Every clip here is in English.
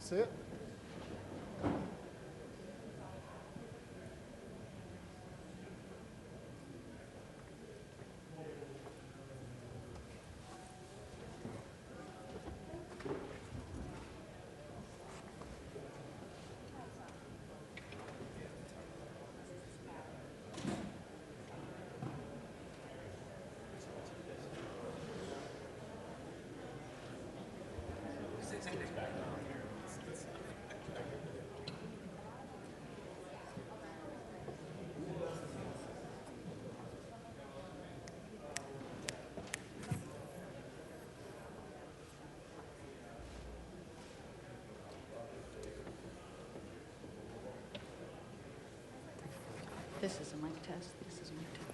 Sit. This is a mic test. This is a mic test.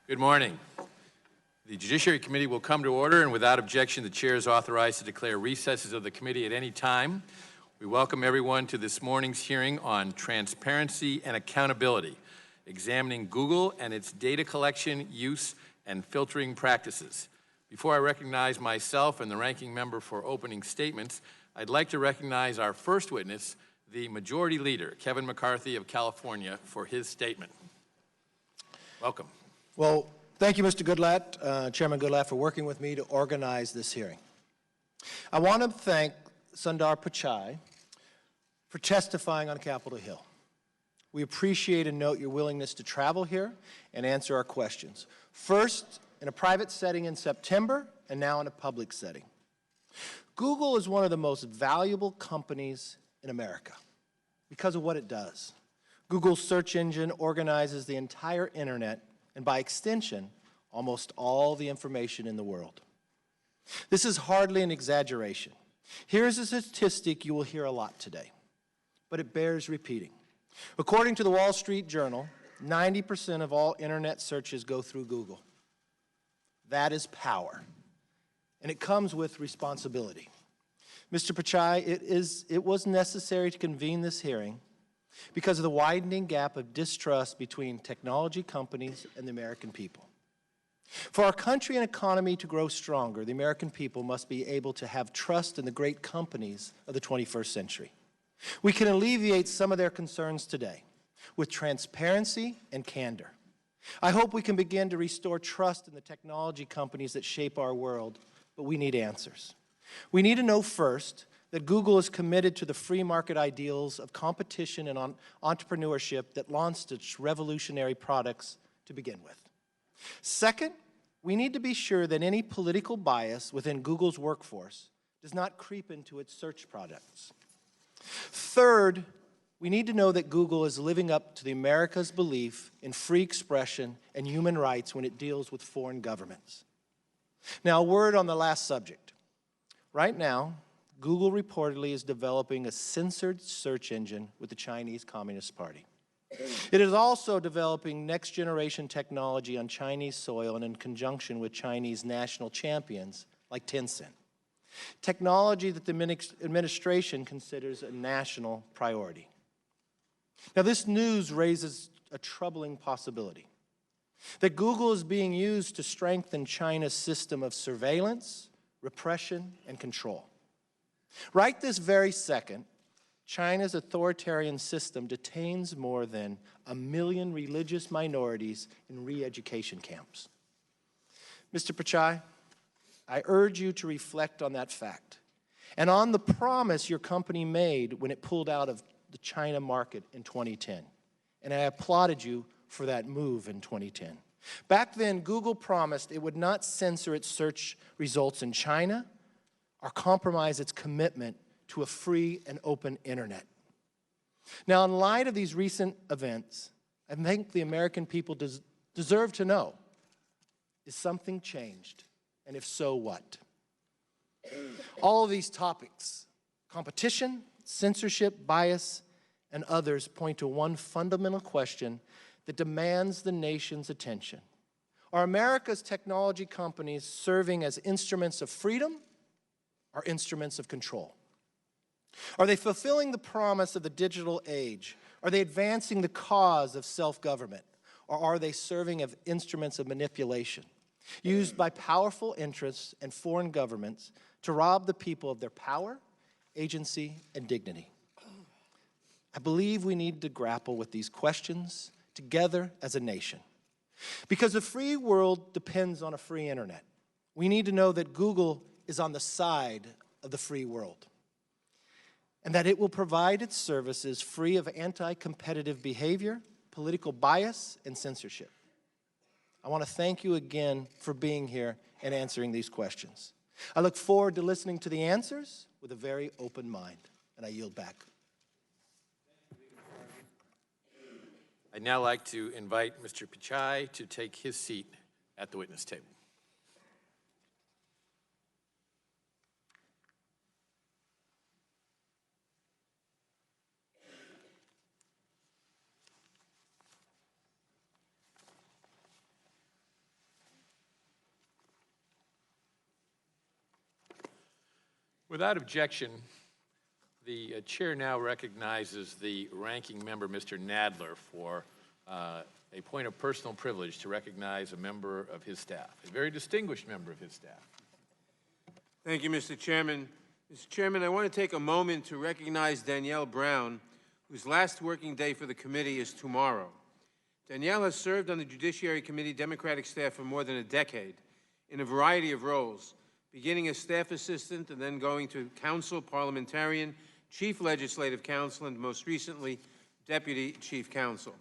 Good morning. The Judiciary Committee will come to order, and without objection, the chair is authorized to declare recesses of the committee at any time. We welcome everyone to this morning's hearing on transparency and accountability, examining Google and its data collection, use, and filtering practices. Before I recognize myself and the ranking member for opening statements, I'd like to recognize our first witness, the Majority Leader, Kevin McCarthy of California, for his statement. Welcome. Well, thank you, Mr. Goodlatte, Chairman Goodlatte, for working with me to organize this hearing. I want to thank Sundar Pichai for testifying on Capitol Hill. We appreciate and note your willingness to travel here and answer our questions. First, in a private setting in September, and now in a public setting. Google is one of the most valuable companies in America because of what it does. Google's search engine organizes the entire internet and by extension, almost all the information in the world. This is hardly an exaggeration. Here's a statistic you will hear a lot today, but it bears repeating. According to the Wall Street Journal, 90% of all internet searches go through Google. That is power, and it comes with responsibility. Mr. Pichai, it was necessary to convene this hearing because of the widening gap of distrust between technology companies and the American people. For our country and economy to grow stronger, the American people must be able to have trust in the great companies of the 21st century. We can alleviate some of their concerns today with transparency and candor. I hope we can begin to restore trust in the technology companies that shape our world, but we need answers. We need to know first that Google is committed to the free market ideals of competition and entrepreneurship that launched its revolutionary products to begin with. Second, we need to be sure that any political bias within Google's workforce does not creep into its search products. Third, we need to know that Google is living up to America's belief in free expression and human rights when it deals with foreign governments. Now, a word on the last subject. Right now, Google reportedly is developing a censored search engine with the Chinese Communist Party. It is also developing next-generation technology on Chinese soil and in conjunction with Chinese national champions like Tencent. Technology that the administration considers a national priority. Now, this news raises a troubling possibility that Google is being used to strengthen China's system of surveillance, repression, and control. Right this very second, China's authoritarian system detains more than 1 million religious minorities in re-education camps. Mr. Pichai, I urge you to reflect on that fact and on the promise your company made when it pulled out of the China market in 2010. And I applauded you for that move in 2010. Back then, Google promised it would not censor its search results in China or compromise its commitment to a free and open internet. Now, in light of these recent events, I think the American people deserve to know, is something changed? And if so, what? All of these topics, competition, censorship, bias, and others point to one fundamental question that demands the nation's attention. Are America's technology companies serving as instruments of freedom or instruments of control? Are they fulfilling the promise of the digital age? Are they advancing the cause of self-government? Or are they serving as instruments of manipulation, used by powerful interests and foreign governments to rob the people of their power, agency, and dignity? I believe we need to grapple with these questions together as a nation. Because the free world depends on a free internet. We need to know that Google is on the side of the free world, and that it will provide its services free of anti-competitive behavior, political bias, and censorship. I want to thank you again for being here and answering these questions. I look forward to listening to the answers with a very open mind, and I yield back. I'd now like to invite Mr. Pichai to take his seat at the witness table. Without objection, the chair now recognizes the ranking member, Mr. Nadler, for a point of personal privilege to recognize a member of his staff, a very distinguished member of his staff. Thank you, Mr. Chairman. Mr. Chairman, I want to take a moment to recognize Danielle Brown, whose last working day for the committee is tomorrow. Danielle has served on the Judiciary Committee Democratic staff for more than a decade in a variety of roles, beginning as staff assistant and then going to counsel, parliamentarian, chief legislative counsel, and most recently, deputy chief counsel.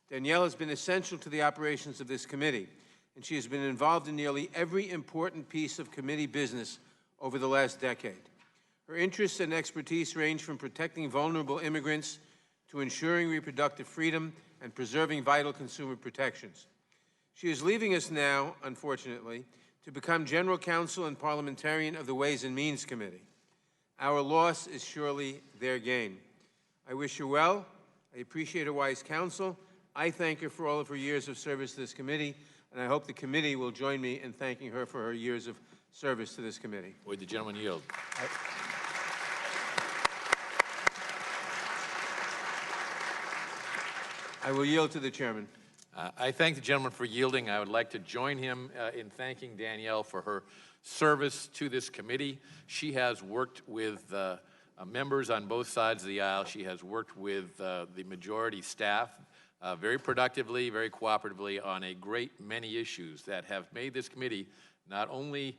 Danielle has been essential to the operations of this committee, and she has been involved in nearly every important piece of committee business over the last decade. Her interests and expertise range from protecting vulnerable immigrants to ensuring reproductive freedom and preserving vital consumer protections. She is leaving us now, unfortunately, to become general counsel and parliamentarian of the Ways and Means Committee. Our loss is surely their gain. I wish her well. I appreciate her wise counsel. I thank her for all of her years of service to this committee, and I hope the committee will join me in thanking her for her years of service to this committee. Would the gentleman yield? I will yield to the chairman. I thank the gentleman for yielding. I would like to join him in thanking Danielle for her service to this committee. She has worked with members on both sides of the aisle. She has worked with the majority staff very productively, very cooperatively on a great many issues that have made this committee not only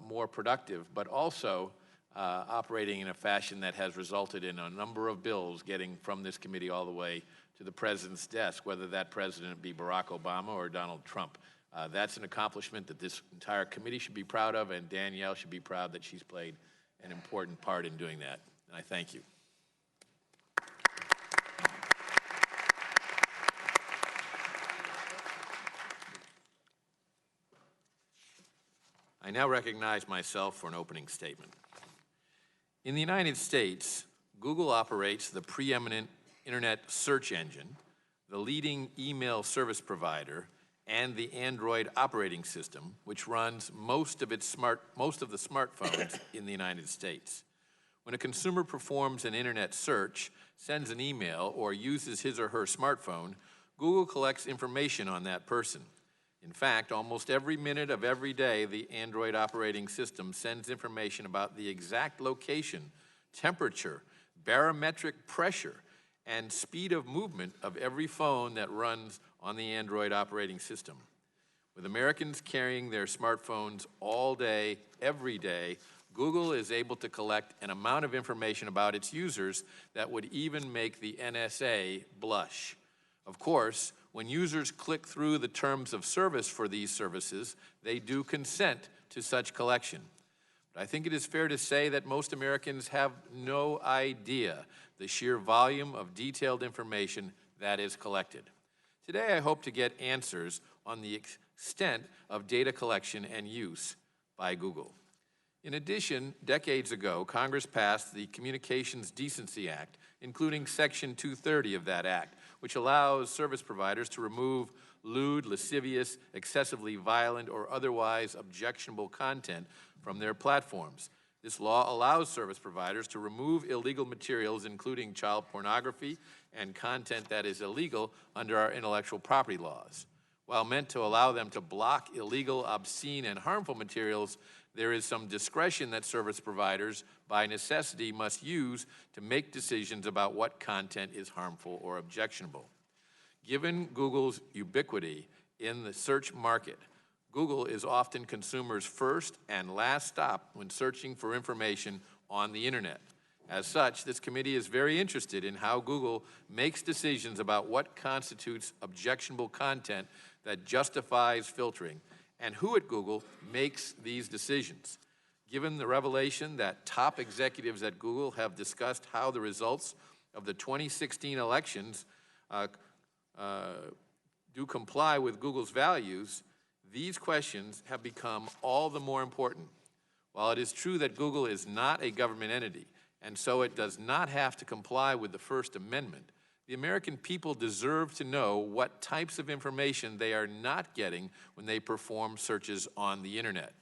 more productive, but also operating in a fashion that has resulted in a number of bills getting from this committee all the way to the president's desk, whether that president be Barack Obama or Donald Trump. That's an accomplishment that this entire committee should be proud of, and Danielle should be proud that she's played an important part in doing that. And I thank you. I now recognize myself for an opening statement. In the United States, Google operates the preeminent internet search engine, the leading email service provider, and the Android operating system, which runs most of the smartphones in the United States. When a consumer performs an internet search, sends an email, or uses his or her smartphone, Google collects information on that person. In fact, almost every minute of every day, the Android operating system sends information about the exact location, temperature, barometric pressure, and speed of movement of every phone that runs on the Android operating system. With Americans carrying their smartphones all day, every day, Google is able to collect an amount of information about its users that would even make the NSA blush. Of course, when users click through the terms of service for these services, they do consent to such collection. But I think it is fair to say that most Americans have no idea the sheer volume of detailed information that is collected. Today, I hope to get answers on the extent of data collection and use by Google. In addition, decades ago, Congress passed the Communications Decency Act, including Section 230 of that act, which allows service providers to remove lewd, lascivious, excessively violent, or otherwise objectionable content from their platforms. This law allows service providers to remove illegal materials, including child pornography and content that is illegal under our intellectual property laws. While meant to allow them to block illegal, obscene, and harmful materials, there is some discretion that service providers, by necessity, must use to make decisions about what content is harmful or objectionable. Given Google's ubiquity in the search market, Google is often consumers' first and last stop when searching for information on the internet. As such, this committee is very interested in how Google makes decisions about what constitutes objectionable content that justifies filtering, and who at Google makes these decisions. Given the revelation that top executives at Google have discussed how the results of the 2016 elections do comply with Google's values, these questions have become all the more important. While it is true that Google is not a government entity, and so it does not have to comply with the First Amendment, the American people deserve to know what types of information they are not getting when they perform searches on the internet.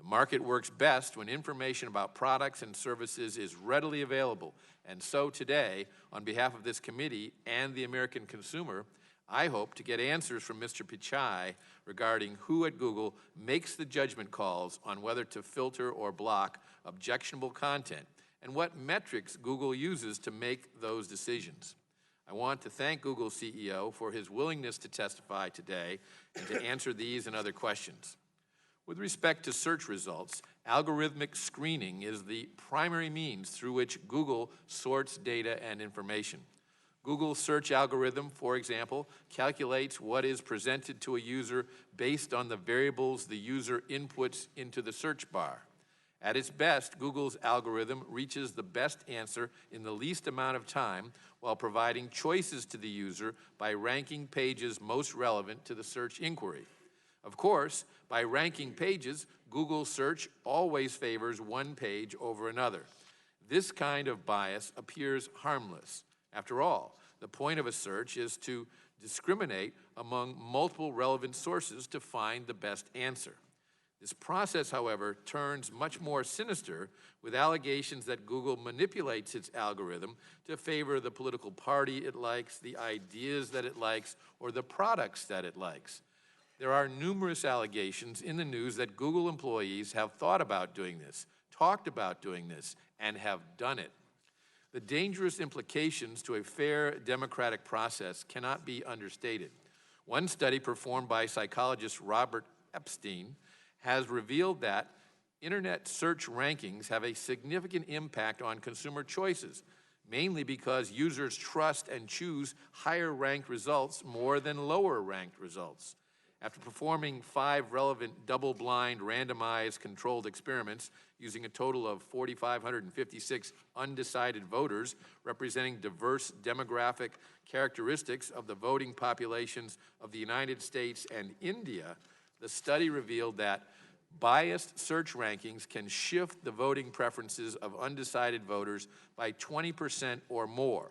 The market works best when information about products and services is readily available. And so today, on behalf of this committee and the American consumer, I hope to get answers from Mr. Pichai regarding who at Google makes the judgment calls on whether to filter or block objectionable content, and what metrics Google uses to make those decisions. I want to thank Google's CEO for his willingness to testify today and to answer these and other questions. With respect to search results, algorithmic screening is the primary means through which Google sorts data and information. Google's search algorithm, for example, calculates what is presented to a user based on the variables the user inputs into the search bar. At its best, Google's algorithm reaches the best answer in the least amount of time while providing choices to the user by ranking pages most relevant to the search inquiry. Of course, by ranking pages, Google search always favors one page over another. This kind of bias appears harmless. After all, the point of a search is to discriminate among multiple relevant sources to find the best answer. This process, however, turns much more sinister with allegations that Google manipulates its algorithm to favor the political party it likes, the ideas that it likes, or the products that it likes. There are numerous allegations in the news that Google employees have thought about doing this, talked about doing this, and have done it. The dangerous implications to a fair democratic process cannot be understated. One study performed by psychologist Robert Epstein has revealed that internet search rankings have a significant impact on consumer choices, mainly because users trust and choose higher-ranked results more than lower-ranked results. After performing 5 relevant double-blind randomized controlled experiments using a total of 4,556 undecided voters representing diverse demographic characteristics of the voting populations of the United States and India, the study revealed that biased search rankings can shift the voting preferences of undecided voters by 20% or more.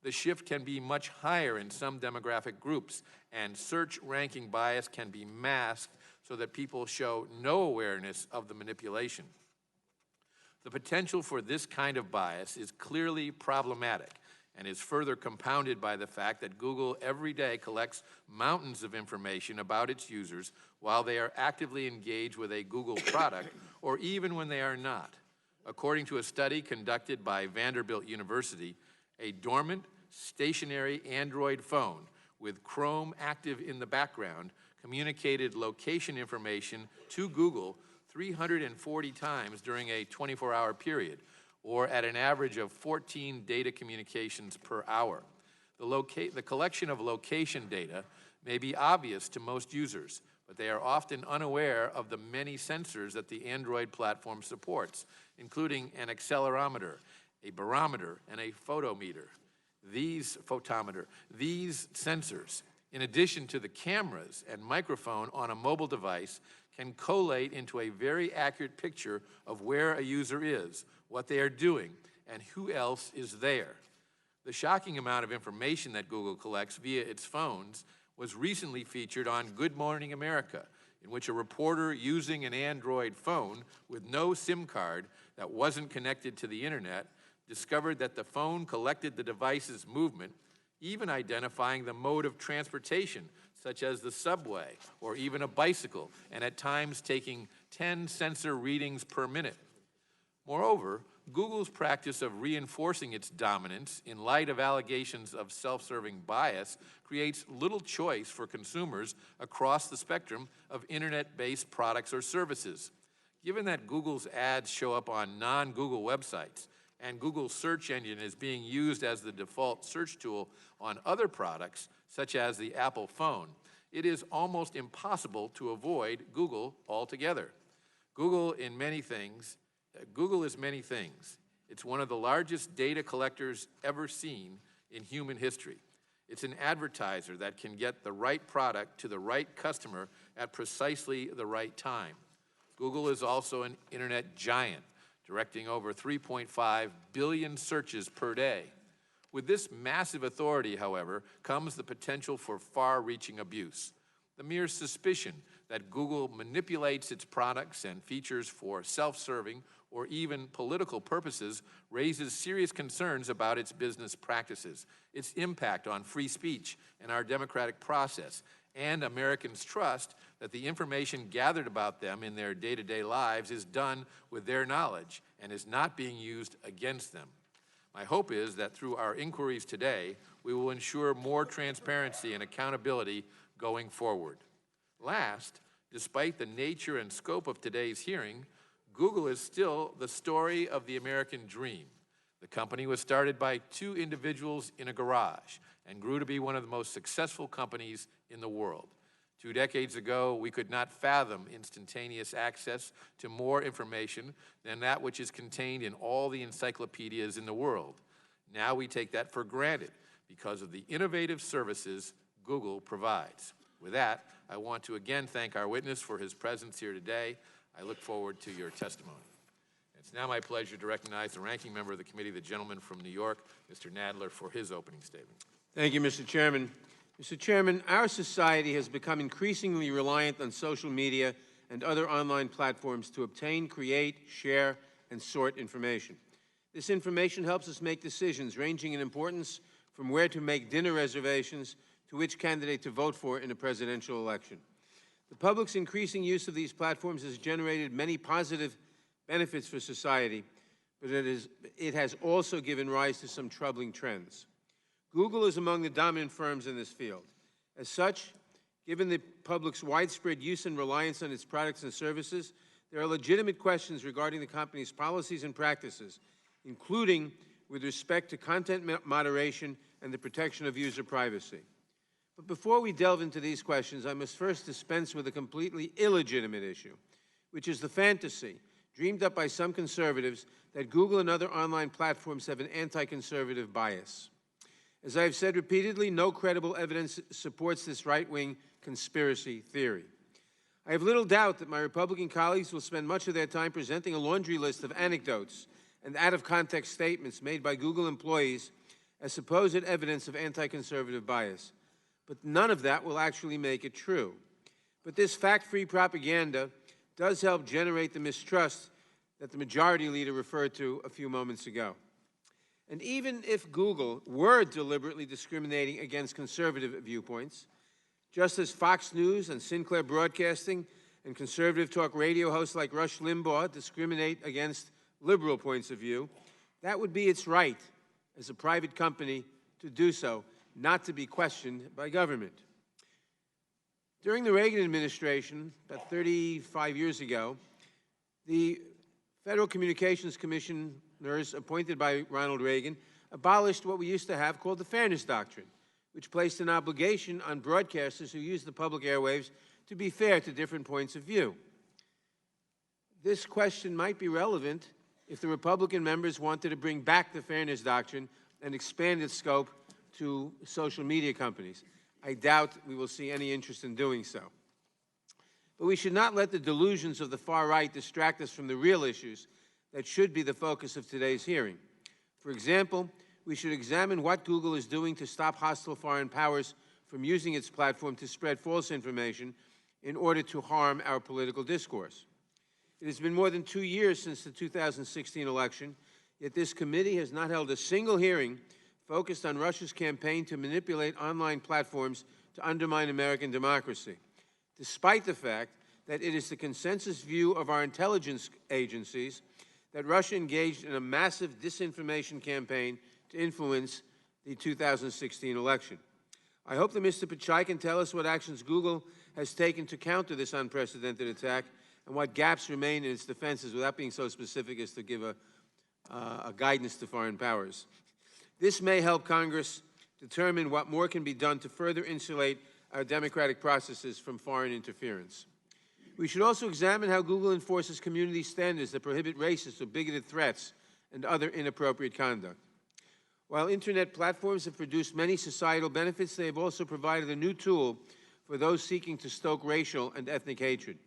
The shift can be much higher in some demographic groups, and search ranking bias can be masked so that people show no awareness of the manipulation. The potential for this kind of bias is clearly problematic and is further compounded by the fact that Google every day collects mountains of information about its users while they are actively engaged with a Google product or even when they are not. According to a study conducted by Vanderbilt University, a dormant, stationary Android phone with Chrome active in the background communicated location information to Google 340 times during a 24-hour period, or at an average of 14 data communications per hour. The collection of location data may be obvious to most users, but they are often unaware of the many sensors that the Android platform supports, including an accelerometer, a barometer, and a photometer. These sensors, in addition to the cameras and microphone on a mobile device, can collate into a very accurate picture of where a user is, what they are doing, and who else is there. The shocking amount of information that Google collects via its phones was recently featured on Good Morning America, in which a reporter using an Android phone with no SIM card that wasn't connected to the internet discovered that the phone collected the device's movement, even identifying the mode of transportation, such as the subway or even a bicycle, and at times taking 10 sensor readings per minute. Moreover, Google's practice of reinforcing its dominance in light of allegations of self-serving bias creates little choice for consumers across the spectrum of internet-based products or services. Given that Google's ads show up on non-Google websites, and Google's search engine is being used as the default search tool on other products, such as the Apple phone, it is almost impossible to avoid Google altogether. Google is many things. It's one of the largest data collectors ever seen in human history. It's an advertiser that can get the right product to the right customer at precisely the right time. Google is also an internet giant, directing over 3.5 billion searches per day. With this massive authority, however, comes the potential for far-reaching abuse. The mere suspicion that Google manipulates its products and features for self-serving or even political purposes raises serious concerns about its business practices, its impact on free speech and our democratic process, and Americans' trust that the information gathered about them in their day-to-day lives is done with their knowledge and is not being used against them. My hope is that through our inquiries today, we will ensure more transparency and accountability going forward. Last, despite the nature and scope of today's hearing, Google is still the story of the American dream. The company was started by two individuals in a garage and grew to be one of the most successful companies in the world. 2 decades ago, we could not fathom instantaneous access to more information than that which is contained in all the encyclopedias in the world. Now we take that for granted because of the innovative services Google provides. With that, I want to again thank our witness for his presence here today. I look forward to your testimony. It's now my pleasure to recognize the ranking member of the committee, the gentleman from New York, Mr. Nadler, for his opening statement. Thank you, Mr. Chairman. Mr. Chairman, our society has become increasingly reliant on social media and other online platforms to obtain, create, share, and sort information. This information helps us make decisions ranging in importance from where to make dinner reservations to which candidate to vote for in a presidential election. The public's increasing use of these platforms has generated many positive benefits for society, but it has also given rise to some troubling trends. Google is among the dominant firms in this field. As such, given the public's widespread use and reliance on its products and services, there are legitimate questions regarding the company's policies and practices, including with respect to content moderation and the protection of user privacy. But before we delve into these questions, I must first dispense with a completely illegitimate issue, which is the fantasy, dreamed up by some conservatives, that Google and other online platforms have an anti-conservative bias. As I have said repeatedly, no credible evidence supports this right-wing conspiracy theory. I have little doubt that my Republican colleagues will spend much of their time presenting a laundry list of anecdotes and out-of-context statements made by Google employees as supposed evidence of anti-conservative bias. But none of that will actually make it true. But this fact-free propaganda does help generate the mistrust that the majority leader referred to a few moments ago. And even if Google were deliberately discriminating against conservative viewpoints, just as Fox News and Sinclair Broadcasting and conservative talk radio hosts like Rush Limbaugh discriminate against liberal points of view, that would be its right as a private company to do so, not to be questioned by government. During the Reagan administration, about 35 years ago, the Federal Communications Commissioners appointed by Ronald Reagan abolished what we used to have called the Fairness Doctrine, which placed an obligation on broadcasters who use the public airwaves to be fair to different points of view. This question might be relevant if the Republican members wanted to bring back the Fairness Doctrine and expand its scope to social media companies. I doubt we will see any interest in doing so. But we should not let the delusions of the far right distract us from the real issues that should be the focus of today's hearing. For example, we should examine what Google is doing to stop hostile foreign powers from using its platform to spread false information in order to harm our political discourse. It has been more than 2 years since the 2016 election, yet this committee has not held a single hearing focused on Russia's campaign to manipulate online platforms to undermine American democracy, despite the fact that it is the consensus view of our intelligence agencies that Russia engaged in a massive disinformation campaign to influence the 2016 election. I hope that Mr. Pichai can tell us what actions Google has taken to counter this unprecedented attack and what gaps remain in its defenses without being so specific as to give a guidance to foreign powers. This may help Congress determine what more can be done to further insulate our democratic processes from foreign interference. We should also examine how Google enforces community standards that prohibit racist or bigoted threats and other inappropriate conduct. While Internet platforms have produced many societal benefits, they have also provided a new tool for those seeking to stoke racial and ethnic hatred.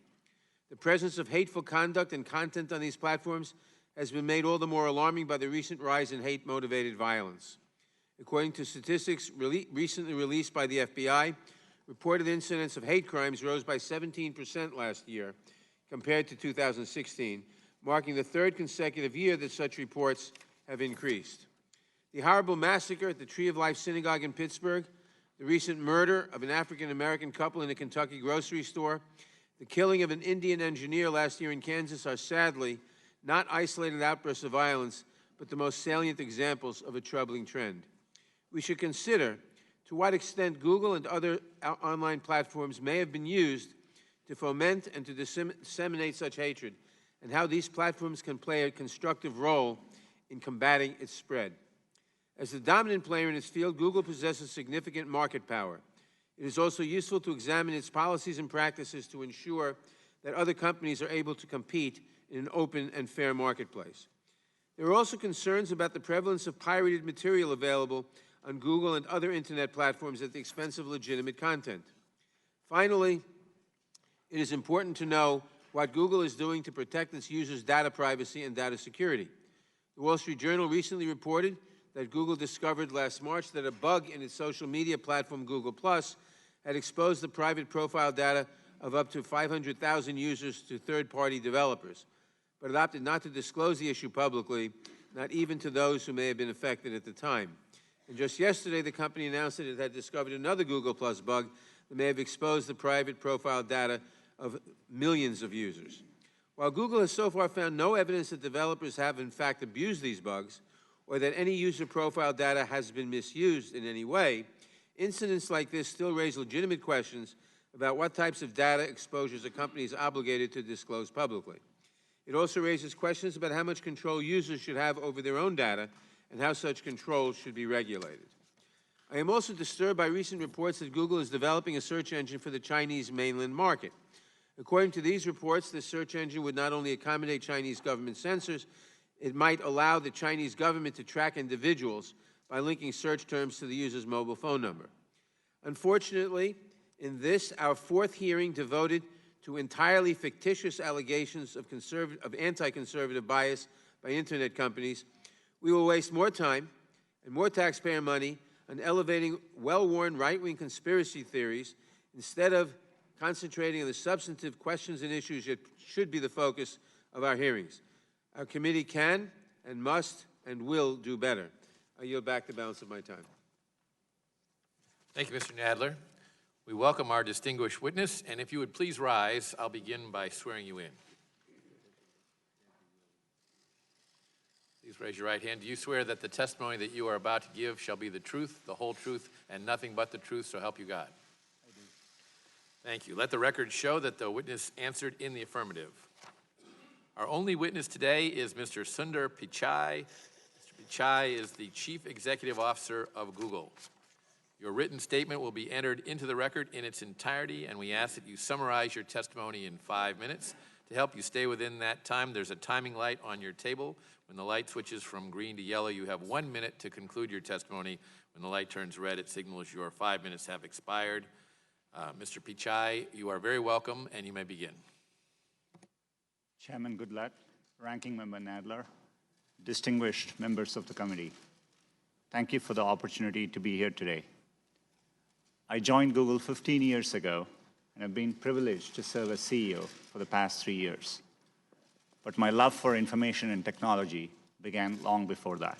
The presence of hateful conduct and content on these platforms has been made all the more alarming by the recent rise in hate-motivated violence. According to statistics recently released by the FBI, reported incidents of hate crimes rose by 17% last year compared to 2016, marking the third consecutive year that such reports have increased. The horrible massacre at the Tree of Life Synagogue in Pittsburgh, the recent murder of an African-American couple in a Kentucky grocery store, the killing of an Indian engineer last year in Kansas are sadly not isolated outbursts of violence, but the most salient examples of a troubling trend. We should consider to what extent Google and other online platforms may have been used to foment and to disseminate such hatred, and how these platforms can play a constructive role in combating its spread. As the dominant player in its field, Google possesses significant market power. It is also useful to examine its policies and practices to ensure that other companies are able to compete in an open and fair marketplace. There are also concerns about the prevalence of pirated material available on Google and other internet platforms at the expense of legitimate content. Finally, it is important to know what Google is doing to protect its users' data privacy and data security. The Wall Street Journal recently reported that Google discovered last March that a bug in its social media platform, Google+, had exposed the private profile data of up to 500,000 users to third-party developers, but it opted not to disclose the issue publicly, not even to those who may have been affected at the time. And just yesterday, the company announced that it had discovered another Google+ bug that may have exposed the private profile data of millions of users. While Google has so far found no evidence that developers have in fact abused these bugs, or that any user profile data has been misused in any way, incidents like this still raise legitimate questions about what types of data exposures a company is obligated to disclose publicly. It also raises questions about how much control users should have over their own data and how such control should be regulated. I am also disturbed by recent reports that Google is developing a search engine for the Chinese mainland market. According to these reports, this search engine would not only accommodate Chinese government censors, it might allow the Chinese government to track individuals by linking search terms to the user's mobile phone number. Unfortunately, in this, our fourth hearing devoted to entirely fictitious allegations of anti-conservative bias by internet companies, we will waste more time and more taxpayer money on elevating well-worn right-wing conspiracy theories instead of concentrating on the substantive questions and issues that should be the focus of our hearings. Our committee can and must and will do better. I yield back the balance of my time. Thank you, Mr. Nadler. We welcome our distinguished witness, and if you would please rise, I'll begin by swearing you in. Please raise your right hand. Do you swear that the testimony that you are about to give shall be the truth, the whole truth, and nothing but the truth, so help you God? I do. Thank you. Let the record show that the witness answered in the affirmative. Our only witness today is Mr. Sundar Pichai. Mr. Pichai is the Chief Executive Officer of Google. Your written statement will be entered into the record in its entirety, and we ask that you summarize your testimony in 5 minutes. To help you stay within that time, there's a timing light on your table. When the light switches from green to yellow, you have 1 minute to conclude your testimony. When the light turns red, it signals your 5 minutes have expired. Mr. Pichai, you are very welcome, and you may begin. Chairman Goodlatte, Ranking Member Nadler, distinguished members of the committee, thank you for the opportunity to be here today. I joined Google 15 years ago, and I've been privileged to serve as CEO for the past 3 years. But my love for information and technology began long before that.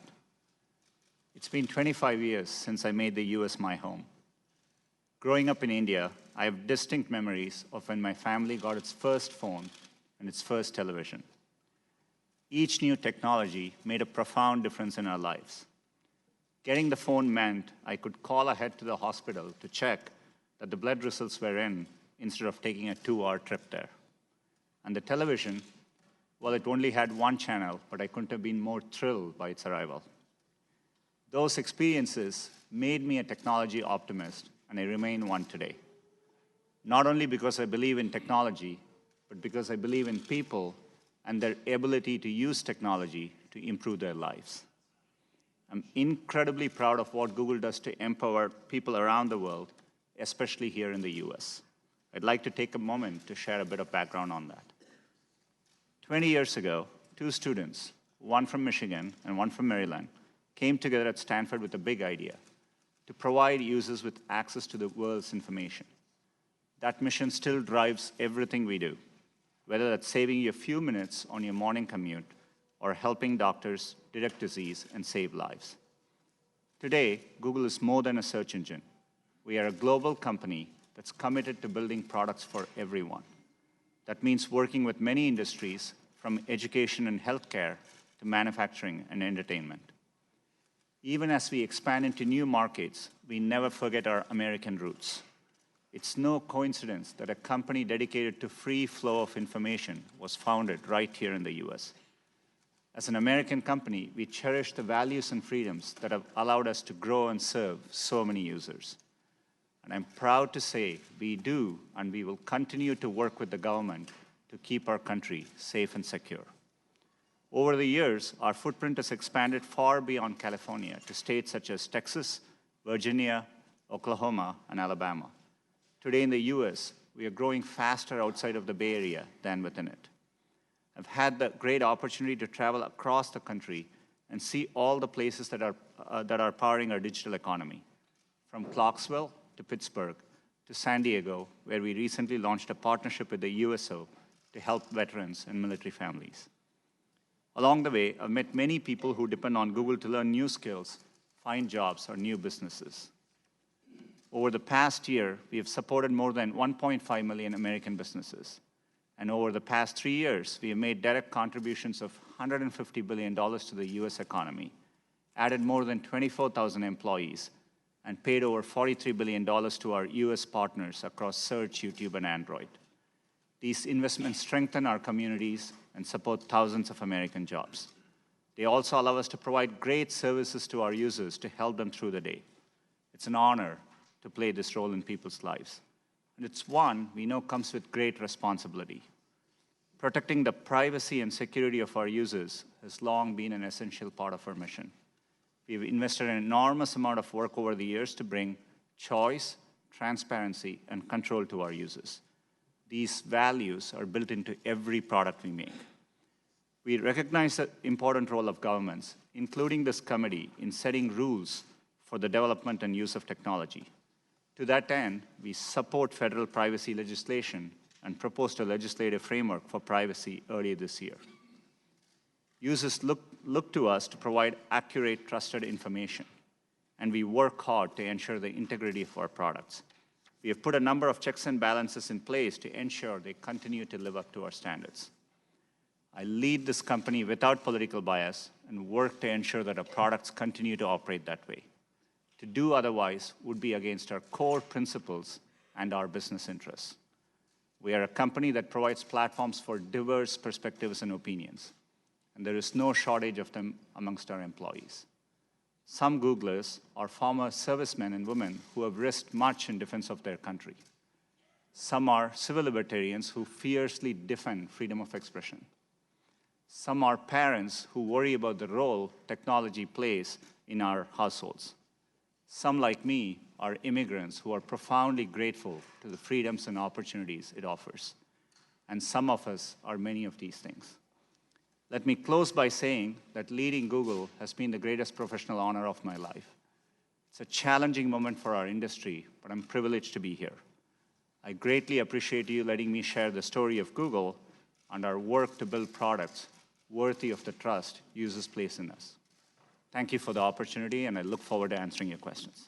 It's been 25 years since I made the US my home. Growing up in India, I have distinct memories of when my family got its first phone and its first television. Each new technology made a profound difference in our lives. Getting the phone meant I could call ahead to the hospital to check that the blood results were in instead of taking a 2-hour trip there. And the television, well, it only had one channel, but I couldn't have been more thrilled by its arrival. Those experiences made me a technology optimist, and I remain one today. Not only because I believe in technology, but because I believe in people and their ability to use technology to improve their lives. I'm incredibly proud of what Google does to empower people around the world, especially here in the US. I'd like to take a moment to share a bit of background on that. 20 years ago, 2 students, one from Michigan and one from Maryland, came together at Stanford with a big idea: to provide users with access to the world's information. That mission still drives everything we do, whether that's saving you a few minutes on your morning commute or helping doctors detect disease and save lives. Today, Google is more than a search engine. We are a global company that's committed to building products for everyone. That means working with many industries, from education and healthcare to manufacturing and entertainment. Even as we expand into new markets, we never forget our American roots. It's no coincidence that a company dedicated to free flow of information was founded right here in the US. As an American company, we cherish the values and freedoms that have allowed us to grow and serve so many users. And I'm proud to say we do, and we will continue to work with the government to keep our country safe and secure. Over the years, our footprint has expanded far beyond California to states such as Texas, Virginia, Oklahoma, and Alabama. Today in the US, we are growing faster outside of the Bay Area than within it. I've had the great opportunity to travel across the country and see all the places that are powering our digital economy, from Clarksville to Pittsburgh to San Diego, where we recently launched a partnership with the USO to help veterans and military families. Along the way, I've met many people who depend on Google to learn new skills, find jobs, or new businesses. Over the past year, we have supported more than 1.5 million American businesses. And over the past 3 years, we have made direct contributions of $150 billion to the US economy, added more than 24,000 employees, and paid over $43 billion to our US partners across Search, YouTube, and Android. These investments strengthen our communities and support thousands of American jobs. They also allow us to provide great services to our users to help them through the day. It's an honor to play this role in people's lives. And it's one we know comes with great responsibility. Protecting the privacy and security of our users has long been an essential part of our mission. We've invested an enormous amount of work over the years to bring choice, transparency, and control to our users. These values are built into every product we make. We recognize the important role of governments, including this committee, in setting rules for the development and use of technology. To that end, we support federal privacy legislation and proposed a legislative framework for privacy earlier this year. Users look to us to provide accurate, trusted information, and we work hard to ensure the integrity of our products. We have put a number of checks and balances in place to ensure they continue to live up to our standards. I lead this company without political bias and work to ensure that our products continue to operate that way. To do otherwise would be against our core principles and our business interests. We are a company that provides platforms for diverse perspectives and opinions, and there is no shortage of them amongst our employees. Some Googlers are former servicemen and women who have risked much in defense of their country. Some are civil libertarians who fiercely defend freedom of expression. Some are parents who worry about the role technology plays in our households. Some, like me, are immigrants who are profoundly grateful to the freedoms and opportunities it offers. And some of us are many of these things. Let me close by saying that leading Google has been the greatest professional honor of my life. It's a challenging moment for our industry, but I'm privileged to be here. I greatly appreciate you letting me share the story of Google and our work to build products worthy of the trust users place in us. Thank you for the opportunity, and I look forward to answering your questions.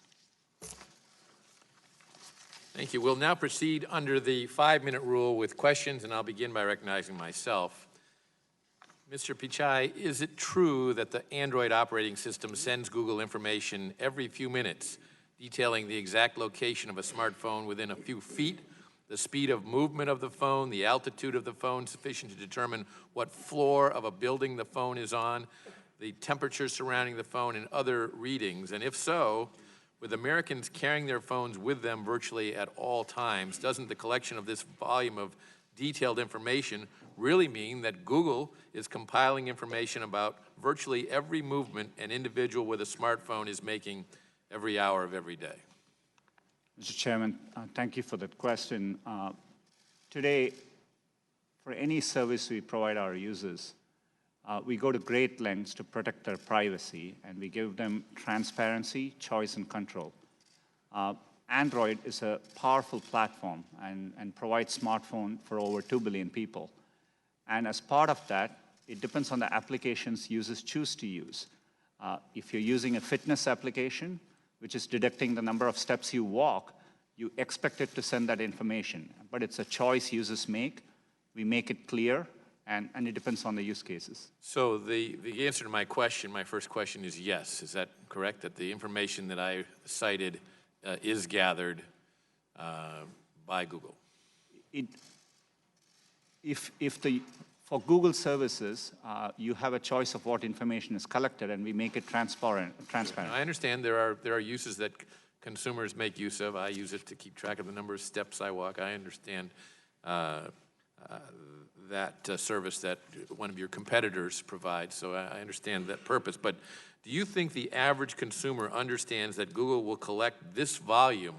Thank you. We'll now proceed under the 5-minute rule with questions, and I'll begin by recognizing myself. Mr. Pichai, is it true that the Android operating system sends Google information every few minutes detailing the exact location of a smartphone within a few feet, the speed of movement of the phone, the altitude of the phone sufficient to determine what floor of a building the phone is on, the temperature surrounding the phone, and other readings? And if so, with Americans carrying their phones with them virtually at all times, doesn't the collection of this volume of detailed information really mean that Google is compiling information about virtually every movement an individual with a smartphone is making every hour of every day? Mr. Chairman, thank you for that question. Today, for any service we provide our users, we go to great lengths to protect their privacy, and we give them transparency, choice, and control. Android is a powerful platform and provides smartphone for over 2 billion people. And as part of that, it depends on the applications users choose to use. If you're using a fitness application, which is detecting the number of steps you walk, you expect it to send that information. But it's a choice users make. We make it clear, and it depends on the use cases. So the answer to my question, my first question is yes. Is that correct, that the information that I cited is gathered by Google? For Google services, you have a choice of what information is collected, and we make it transparent. Now, I understand there are uses that consumers make use of. I use it to keep track of the number of steps I walk. I understand that service that one of your competitors provides, so I understand that purpose. But do you think the average consumer understands that Google will collect this volume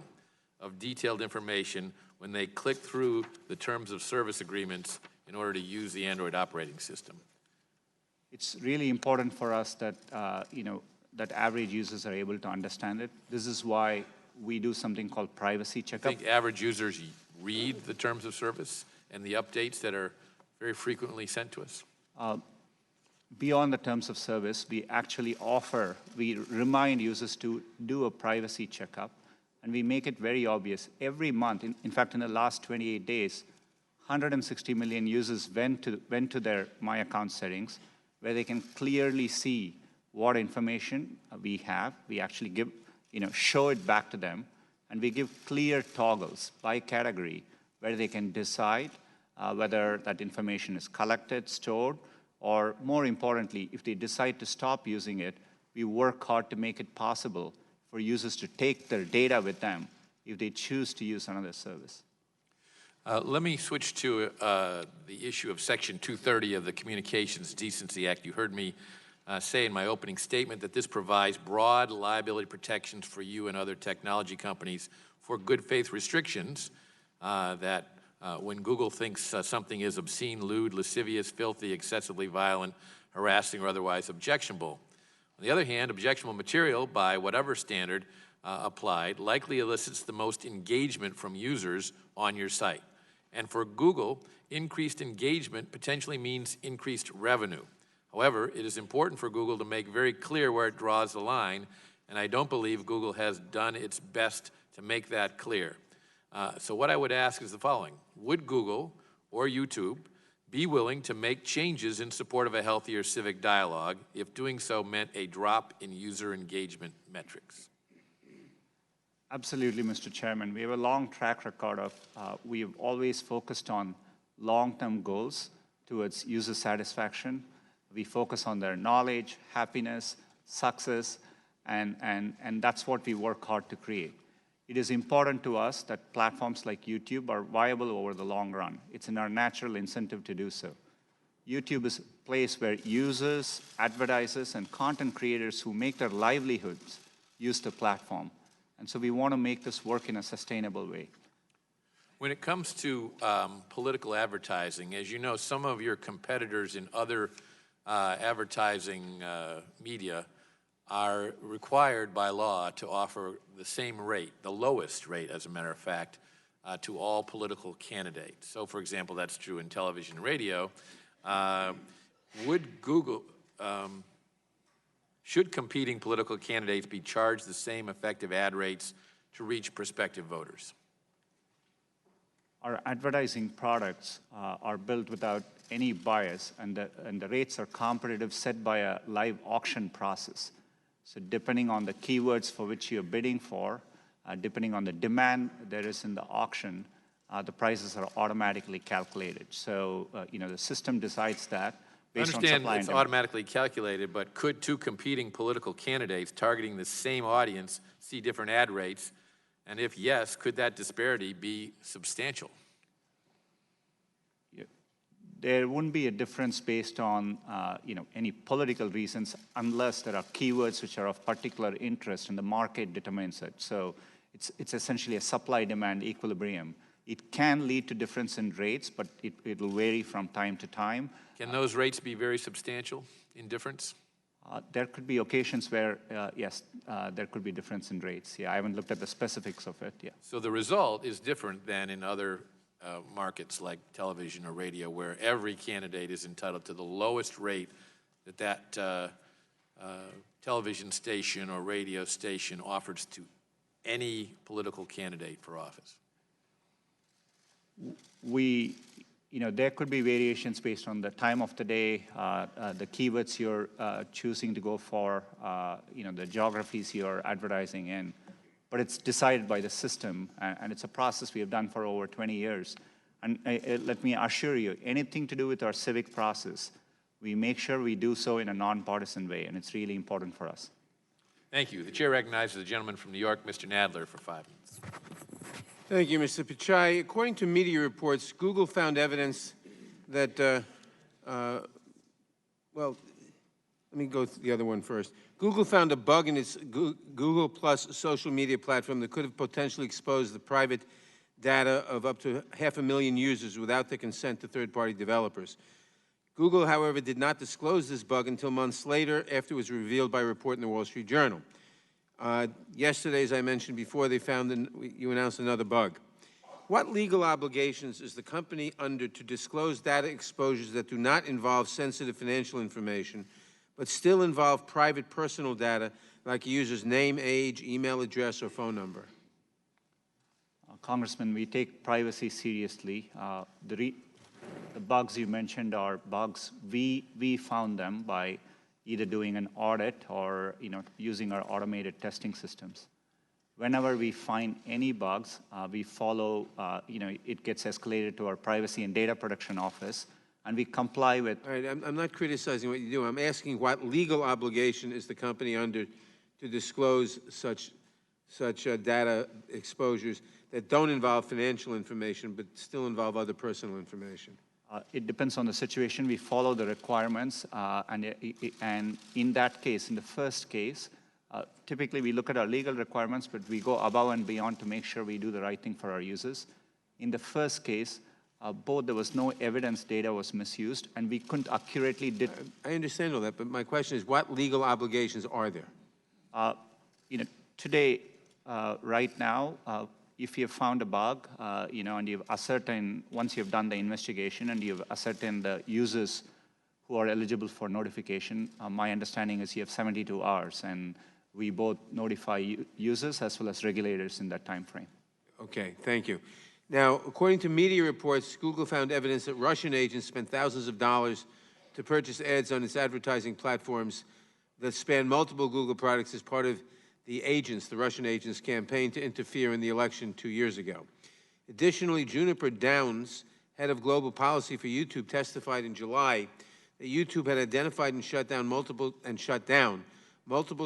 of detailed information when they click through the terms of service agreements in order to use the Android operating system? It's really important for us that, that average users are able to understand it. This is why we do something called privacy I checkup. think average users read the terms of service and the updates that are very frequently sent to us. Beyond the terms of service, we remind users to do a privacy checkup, and we make it very obvious. Every month, in fact, in the last 28 days, 160 million users went to their My Account settings, where they can clearly see what information we have. We actually show it back to them, and we give clear toggles by category where they can decide whether that information is collected, stored, or more importantly, if they decide to stop using it, we work hard to make it possible for users to take their data with them if they choose to use another service. Let me switch to the issue of Section 230 of the Communications Decency Act. You heard me say in my opening statement that this provides broad liability protections for you and other technology companies for good faith restrictions that when Google thinks something is obscene, lewd, lascivious, filthy, excessively violent, harassing, or otherwise objectionable. On the other hand, objectionable material, by whatever standard applied, likely elicits the most engagement from users on your site. And for Google, increased engagement potentially means increased revenue. However, it is important for Google to make very clear where it draws the line, and I don't believe Google has done its best to make that clear. So what I would ask is the following. Would Google or YouTube be willing to make changes in support of a healthier civic dialogue if doing so meant a drop in user engagement metrics? Absolutely, Mr. Chairman. We have a long track record of, we've always focused on long-term goals towards user satisfaction. We focus on their knowledge, happiness, success, and that's what we work hard to create. It is important to us that platforms like YouTube are viable over the long run. It's in our natural incentive to do so. YouTube is a place where users, advertisers, and content creators who make their livelihoods use the platform. And so we want to make this work in a sustainable way. When it comes to political advertising, as you know, some of your competitors in other advertising media are required by law to offer the same rate, the lowest rate, as a matter of fact, to all political candidates. So, for example, that's true in television and radio. Should competing political candidates be charged the same effective ad rates to reach prospective voters? Our advertising products are built without any bias, and the rates are competitive, set by a live auction process. So depending on the keywords for which you're bidding for, depending on the demand there is in the auction, the prices are automatically calculated. So, the system decides that based on supply and demand. I understand it's automatically calculated, but could two competing political candidates targeting the same audience see different ad rates? And if yes, could that disparity be substantial? There wouldn't be a difference based on any political reasons unless there are keywords which are of particular interest and the market determines it. So it's essentially a supply-demand equilibrium. It can lead to difference in rates, but it will vary from time to time. Can those rates be very substantial in difference? There could be occasions where, yes, there could be difference in rates. Yeah, I haven't looked at the specifics of it, yeah. So the result is different than in other markets like television or radio, where every candidate is entitled to the lowest rate that television station or radio station offers to any political candidate for office. There could be variations based on the time of the day, the keywords you're choosing to go for, the geographies you're advertising in. But it's decided by the system, and it's a process we have done for over 20 years. And let me assure you, anything to do with our civic process, we make sure we do so in a nonpartisan way, and it's really important for us. Thank you. The chair recognizes the gentleman from New York, Mr. Nadler, for 5 minutes. Thank you, Mr. Pichai. According to media reports, Google found evidence that, well, let me go to the other one first. Google found a bug in its Google Plus social media platform that could have potentially exposed the private data of up to 500,000 users without the consent to third-party developers. Google, however, did not disclose this bug until months later after it was revealed by a report in the Wall Street Journal. Yesterday, as I mentioned before, you announced another bug. What legal obligations is the company under to disclose data exposures that do not involve sensitive financial information, but still involve private personal data like a user's name, age, email address, or phone number? Congressman, we take privacy seriously. The bugs you mentioned are bugs. We found them by either doing an audit or using our automated testing systems. Whenever we find any bugs, we follow, it gets escalated to our Privacy and Data Protection Office, and we comply with. All right, I'm not criticizing what you do. I'm asking what legal obligation is the company under to disclose such data exposures that don't involve financial information but still involve other personal information? It depends on the situation. We follow the requirements, and in that case, in the first case, typically we look at our legal requirements, but we go above and beyond to make sure we do the right thing for our users. In the first case, both there was no evidence data was misused, and we couldn't accurately I understand all that, but my question is, what legal obligations are there? Today, right now, if you have found a bug, and you've ascertained, once you've done the investigation and you've ascertained the users who are eligible for notification, my understanding is you have 72 hours, and we both notify users as well as regulators in that time frame. Okay, thank you. Now, according to media reports, Google found evidence that Russian agents spent thousands of dollars to purchase ads on its advertising platforms that span multiple Google products as part of the Russian agents' campaign to interfere in the election 2 years ago. Additionally, Juniper Downs, head of global policy for YouTube, testified in July that YouTube had identified and shut down multiple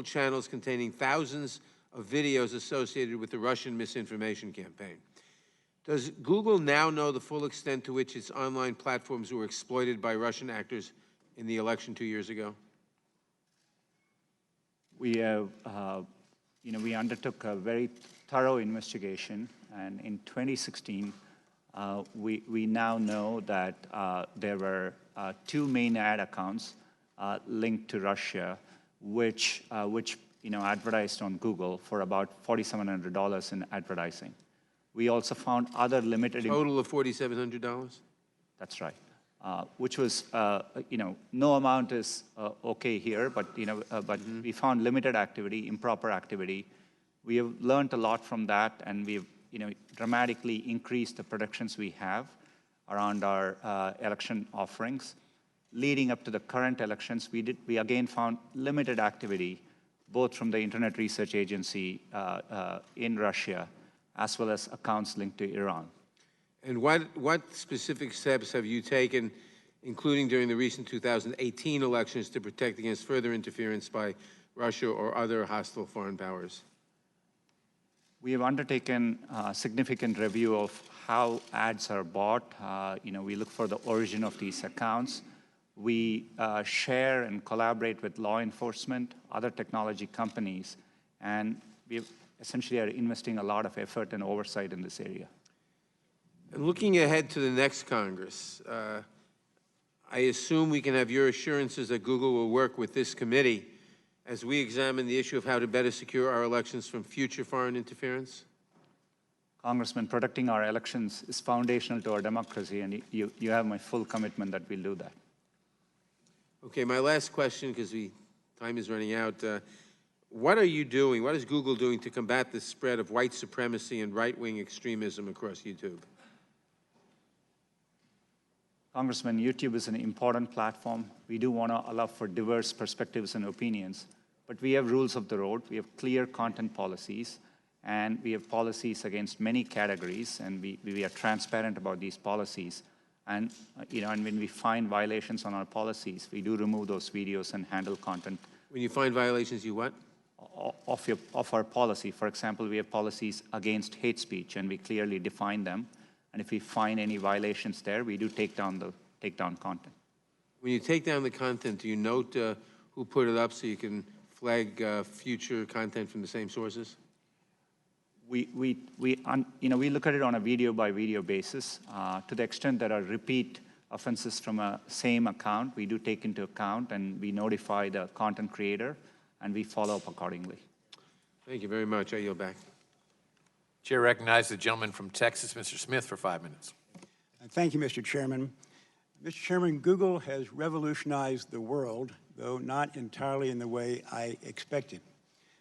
channels containing thousands of videos associated with the Russian misinformation campaign. Does Google now know the full extent to which its online platforms were exploited by Russian actors in the election 2 years ago? We have, we undertook a very thorough investigation, and in 2016, we now know that there were 2 main ad accounts linked to Russia, which advertised on Google for about $4,700 in advertising. We also found other limited. Total of $4,700? That's right. Which was, no amount is okay here, but we found limited activity, improper activity. We have learned a lot from that, and we've, dramatically increased the protections we have around our election offerings. Leading up to the current elections, we again found limited activity, both from the Internet Research Agency in Russia, as well as accounts linked to Iran. And what specific steps have you taken, including during the recent 2018 elections, to protect against further interference by Russia or other hostile foreign powers? We have undertaken a significant review of how ads are bought. We look for the origin of these accounts. We share and collaborate with law enforcement, other technology companies, and we essentially are investing a lot of effort and oversight in this area. And looking ahead to the next Congress, I assume we can have your assurances that Google will work with this committee as we examine the issue of how to better secure our elections from future foreign interference? Congressman, protecting our elections is foundational to our democracy, and you have my full commitment that we'll do that. Okay, my last question, because time is running out. What are you doing, what is Google doing to combat the spread of white supremacy and right-wing extremism across YouTube? Congressman, YouTube is an important platform. We do want to allow for diverse perspectives and opinions, but we have rules of the road. We have clear content policies, and we have policies against many categories, and we are transparent about these policies. And, and when we find violations on our policies, we do remove those videos and handle content. When you find violations, you what? Of our policy. For example, we have policies against hate speech, and we clearly define them. And if we find any violations there, we do take down content. When you take down the content, do you note who put it up so you can flag future content from the same sources? We look at it on a video-by-video basis. To the extent there are repeat offenses from a same account, we do take into account, and we notify the content creator, and we follow up accordingly. Thank you very much. I yield back. Chair recognizes the gentleman from Texas, Mr. Smith, for 5 minutes. Thank you, Mr. Chairman. Mr. Chairman, Google has revolutionized the world, though not entirely in the way I expected.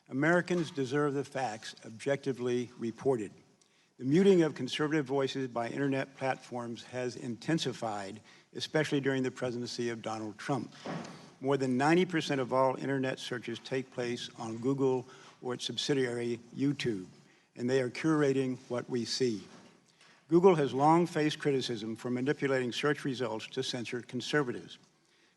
Americans deserve the facts objectively reported. The muting of conservative voices by internet platforms has intensified, especially during the presidency of Donald Trump. More than 90% of all internet searches take place on Google or its subsidiary, YouTube, and they are curating what we see. Google has long faced criticism for manipulating search results to censor conservatives.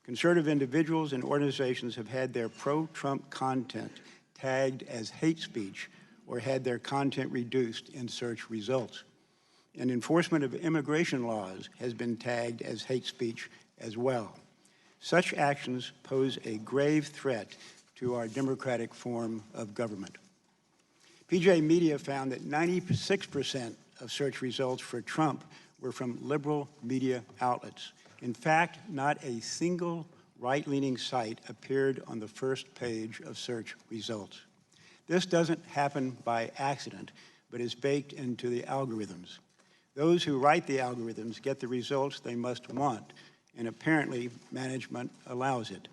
Conservative individuals and organizations have had their pro-Trump content tagged as hate speech or had their content reduced in search results. And enforcement of immigration laws has been tagged as hate speech as well. Such actions pose a grave threat to our democratic form of government. PJ Media found that 96% of search results for Trump were from liberal media outlets. In fact, not a single right-leaning site appeared on the first page of search results. This doesn't happen by accident, but is baked into the algorithms. Those who write the algorithms get the results they must want, and apparently management allows it.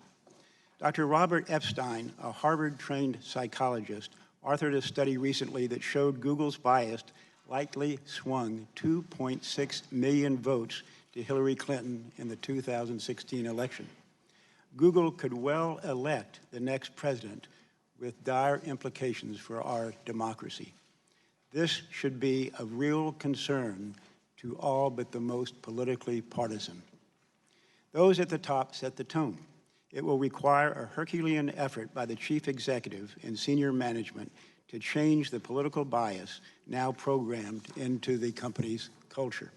Dr. Robert Epstein, a Harvard-trained psychologist, authored a study recently that showed Google's bias likely swung 2.6 million votes to Hillary Clinton in the 2016 election. Google could well elect the next president with dire implications for our democracy. This should be of real concern to all but the most politically partisan. Those at the top set the tone. It will require a Herculean effort by the chief executive and senior management to change the political bias now programmed into the company's culture.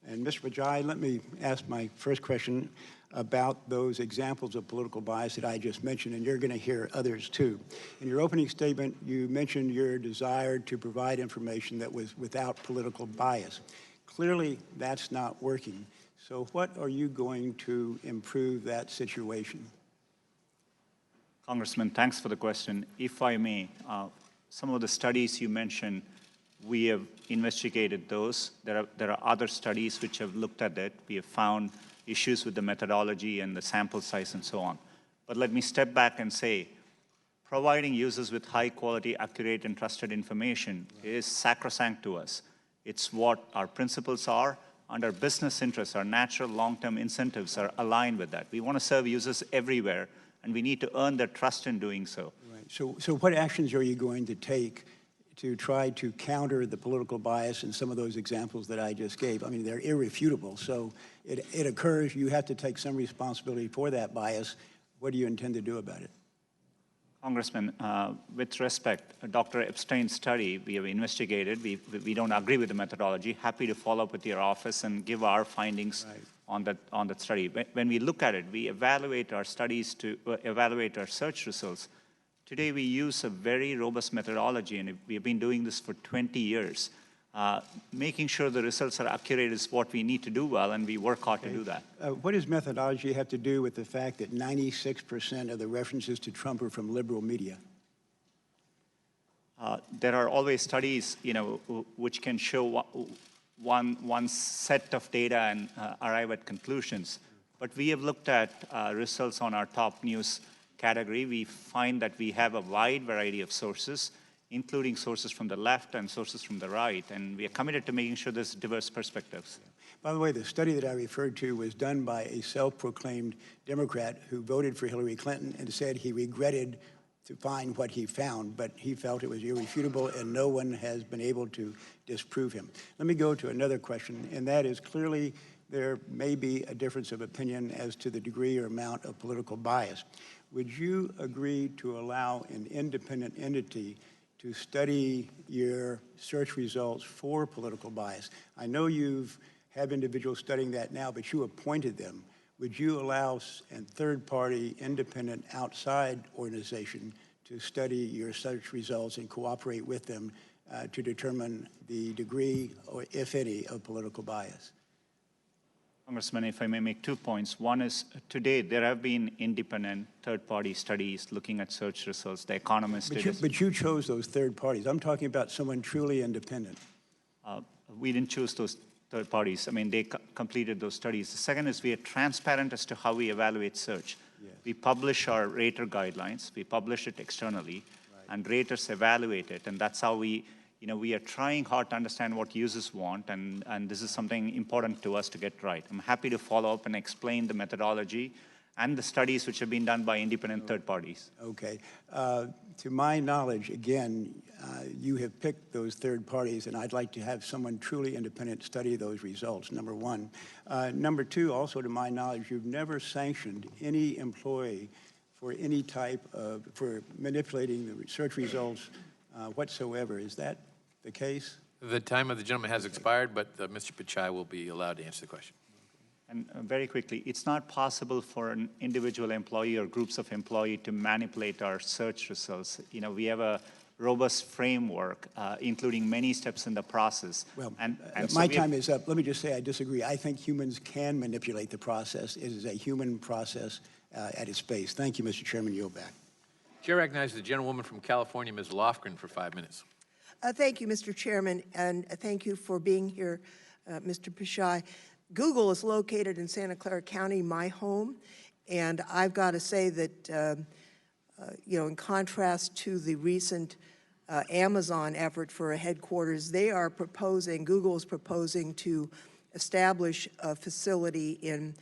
And Mr. Vijay, let me ask my first question about those examples of political bias that I just mentioned, and you're going to hear others too. In your opening statement, you mentioned your desire to provide information that was without political bias. Clearly, that's not working. So what are you going to improve that situation? Congressman, thanks for the question. If I may, some of the studies you mentioned, we have investigated those. There are other studies which have looked at it. We have found issues with the methodology and the sample size and so on. But let me step back and say, providing users with high quality, accurate, and trusted information is sacrosanct to us. It's what our principles are, and our business interests, our natural long-term incentives are aligned with that. We want to serve users everywhere, and we need to earn their trust in doing so. Right. So what actions are you going to take to try to counter the political bias in some of those examples that I just gave? I mean, they're irrefutable, so it occurs. You have to take some responsibility for that bias. What do you intend to do about it? Congressman, with respect, Dr. Epstein's study, we have investigated. We don't agree with the methodology. Happy to follow up with your office and give our findings on that study. When we look at it, we evaluate our studies to evaluate our search results. Today, we use a very robust methodology, and we have been doing this for 20 years. making sure the results are accurate is what we need to do well, and we work hard to do that. What does methodology have to do with the fact that 96% of the references to Trump are from liberal media? There are always studies, which can show one set of data and arrive at conclusions. But we have looked at results on our top news category. We find that we have a wide variety of sources, including sources from the left and sources from the right, and we are committed to making sure there's diverse perspectives. By the way, the study that I referred to was done by a self-proclaimed Democrat who voted for Hillary Clinton and said he regretted to find what he found, but he felt it was irrefutable and no one has been able to disprove him. Let me go to another question, and that is clearly there may be a difference of opinion as to the degree or amount of political bias. Would you agree to allow an independent entity to study your search results for political bias? I know you've have individuals studying that now, but you appointed them. Would you allow a third-party, independent, outside organization to study your search results and cooperate with them to determine the degree, or if any, of political bias? Congressman, if I may make 2 points. One is, today, there have been independent third-party studies looking at search results. The Economist did it. But you chose those third parties. I'm talking about someone truly independent. We didn't choose those third parties. I mean, they completed those studies. The second is we are transparent as to how we evaluate search. Yes. We publish our rater guidelines. We publish it externally, right, and raters evaluate it, and that's how we are trying hard to understand what users want, and this is something important to us to get right. I'm happy to follow up and explain the methodology and the studies which have been done by independent third parties. Okay. To my knowledge, again, you have picked those third parties, and I'd like to have someone truly independent study those results, number one. Number two, also to my knowledge, you've never sanctioned any employee for any type of, for manipulating the search results whatsoever. Is that the case? The time of the gentleman has expired, but Mr. Pichai will be allowed to answer the question. And very quickly, it's not possible for an individual employee or groups of employees to manipulate our search results. We have a robust framework, including many steps in the process. Well, and my time is up. Let me just say I disagree. I think humans can manipulate the process. It is a human process at its base. Thank you, Mr. Chairman. Yield back. Chair recognizes the gentlewoman from California, Ms. Lofgren, for 5 minutes. Thank you, Mr. Chairman, and thank you for being here, Mr. Pichai. Google is located in Santa Clara County, my home, and I've got to say that, in contrast to the recent Amazon effort for a headquarters, Google is proposing to establish a facility in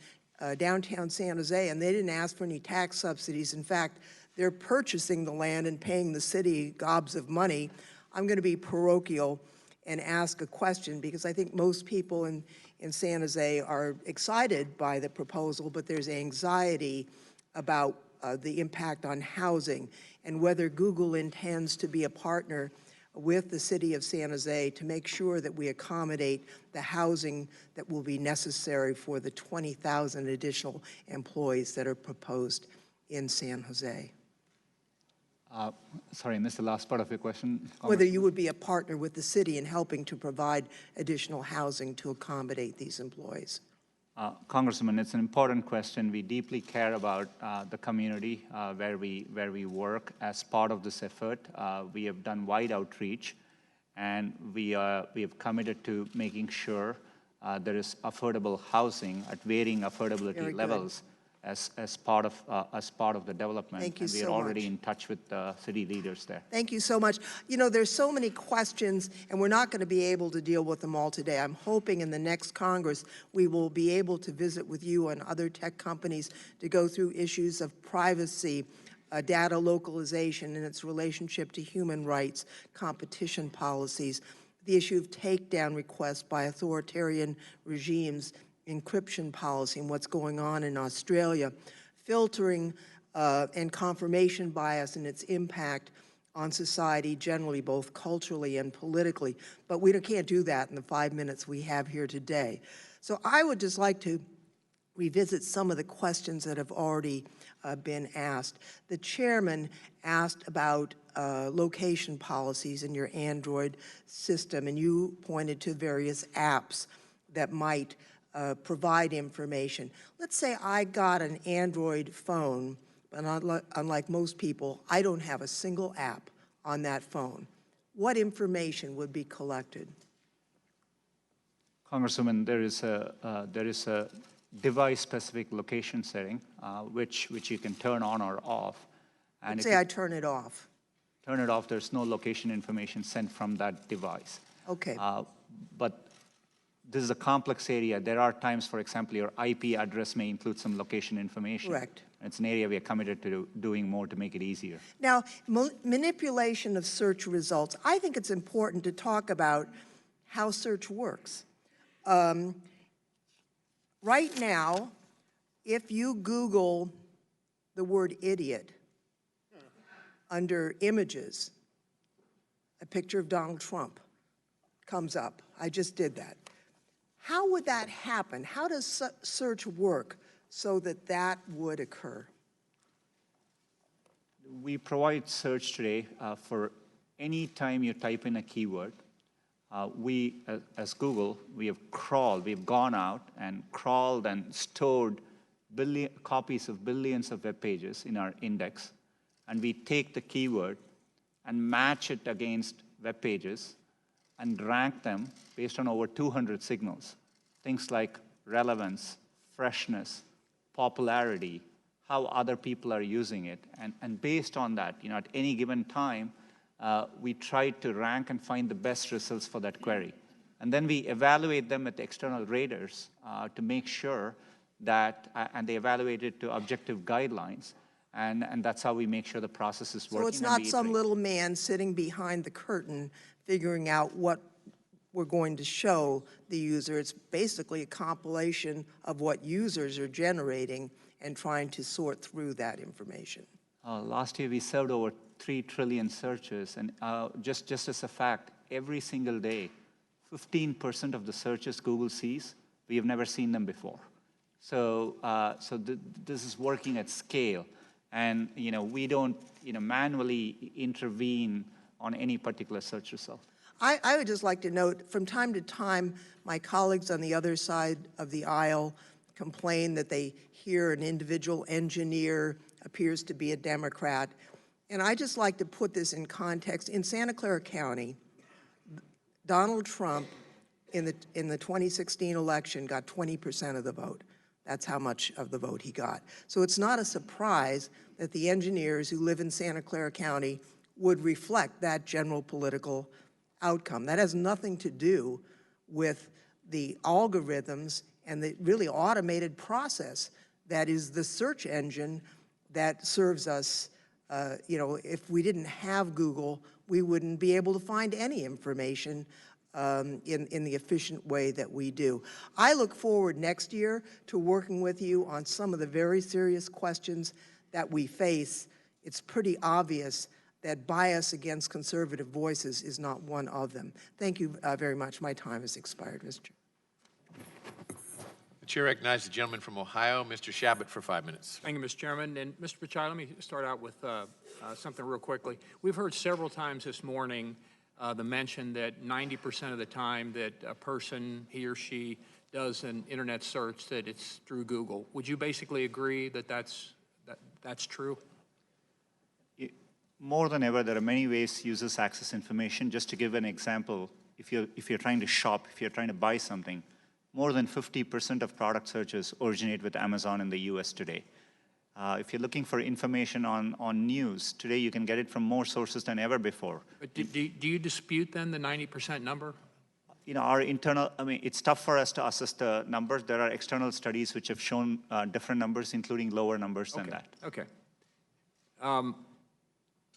downtown San Jose, and they didn't ask for any tax subsidies. In fact, they're purchasing the land and paying the city gobs of money. I'm going to be parochial and ask a question, because I think most people in San Jose are excited by the proposal, but there's anxiety about the impact on housing and whether Google intends to be a partner with the city of San Jose to make sure that we accommodate the housing that will be necessary for the 20,000 additional employees that are proposed in San Jose. Sorry, I missed the last part of your question. Whether you would be a partner with the city in helping to provide additional housing to accommodate these employees. Congressman, it's an important question. We deeply care about the community where we work. As part of this effort, we have done wide outreach, and we have committed to making sure there is affordable housing at varying affordability levels as part of the development. Thank you so much. And we are already in touch with the city leaders there. Thank you so much. There's so many questions, and we're not going to be able to deal with them all today. I'm hoping in the next Congress we will be able to visit with you and other tech companies to go through issues of privacy, data localization and its relationship to human rights, competition policies, the issue of takedown requests by authoritarian regimes, encryption policy and what's going on in Australia, filtering and confirmation bias and its impact on society generally, both culturally and politically. But we can't do that in the 5 minutes we have here today. So I would just like to revisit some of the questions that have already been asked. The chairman asked about location policies in your Android system, and you pointed to various apps that might provide information. Let's say I got an Android phone, but unlike most people, I don't have a single app on that phone. What information would be collected? Congresswoman, there is a device-specific location setting, which you can turn on or off. And Let's if say you I turn it off. turn it off, there's no location information sent from that device. Okay. But this is a complex area. There are times, for example, your IP address may include some location information. Correct. It's an area we are committed to doing more to make it easier. Now, manipulation of search results. I think it's important to talk about how search works. Right now, if you Google the word idiot under images, a picture of Donald Trump comes up. I just did that. How would that happen? How does search work so that that would occur? We provide search today for any time you type in a keyword. We, as Google, we've gone out and crawled and stored copies of billions of web pages in our index, and we take the keyword and match it against web pages and rank them based on over 200 signals. Things like relevance, freshness, popularity, how other people are using it. And based on that, at any given time, we try to rank and find the best results for that query. And then we evaluate them with external raters to make sure that, and they evaluate it to objective guidelines. And that's how we make sure the process is working. So it's not some little man sitting behind the curtain figuring out what we're going to show the user. It's basically a compilation of what users are generating and trying to sort through that information. Last year, we served over 3 trillion searches. And just as a fact, every single day, 15% of the searches Google sees, we have never seen them before. So, this is working at scale. And we don't manually intervene on any particular search result. I would just like to note, from time to time, my colleagues on the other side of the aisle complain that they hear an individual engineer appears to be a Democrat. And I just like to put this in context. In Santa Clara County, Donald Trump in the 2016 election got 20% of the vote. That's how much of the vote he got. So it's not a surprise that the engineers who live in Santa Clara County would reflect that general political outcome. That has nothing to do with the algorithms and the really automated process that is the search engine that serves us. If we didn't have Google, we wouldn't be able to find any information in the efficient way that we do. I look forward next year to working with you on some of the very serious questions that we face. It's pretty obvious that bias against conservative voices is not one of them. Thank you very much. My time has expired, Mr. Chair. The chair recognizes the gentleman from Ohio, Mr. Shabbat, for 5 minutes. Thank you, Mr. Chairman. And Mr. Pichai, let me start out with something real quickly. We've heard several times this morning the mention that 90% of the time that a person, he or she, does an internet search, that it's through Google. Would you basically agree that that's true? More than ever, there are many ways users access information. Just to give an example, if you're trying to shop, if you're trying to buy something, more than 50% of product searches originate with Amazon in the US today. If you're looking for information on news, today you can get it from more sources than ever before. But do you dispute then the 90% number? Our internal, it's tough for us to assess the numbers. There are external studies which have shown different numbers, including lower numbers than that. Okay.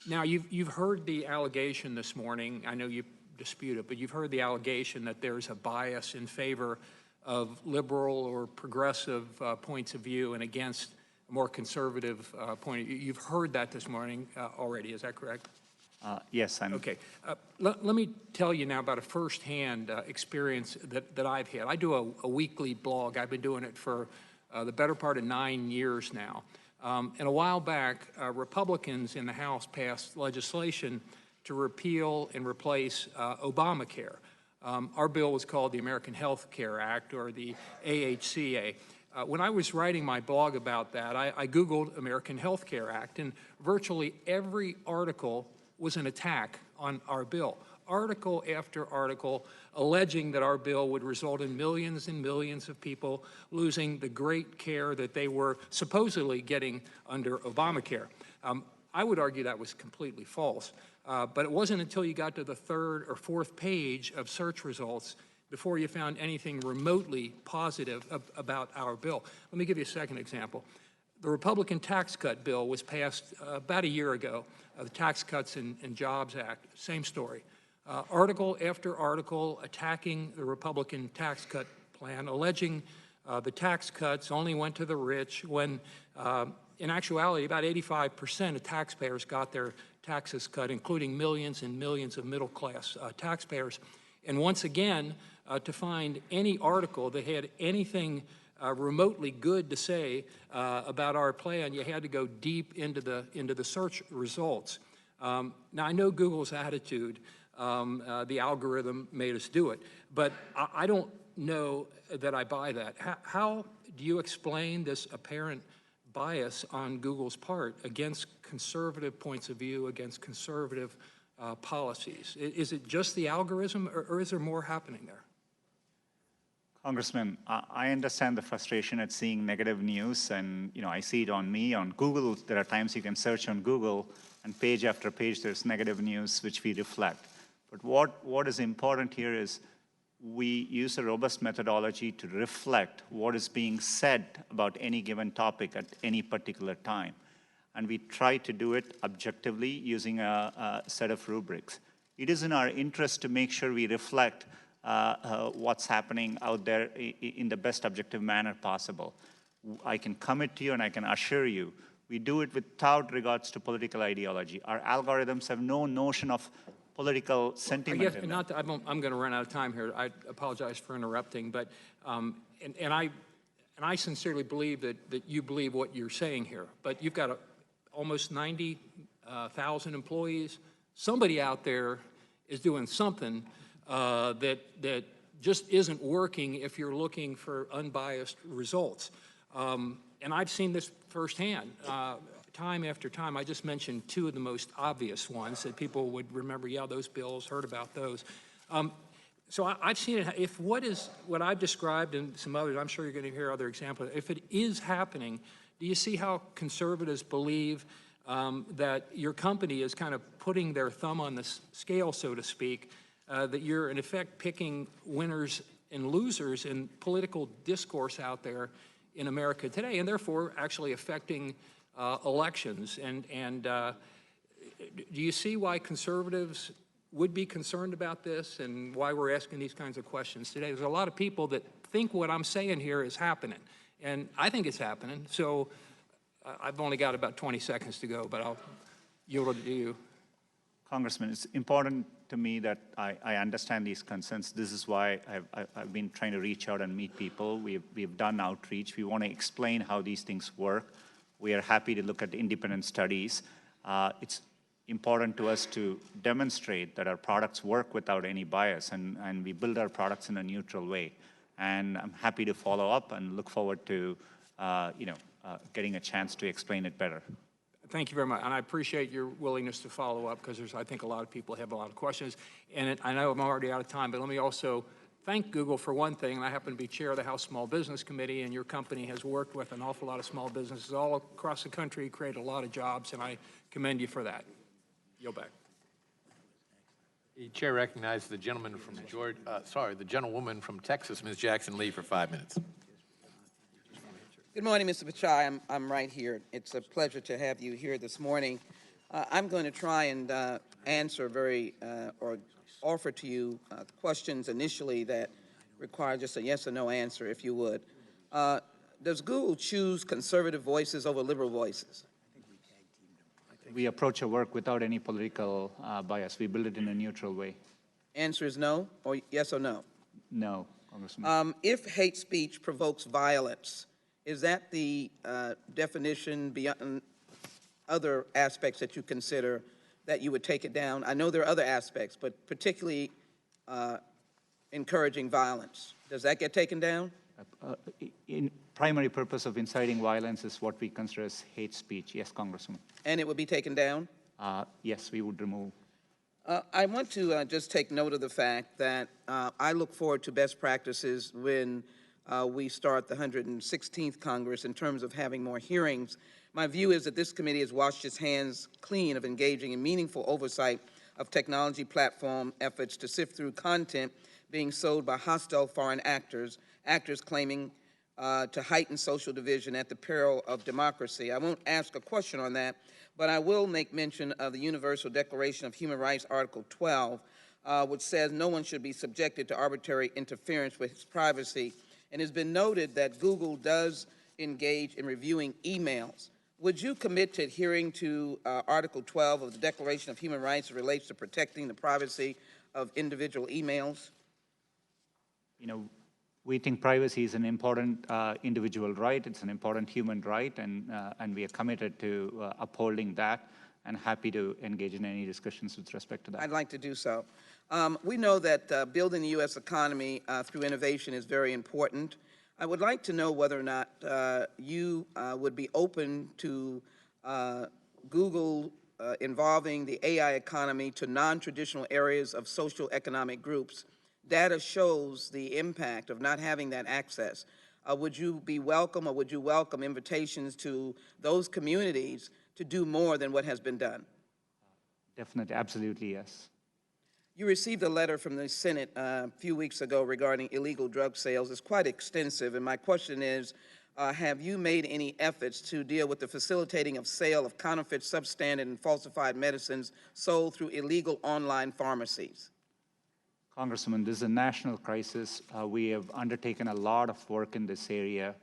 Now, you've heard the allegation this morning. I know you dispute it, but you've heard the allegation that there's a bias in favor of liberal or progressive points of view and against a more conservative point of view. You've heard that this morning already, is that correct? Yes, I'm... Okay. Let me tell you now about a firsthand experience that I've had. I do a weekly blog. I've been doing it for the better part of 9 years now. And a while back, Republicans in the House passed legislation to repeal and replace Obamacare. Our bill was called the American Health Care Act, or the AHCA. When I was writing my blog about that, I Googled American Health Care Act, and virtually every article was an attack on our bill. Article after article alleging that our bill would result in millions and millions of people losing the great care that they were supposedly getting under Obamacare. I would argue that was completely false, but it wasn't until you got to the third or fourth page of search results before you found anything remotely positive about our bill. Let me give you a second example. The Republican tax cut bill was passed about a year ago, the Tax Cuts and Jobs Act, same story. Article after article attacking the Republican tax cut plan, alleging the tax cuts only went to the rich when, in actuality, about 85% of taxpayers got their taxes cut, including millions and millions of middle-class taxpayers. And once again, to find any article that had anything remotely good to say about our plan, you had to go deep into the search results. Now, I know Google's attitude. The algorithm made us do it, but I don't know that I buy that. How do you explain this apparent bias on Google's part against conservative points of view, against conservative policies? Is it just the algorithm, or is there more happening there? Congressman, I understand the frustration at seeing negative news, and I see it on me. On Google, there are times you can search on Google, and page after page there's negative news which we reflect. But what is important here is we use a robust methodology to reflect what is being said about any given topic at any particular time. And we try to do it objectively using a set of rubrics. It is in our interest to make sure we reflect what's happening out there in the best objective manner possible. I can commit to you and I can assure you, we do it without regards to political ideology. Our algorithms have no notion of political sentiment. I guess I'm going to run out of time here. I apologize for interrupting, but and I sincerely believe that you believe what you're saying here. But you've got almost 90,000 employees. Somebody out there is doing something that just isn't working if you're looking for unbiased results. And I've seen this firsthand. Time after time. I just mentioned two of the most obvious ones that people would remember. Yeah, those bills, heard about those. So I've seen it. If what I've described and some others, I'm sure you're going to hear other examples. If it is happening, do you see how conservatives believe that your company is kind of putting their thumb on the scale, so to speak, that you're in effect picking winners and losers in political discourse out there in America today, and therefore actually affecting elections, and do you see why conservatives would be concerned about this and why we're asking these kinds of questions today? There's a lot of people that think what I'm saying here is happening, and I think it's happening, so I've only got about 20 seconds to go, but I'll yield it to you. Congressman, it's important to me that I understand these concerns. This is why I've been trying to reach out and meet people. We've done outreach. We want to explain how these things work. We are happy to look at independent studies. It's important to us to demonstrate that our products work without any bias, and we build our products in a neutral way. And I'm happy to follow up and look forward to getting a chance to explain it better. Thank you very much, and I appreciate your willingness to follow up because I think a lot of people have a lot of questions. And I know I'm already out of time, but let me also thank Google for one thing. I happen to be chair of the House Small Business Committee, and your company has worked with an awful lot of small businesses all across the country, created a lot of jobs, and I commend you for that. Yield back. The chair recognizes the gentleman from the gentlewoman from Texas, Ms. Jackson Lee, for 5 minutes. Good morning, Mr. Pichai. I'm right here. It's a pleasure to have you here this morning. I'm going to try and answer or offer to you questions initially that require just a yes or no answer, if you would. Does Google choose conservative voices over liberal voices? We approach our work without any political bias. We build it in a neutral way. Answer is no, or yes or no? No, Congressman. If hate speech provokes violence, Is that the definition beyond other aspects that you consider that you would take it down? I know there are other aspects, but particularly encouraging violence. Does that get taken down? In primary purpose of inciting violence is what we consider as hate speech. Yes, Congressman. And it would be taken down? Yes, we would remove. I want to just take note of the fact that I look forward to best practices when we start the 116th Congress in terms of having more hearings. My view is that this committee has washed its hands clean of engaging in meaningful oversight of technology platform efforts to sift through content being sold by hostile foreign actors claiming to heighten social division at the peril of democracy. I won't ask a question on that, but I will make mention of the Universal Declaration of Human Rights, Article 12, which says no one should be subjected to arbitrary interference with his privacy. And it's been noted that Google does engage in reviewing emails. Would you commit to adhering to Article 12 of the Declaration of Human Rights that relates to protecting the privacy of individual emails? You know, we think privacy is an important individual right. It's an important human right, and we are committed to upholding that and happy to engage in any discussions with respect to that. I'd like to do so. We know that building the U.S. economy through innovation is very important. I would like to know whether or not you would be open to Google involving the AI economy to non-traditional areas of social economic groups. Data shows the impact of not having that access. Would you be welcome, or would you welcome invitations to those communities to do more than what has been done? Definitely, absolutely, yes. You received a letter from the Senate a few weeks ago regarding illegal drug sales. It's quite extensive, and my question is, have you made any efforts to deal with the facilitating of sale of counterfeit, substandard, and falsified medicines sold through illegal online pharmacies? Congressman, this is a national crisis. We have undertaken a lot of work in this area.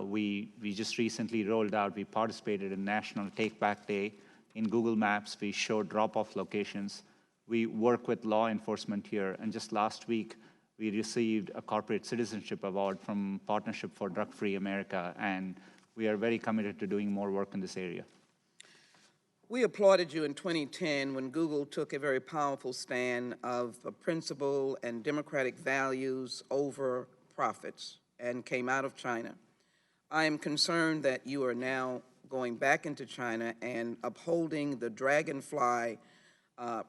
We just recently rolled out, we participated in National Take Back Day. In Google Maps, we showed drop-off locations. We work with law enforcement here, and just last week, we received a corporate citizenship award from Partnership for Drug-Free America, and we are very committed to doing more work in this area. We applauded you in 2010 when Google took a very powerful stand of principle and democratic values over profits and came out of China. I am concerned that you are now going back into China and upholding the dragonfly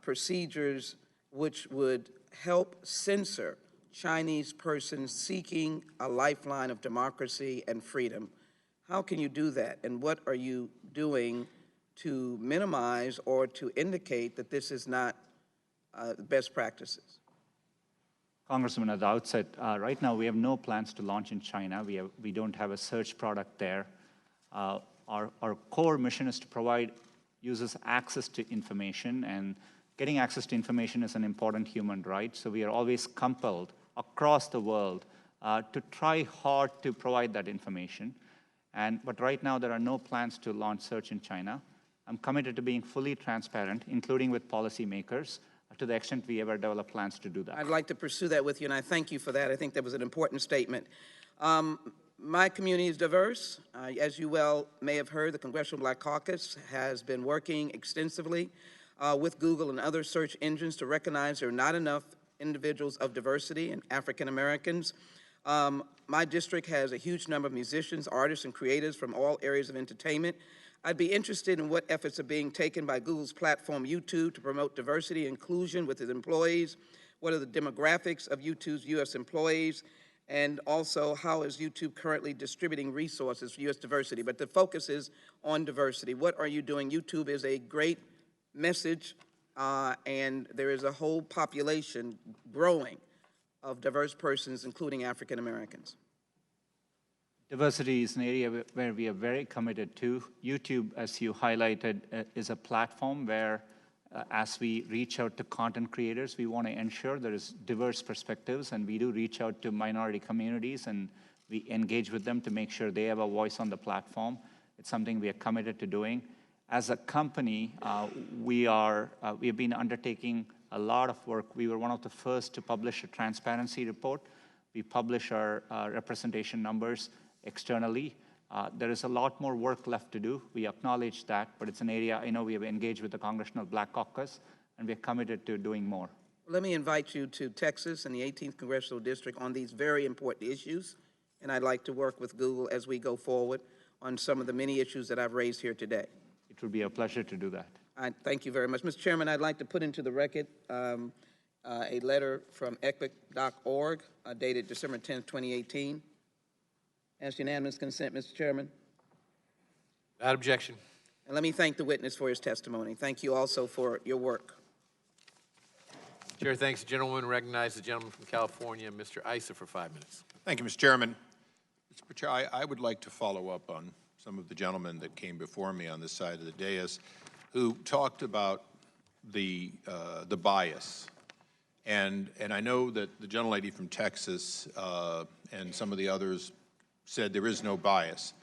procedures which would help censor Chinese persons seeking a lifeline of democracy and freedom. How can you do that, and what are you doing to minimize or to indicate that this is not best practices? Congressman, at the outset, right now we have no plans to launch in China. We don't have a search product there. Our core mission is to provide users access to information, and getting access to information is an important human right. So we are always compelled across the world to try hard to provide that information. But right now there are no plans to launch search in China. I'm committed to being fully transparent, including with policymakers, to the extent we ever develop plans to do that. I'd like to pursue that with you, and I thank you for that. I think that was an important statement. My community is diverse. As you well may have heard, the Congressional Black Caucus has been working extensively with Google and other search engines to recognize there are not enough individuals of diversity and African Americans. My district has a huge number of musicians, artists, and creators from all areas of entertainment. I'd be interested in what efforts are being taken by Google's platform, YouTube, to promote diversity and inclusion with its employees. What are the demographics of YouTube's U.S. employees? And also, how is YouTube currently distributing resources for U.S. diversity? But the focus is on diversity. What are you doing? YouTube is a great message, and there is a whole population growing of diverse persons, including African Americans. Diversity is an area where we are very committed to. YouTube, as you highlighted, is a platform where, as we reach out to content creators, we want to ensure there is diverse perspectives, and we do reach out to minority communities, and we engage with them to make sure they have a voice on the platform. It's something we are committed to doing. As a company, we have been undertaking a lot of work. We were one of the first to publish a transparency report. We publish our representation numbers, externally. There is a lot more work left to do. We acknowledge that, but it's an area I know we have engaged with the Congressional Black Caucus, and we're committed to doing more. Let me invite you to Texas and the 18th Congressional District on these very important issues, and I'd like to work with Google as we go forward on some of the many issues that I've raised here today. It would be a pleasure to do that. I thank you very much. Mr. Chairman, I'd like to put into the record a letter from epic.org dated December 10th, 2018. Ask unanimous consent, Mr. Chairman. Without objection. And let me thank the witness for his testimony. Thank you also for your work. Chair thanks the gentleman. Recognize the gentleman from California, Mr. Issa, for 5 minutes. Thank you, Mr. Chairman. Mr. Pachai, I would like to follow up on some of the gentlemen that came before me on this side of the dais who talked about the bias. And I know that the gentlelady from Texas and some of the others said there is no bias.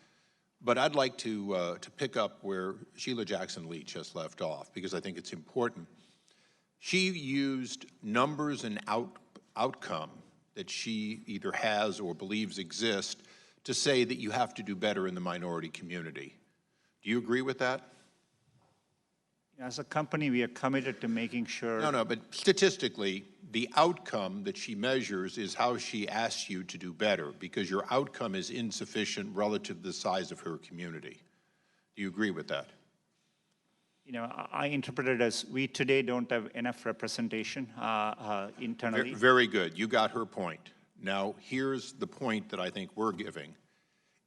But I'd like to pick up where Sheila Jackson-Lee just left off, because I think it's important. She used numbers and outcome that she either has or believes exist to say that you have to do better in the minority community. Do you agree with that? As a company, we are committed to making sure... No, but statistically, the outcome that she measures is how she asks you to do better, because your outcome is insufficient relative to the size of her community. Do you agree with that? You know, I interpret it as we today don't have enough representation internally. Very good. You got her point. Now, here's the point that I think we're giving.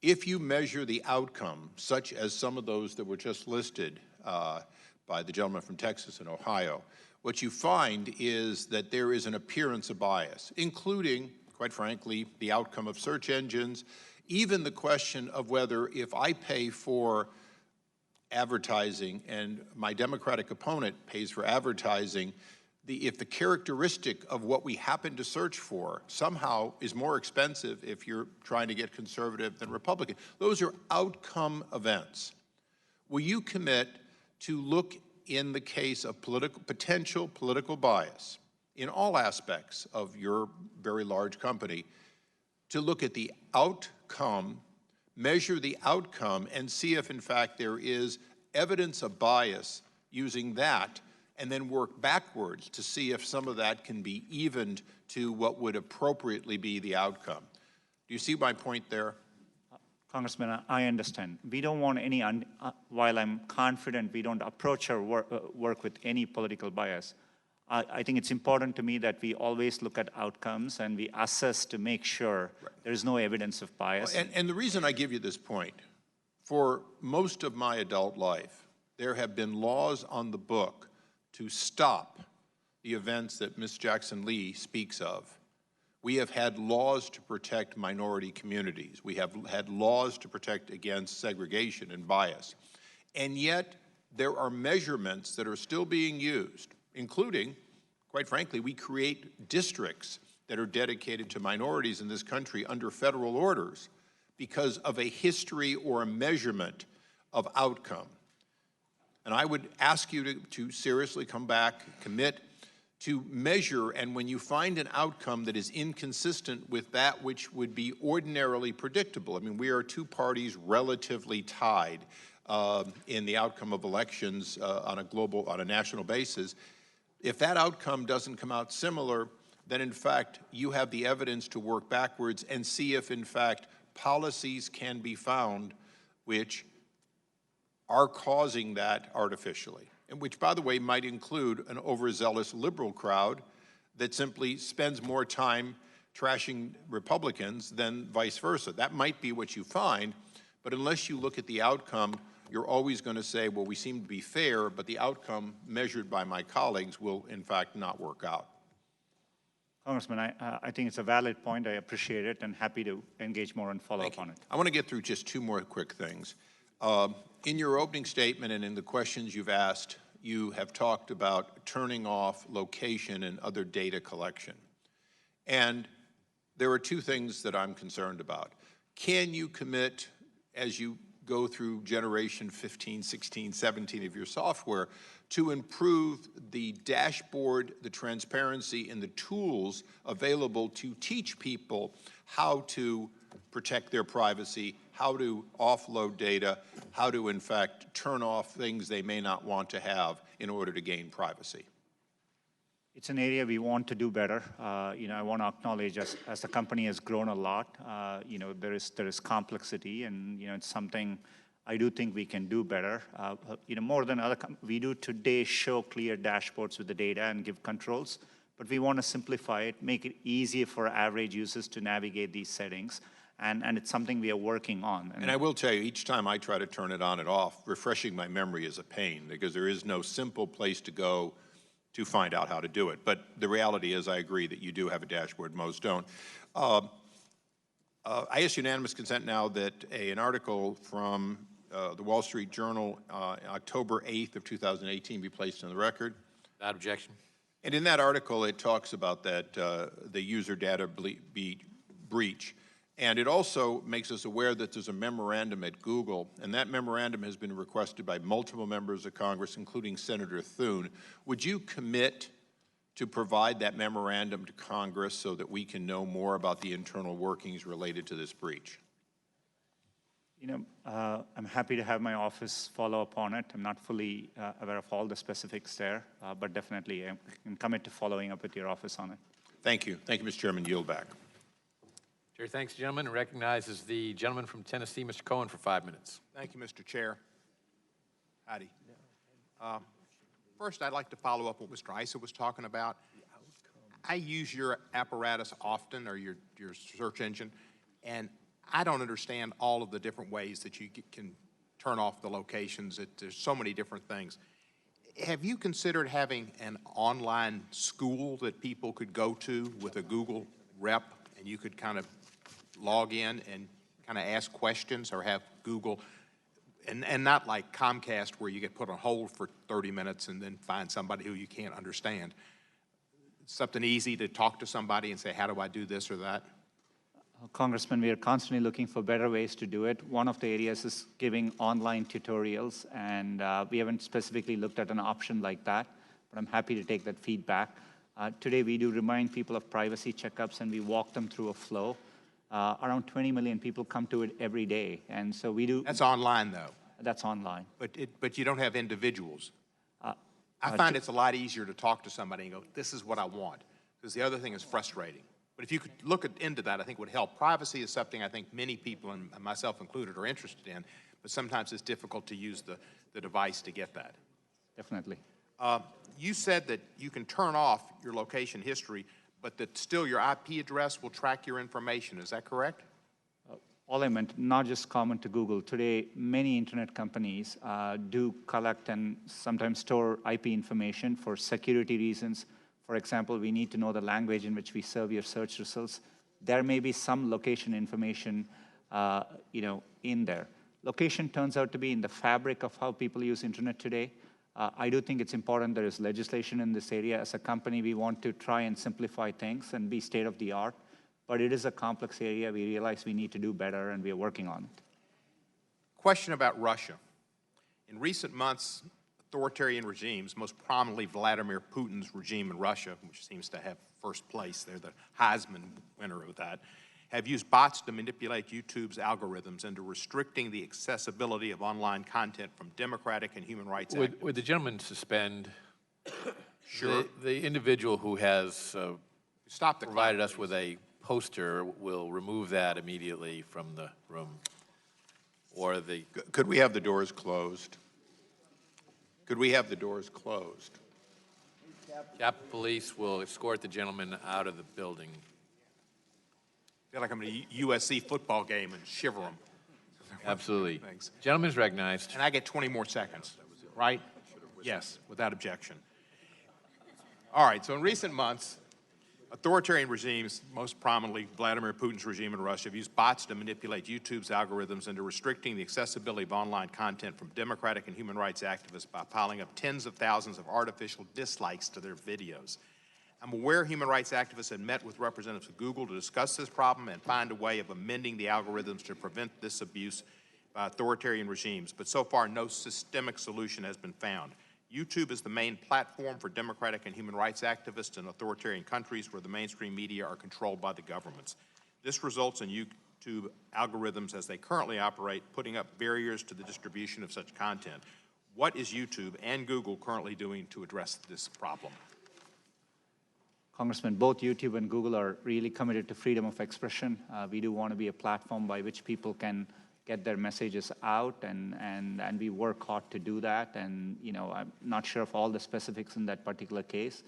If you measure the outcome, such as some of those that were just listed by the gentleman from Texas and Ohio, what you find is that there is an appearance of bias, including, quite frankly, the outcome of search engines, even the question of whether if I pay for advertising and my Democratic opponent pays for advertising, if the characteristic of what we happen to search for somehow is more expensive if you're trying to get conservative than Republican. Those are outcome events. Will you commit to look in the case of potential political bias in all aspects of your very large company, to look at the outcome, measure the outcome, and see if, in fact, there is evidence of bias using that, and then work backwards to see if some of that can be evened to what would appropriately be the outcome? Do you see my point there? Congressman, I understand. We don't want any, while I'm confident we don't approach our work with any political bias, I think it's important to me that we always look at outcomes and we assess to make sure there's no evidence of bias. And the reason I give you this point, for most of my adult life, there have been laws on the book to stop the events that Ms. Jackson-Lee speaks of. We have had laws to protect minority communities. We have had laws to protect against segregation and bias. And yet, there are measurements that are still being used, including, quite frankly, we create districts that are dedicated to minorities in this country under federal orders because of a history or a measurement of outcome. And I would ask you to seriously come back, commit to measure, and when you find an outcome that is inconsistent with that which would be ordinarily predictable, I mean, we are two parties relatively tied in the outcome of elections on a national basis. If that outcome doesn't come out similar, then in fact, you have the evidence to work backwards and see if in fact policies can be found which are causing that artificially. And which, by the way, might include an overzealous liberal crowd that simply spends more time trashing Republicans than vice versa. That might be what you find, but unless you look at the outcome, you're always going to say, well, we seem to be fair, but the outcome measured by my colleagues will, in fact, not work out. Congressman, I think it's a valid point. I appreciate it and happy to engage more and follow up on it. I want to get through just two more quick things. In your opening statement and in the questions you've asked, you have talked about turning off location and other data collection. And there are two things that I'm concerned about. Can you commit, as you go through generation 15, 16, 17 of your software, to improve the dashboard, the transparency, and the tools available to teach people how to protect their privacy, how to offload data, how to, in fact, turn off things they may not want to have in order to gain privacy? It's an area we want to do better. I want to acknowledge as the company has grown a lot, there is complexity, and it's something I do think we can do better. More than we do today show clear dashboards with the data and give controls, but we want to simplify it, make it easier for average users to navigate these settings, and it's something we are working on. And I will tell you, each time I try to turn it on and off, refreshing my memory is a pain, because there is no simple place to go to find out how to do it. But the reality is, I agree that you do have a dashboard, most don't. I ask unanimous consent now that an article from the Wall Street Journal, October 8th of 2018, be placed on the record. Without objection. And in that article, it talks about that, the user data breach. And it also makes us aware that there's a memorandum at Google, and that memorandum has been requested by multiple members of Congress, including Senator Thune. Would you commit to provide that memorandum to Congress so that we can know more about the internal workings related to this breach? I'm happy to have my office follow up on it. I'm not fully aware of all the specifics there, but definitely I can commit to following up with your office on it. Thank you. Thank you, Mr. Chairman. Yield back. Chair thanks, gentlemen, and recognizes the gentleman from Tennessee, Mr. Cohen, for 5 minutes. Thank you, Mr. Chair. Howdy. First, I'd like to follow up what Mr. Issa was talking about. I use your apparatus often, or your search engine, and I don't understand all of the different ways that you can turn off the locations. There's so many different things. Have you considered having an online school that people could go to with a Google rep, and you could kind of log in and kind of ask questions, or have Google, and not like Comcast where you get put on hold for 30 minutes and then find somebody who you can't understand. Something easy to talk to somebody and say, how do I do this or that? Congressman, we are constantly looking for better ways to do it. One of the areas is giving online tutorials, and we haven't specifically looked at an option like that, but I'm happy to take that feedback. Today, we do remind people of privacy checkups, and we walk them through a flow. Around 20 million people come to it every day, and so we do. That's online, though. That's online. But you don't have individuals. I find it's a lot easier to talk to somebody and go, this is what I want, because the other thing is frustrating. But if you could look into that, I think would help. Privacy is something I think many people, and myself included, are interested in, but sometimes it's difficult to use the device to get that. Definitely. You said that you can turn off your location history, but that still your IP address will track your information. Is that correct? All I meant, not just common to Google. Today, many internet companies do collect and sometimes store IP information for security reasons. For example, we need to know the language in which we serve your search results. There may be some location information, in there. Location turns out to be in the fabric of how people use internet today. I do think it's important there is legislation in this area. As a company, we want to try and simplify things and be state of the art, but it is a complex area. We realize we need to do better, and we are working on it. Question about Russia. In recent months, authoritarian regimes, most prominently Vladimir Putin's regime in Russia, which seems to have first place, they're the Heisman winner of that, have used bots to manipulate YouTube's algorithms into restricting the accessibility of online content from democratic and human rights activists. Would the gentleman suspend Sure. the individual who has Stop the provided clock, us with a poster will remove that immediately from the room? Or the... Could we have the doors closed? Could we have the doors closed? Capitol Police will escort the gentleman out of the building. I feel like I'm at a USC football game and shiver them. Absolutely. Thanks. Gentleman is recognized. And I get 20 more seconds, right? Yes, without objection. All right, so in recent months, authoritarian regimes, most prominently Vladimir Putin's regime in Russia, have used bots to manipulate YouTube's algorithms into restricting the accessibility of online content from democratic and human rights activists by piling up tens of thousands of artificial dislikes to their videos. I'm aware human rights activists have met with representatives of Google to discuss this problem and find a way of amending the algorithms to prevent this abuse by authoritarian regimes, but so far no systemic solution has been found. YouTube is the main platform for democratic and human rights activists in authoritarian countries where the mainstream media are controlled by the governments. This results in YouTube algorithms as they currently operate, putting up barriers to the distribution of such content. What is YouTube and Google currently doing to address this problem? Congressman, both YouTube and Google are really committed to freedom of expression. We do want to be a platform by which people can get their messages out, and we work hard to do that. And, you know, I'm not sure of all the specifics in that particular case,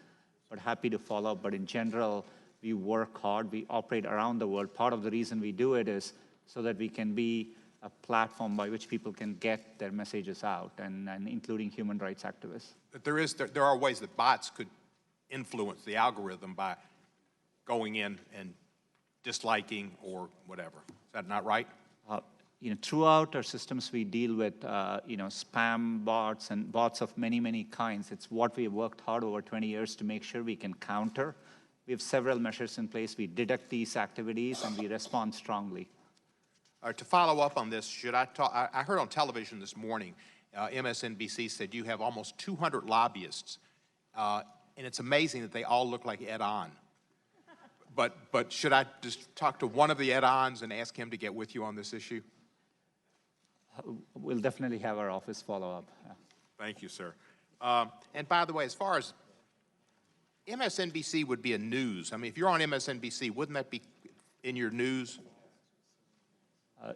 but happy to follow up. But in general, we work hard. We operate around the world. Part of the reason we do it is so that we can be a platform by which people can get their messages out, and including human rights activists. But there are ways that bots could influence the algorithm by going in and disliking or whatever. Is that not right? You know, throughout our systems, we deal with, you know, spam bots and bots of many, many kinds. It's what we have worked hard over 20 years to make sure we can counter. We have several measures in place. We detect these activities, and we respond strongly. To follow up on this, should I talk? I heard on television this morning, MSNBC said you have almost 200 lobbyists, and it's amazing that they all look like Ed On. But should I just talk to one of the Ed Ons and ask him to get with you on this issue? We'll definitely have our office follow up. Yeah. Thank you, sir. And by the way, as far as MSNBC would be a news, I mean, if you're on MSNBC, wouldn't that be in your news?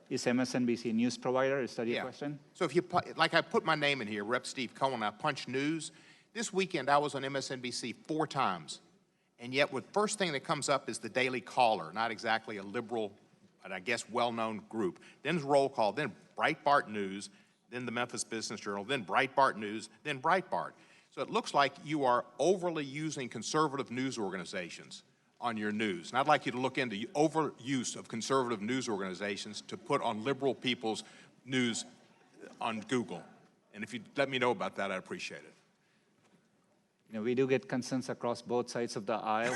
Is MSNBC a news provider? Is that your question? So if you, like I put my name in here, Rep. Steve Cohen, I punch news. This weekend I was on MSNBC 4 times, and yet the first thing that comes up is the Daily Caller, not exactly a liberal, but I guess well-known group. Then Roll Call, then Breitbart News, then the Memphis Business Journal, then Breitbart News, then Breitbart. So it looks like you are overly using conservative news organizations on your news. And I'd like you to look into the overuse of conservative news organizations to put on liberal people's news on Google. And if you'd let me know about that, I'd appreciate it. You know, we do get concerns across both sides of the aisle.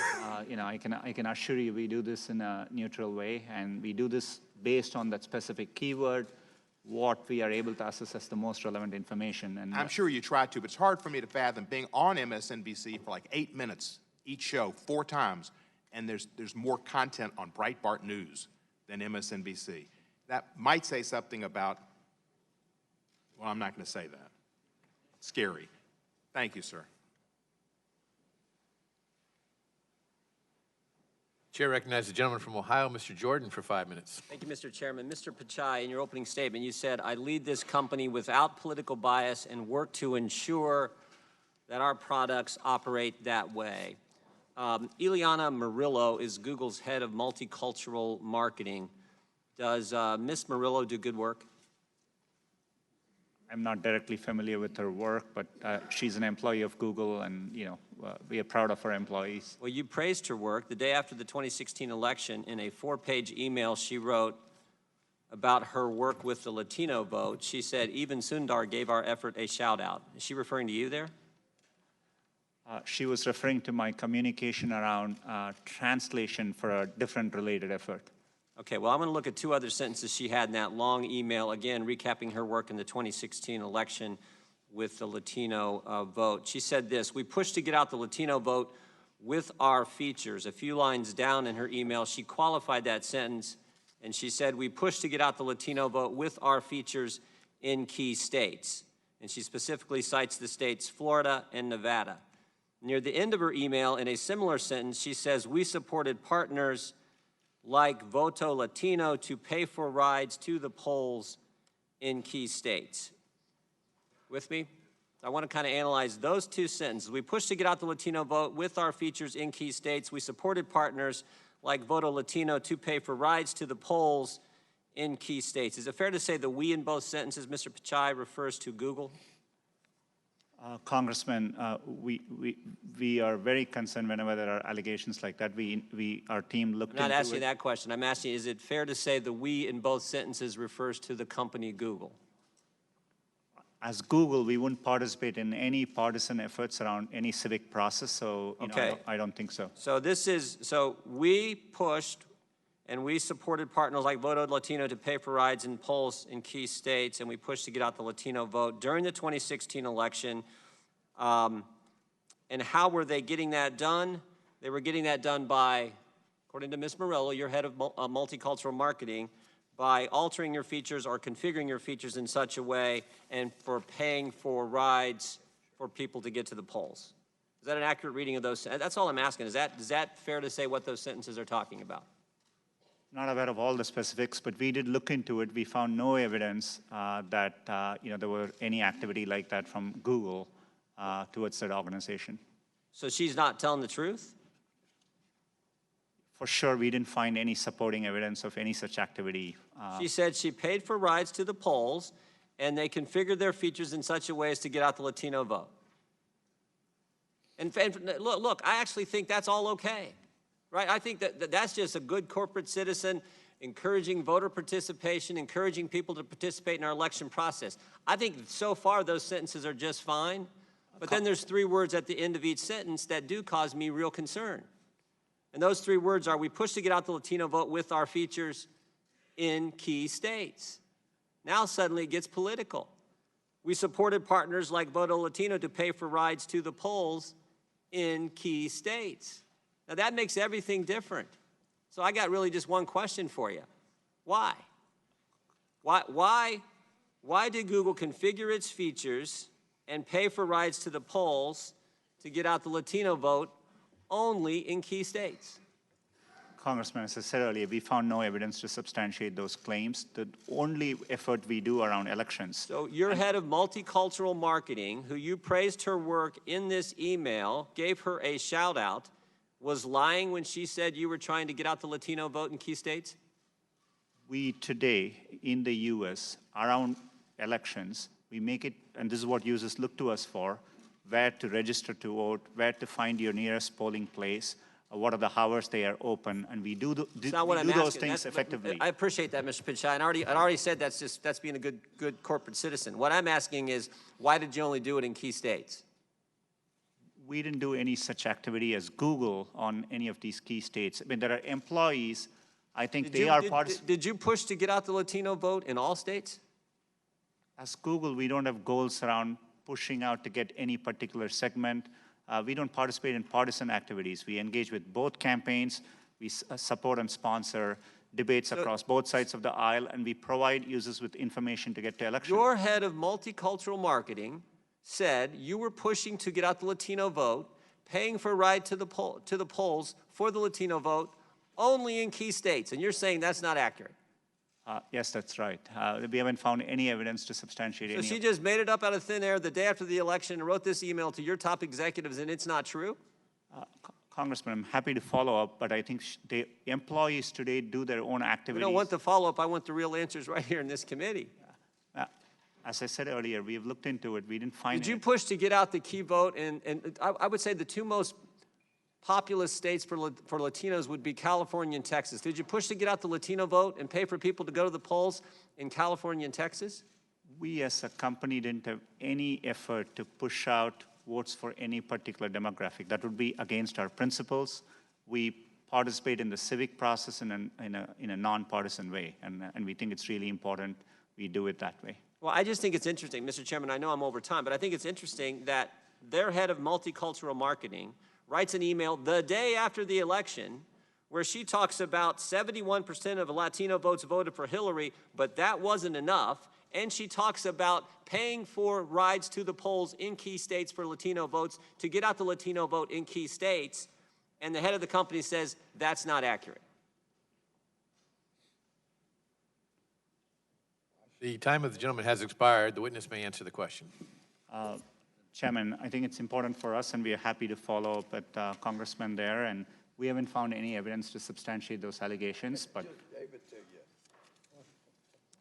You know, I can assure you we do this in a neutral way, and we do this based on that specific keyword, what we are able to assess as the most relevant information. And I'm sure you try to, but it's hard for me to fathom being on MSNBC for like 8 minutes each show, 4 times, and there's more content on Breitbart News than MSNBC. That might say something about, well, I'm not going to say that. Scary. Thank you, sir. Chair recognizes the gentleman from Ohio, Mr. Jordan, for 5 minutes. Thank you, Mr. Chairman. Mr. Pichai, in your opening statement, you said, I lead this company without political bias and work to ensure that our products operate that way. Ileana Murillo is Google's head of multicultural marketing. Does Ms. Murillo do good work? I'm not directly familiar with her work, but she's an employee of Google, and, you know, we are proud of her employees. Well, you praised her work. The day after the 2016 election, in a 4-page email she wrote about her work with the Latino vote, she said, even Sundar gave our effort a shout out. Is she referring to you there? She was referring to my communication around translation for a different related effort. Okay, well, I'm going to look at 2 other sentences she had in that long email, again, recapping her work in the 2016 election with the Latino vote. She said this, we pushed to get out the Latino vote with our features. A few lines down in her email, she qualified that sentence, and she said, we pushed to get out the Latino vote with our features in key states. And she specifically cites the states Florida and Nevada. Near the end of her email, in a similar sentence, she says, we supported partners like Voto Latino to pay for rides to the polls in key states. With me? I want to kind of analyze those 2 sentences. We pushed to get out the Latino vote with our features in key states. We supported partners like Voto Latino to pay for rides to the polls in key states. Is it fair to say the we in both sentences, Mr. Pichai, refers to Google? Congressman, we are very concerned whenever there are allegations like that. Our team looked into it. I'm not asking that question. I'm asking, is it fair to say the we in both sentences refers to the company Google? As Google, we wouldn't participate in any partisan efforts around any civic process, so you know, I don't think so. So we pushed and we supported partners like Voto Latino to pay for rides in polls in key states, and we pushed to get out the Latino vote during the 2016 election. And how were they getting that done? They were getting that done by according to Ms. Morello, your head of multicultural marketing, by altering your features or configuring your features in such a way and for paying for rides for people to get to the polls. Is that an accurate reading of those? That's all I'm asking. Is that fair to say what those sentences are talking about? Not aware of all the specifics, but we did look into it. We found no evidence that there were any activity like that from Google towards that organization. So she's not telling the truth? For sure, we didn't find any supporting evidence of any such activity. She said she paid for rides to the polls, and they configured their features in such a way as to get out the Latino vote. And look, I actually think that's all okay, right? I think that's just a good corporate citizen encouraging voter participation, encouraging people to participate in our election process. I think so far those sentences are just fine, but then there's 3 words at the end of each sentence that do cause me real concern. And those 3 words are, we push to get out the Latino vote with our features in key states. Now suddenly it gets political. We supported partners like Voto Latino to pay for rides to the polls in key states. Now that makes everything different. So I got really just one question for you. Why? Why did Google configure its features and pay for rides to the polls to get out the Latino vote only in key states? Congressman, as I said earlier, we found no evidence to substantiate those claims. The only effort we do around elections. So your head of multicultural marketing, who you praised her work in this email, gave her a shout out, was lying when she said you were trying to get out the Latino vote in key states? We today, in the US, around elections, we make it, and this is what users look to us for, where to register to vote, where to find your nearest polling place, what are the hours they are open, and we do those things effectively. I appreciate that, Mr. Pichai, and I already said that's being a good corporate citizen. What I'm asking is, why did you only do it in key states? We didn't do any such activity as Google on any of these key states. I mean, there are employees, I think Did you push to get out the Latino vote in all states? As Google, we don't have goals around pushing out to get any particular segment. We don't participate in partisan activities. We engage with both campaigns. We support and sponsor debates across both sides of the aisle, and we provide users with information to get to elections. Your head of multicultural marketing said you were pushing to get out the Latino vote, paying for a ride to the polls for the Latino vote only in key states, and you're saying that's not accurate. Yes, that's right. We haven't found any evidence to substantiate any. So she just made it up out of thin air the day after the election and wrote this email to your top executives, and it's not true? Congressman, I'm happy to follow up, but I think the employees today do their own activities. I don't want the follow-up. I want the real answers right here in this committee. As I said earlier, we have looked into it. We didn't find Did you push to get out the key vote? And I would say the 2 most populous states for Latinos would be California and Texas. Did you push to get out the Latino vote and pay for people to go to the polls in California and Texas? We as a company didn't have any effort to push out votes for any particular demographic. That would be against our principles. We participate in the civic process in a nonpartisan way, and we think it's really important we do it that way. Well, I just think it's interesting, Mr. Chairman, I know I'm over time, but I think it's interesting that their head of multicultural marketing writes an email the day after the election where she talks about 71% of Latino votes voted for Hillary, but that wasn't enough. And she talks about paying for rides to the polls in key states for Latino votes to get out the Latino vote in key states. And the head of the company says that's not accurate. The time of the gentleman has expired. The witness may answer the question. Chairman, I think it's important for us, and we are happy to follow up with Congressman there, and we haven't found any evidence to substantiate those allegations, but...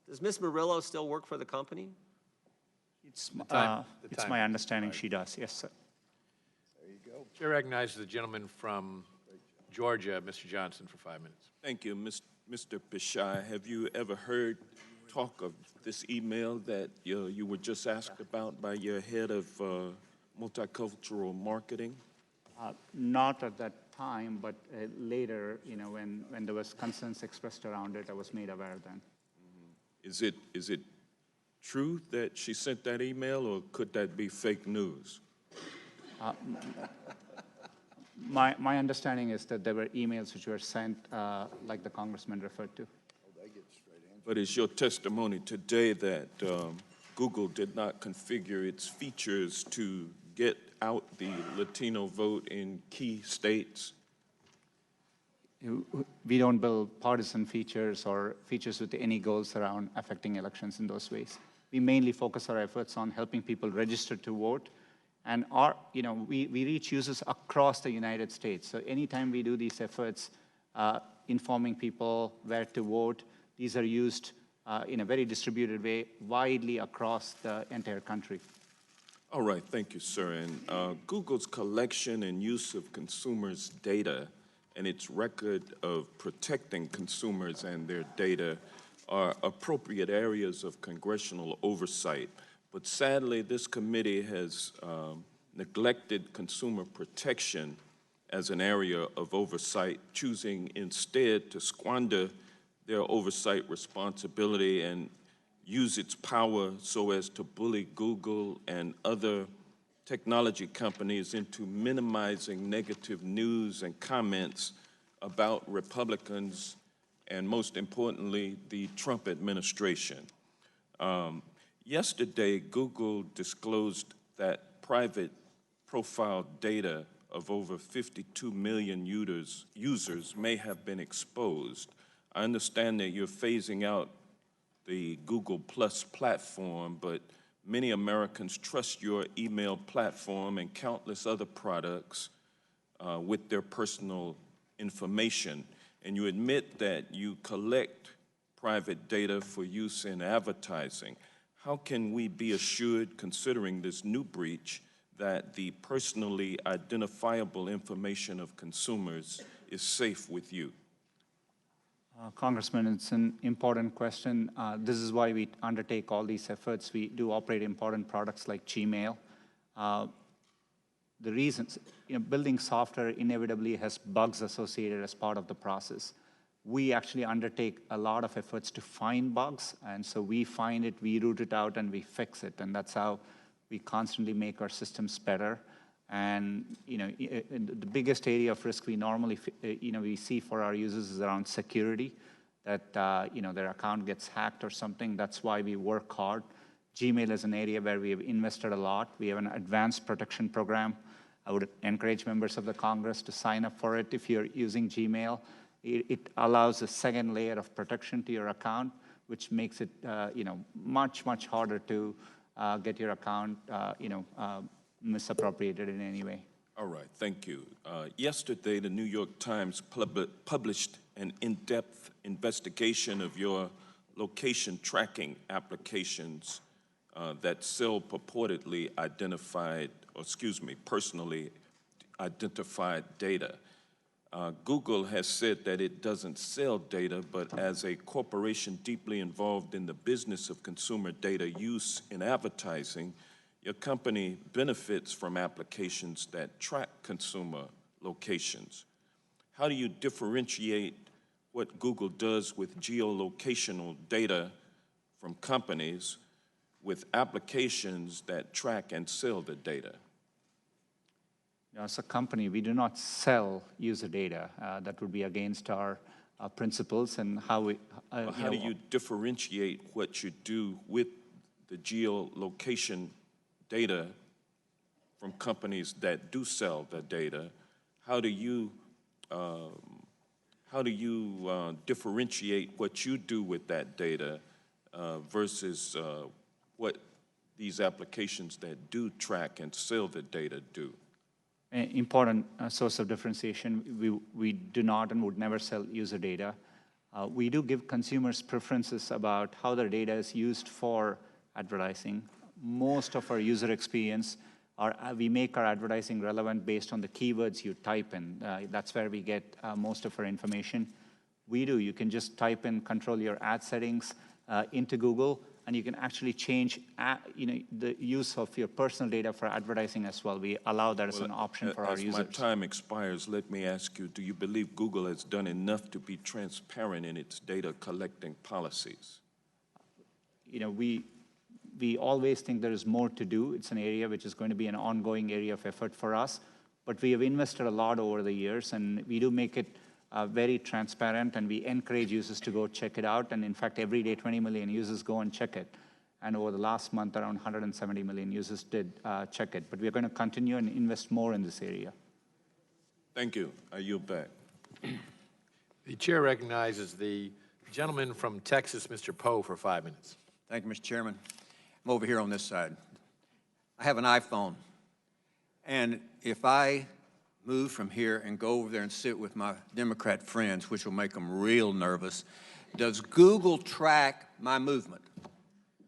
Does Ms. Murillo still work for the company? It's my understanding she does, yes, sir. There you go. Chair recognizes the gentleman from Georgia, Mr. Johnson, for 5 minutes. Thank you. Mr. Pichai, have you ever heard talk of this email that you were just asked about by your head of multicultural marketing? Not at that time, but later, when there was concerns expressed around it, I was made aware then. Mm-hmm. Is it true that she sent that email, or could that be fake news? My understanding is that there were emails which were sent, like the congressman referred to. But is your testimony today that Google did not configure its features to get out the Latino vote in key states? We don't build partisan features or features with any goals around affecting elections in those ways. We mainly focus our efforts on helping people register to vote. And we reach users across the United States. So anytime we do these efforts, informing people where to vote, these are used in a very distributed way, widely across the entire country. All right, thank you, sir. And Google's collection and use of consumers' data and its record of protecting consumers and their data are appropriate areas of congressional oversight. But sadly, this committee has neglected consumer protection as an area of oversight, choosing instead to squander their oversight responsibility and use its power so as to bully Google and other technology companies into minimizing negative news and comments about Republicans and, most importantly, the Trump administration. Yesterday, Google disclosed that private profile data of over 52 million users may have been exposed. I understand that you're phasing out the Google Plus platform, but many Americans trust your email platform and countless other products with their personal information. And you admit that you collect private data for use in advertising. How can we be assured, considering this new breach, that the personally identifiable information of consumers is safe with you? Congressman, it's an important question. This is why we undertake all these efforts. We do operate important products like Gmail. The reasons, building software inevitably has bugs associated as part of the process. We actually undertake a lot of efforts to find bugs, and so we find it, we root it out, and we fix it, and that's how we constantly make our systems better. And the biggest area of risk we normally we see for our users is around security, that their account gets hacked or something. That's why we work hard. Gmail is an area where we have invested a lot. We have an advanced protection program. I would encourage members of the Congress to sign up for it if you're using Gmail. It allows a second layer of protection to your account, which makes it much harder to get your account misappropriated in any way. All right, thank you. Yesterday, the New York Times published an in-depth investigation of your location tracking applications that sell purportedly personally identified data. Google has said that it doesn't sell data, but as a corporation deeply involved in the business of consumer data use in advertising, your company benefits from applications that track consumer locations. How do you differentiate what Google does with geolocational data from companies with applications that track and sell the data? As a company, we do not sell user data. That would be against our principles and how we... How do you differentiate what you do with the geolocation data from companies that do sell the data? How do you differentiate what you do with that data versus what these applications that do track and sell the data do? An important source of differentiation. We do not and would never sell user data. We do give consumers preferences about how their data is used for advertising. Most of our user experience, we make our advertising relevant based on the keywords you type in. That's where we get most of our information. You can just type in, control your ad settings into Google, and you can actually change the use of your personal data for advertising as well. We allow that as an option for our users. As my time expires, let me ask you, do you believe Google has done enough to be transparent in its data collecting policies? We always think there is more to do. It's an area which is going to be an ongoing area of effort for us. but we have invested a lot over the years, and we do make it very transparent, and we encourage users to go check it out. And in fact, every day, 20 million users go and check it. And over the last month, around 170 million users did check it. But we're going to continue and invest more in this area. Thank you. I yield back. The chair recognizes the gentleman from Texas, Mr. Poe, for 5 minutes. Thank you, Mr. Chairman. I'm over here on this side. I have an iPhone, and if I move from here and go over there and sit with my Democrat friends, which will make them real nervous, does Google track my movement?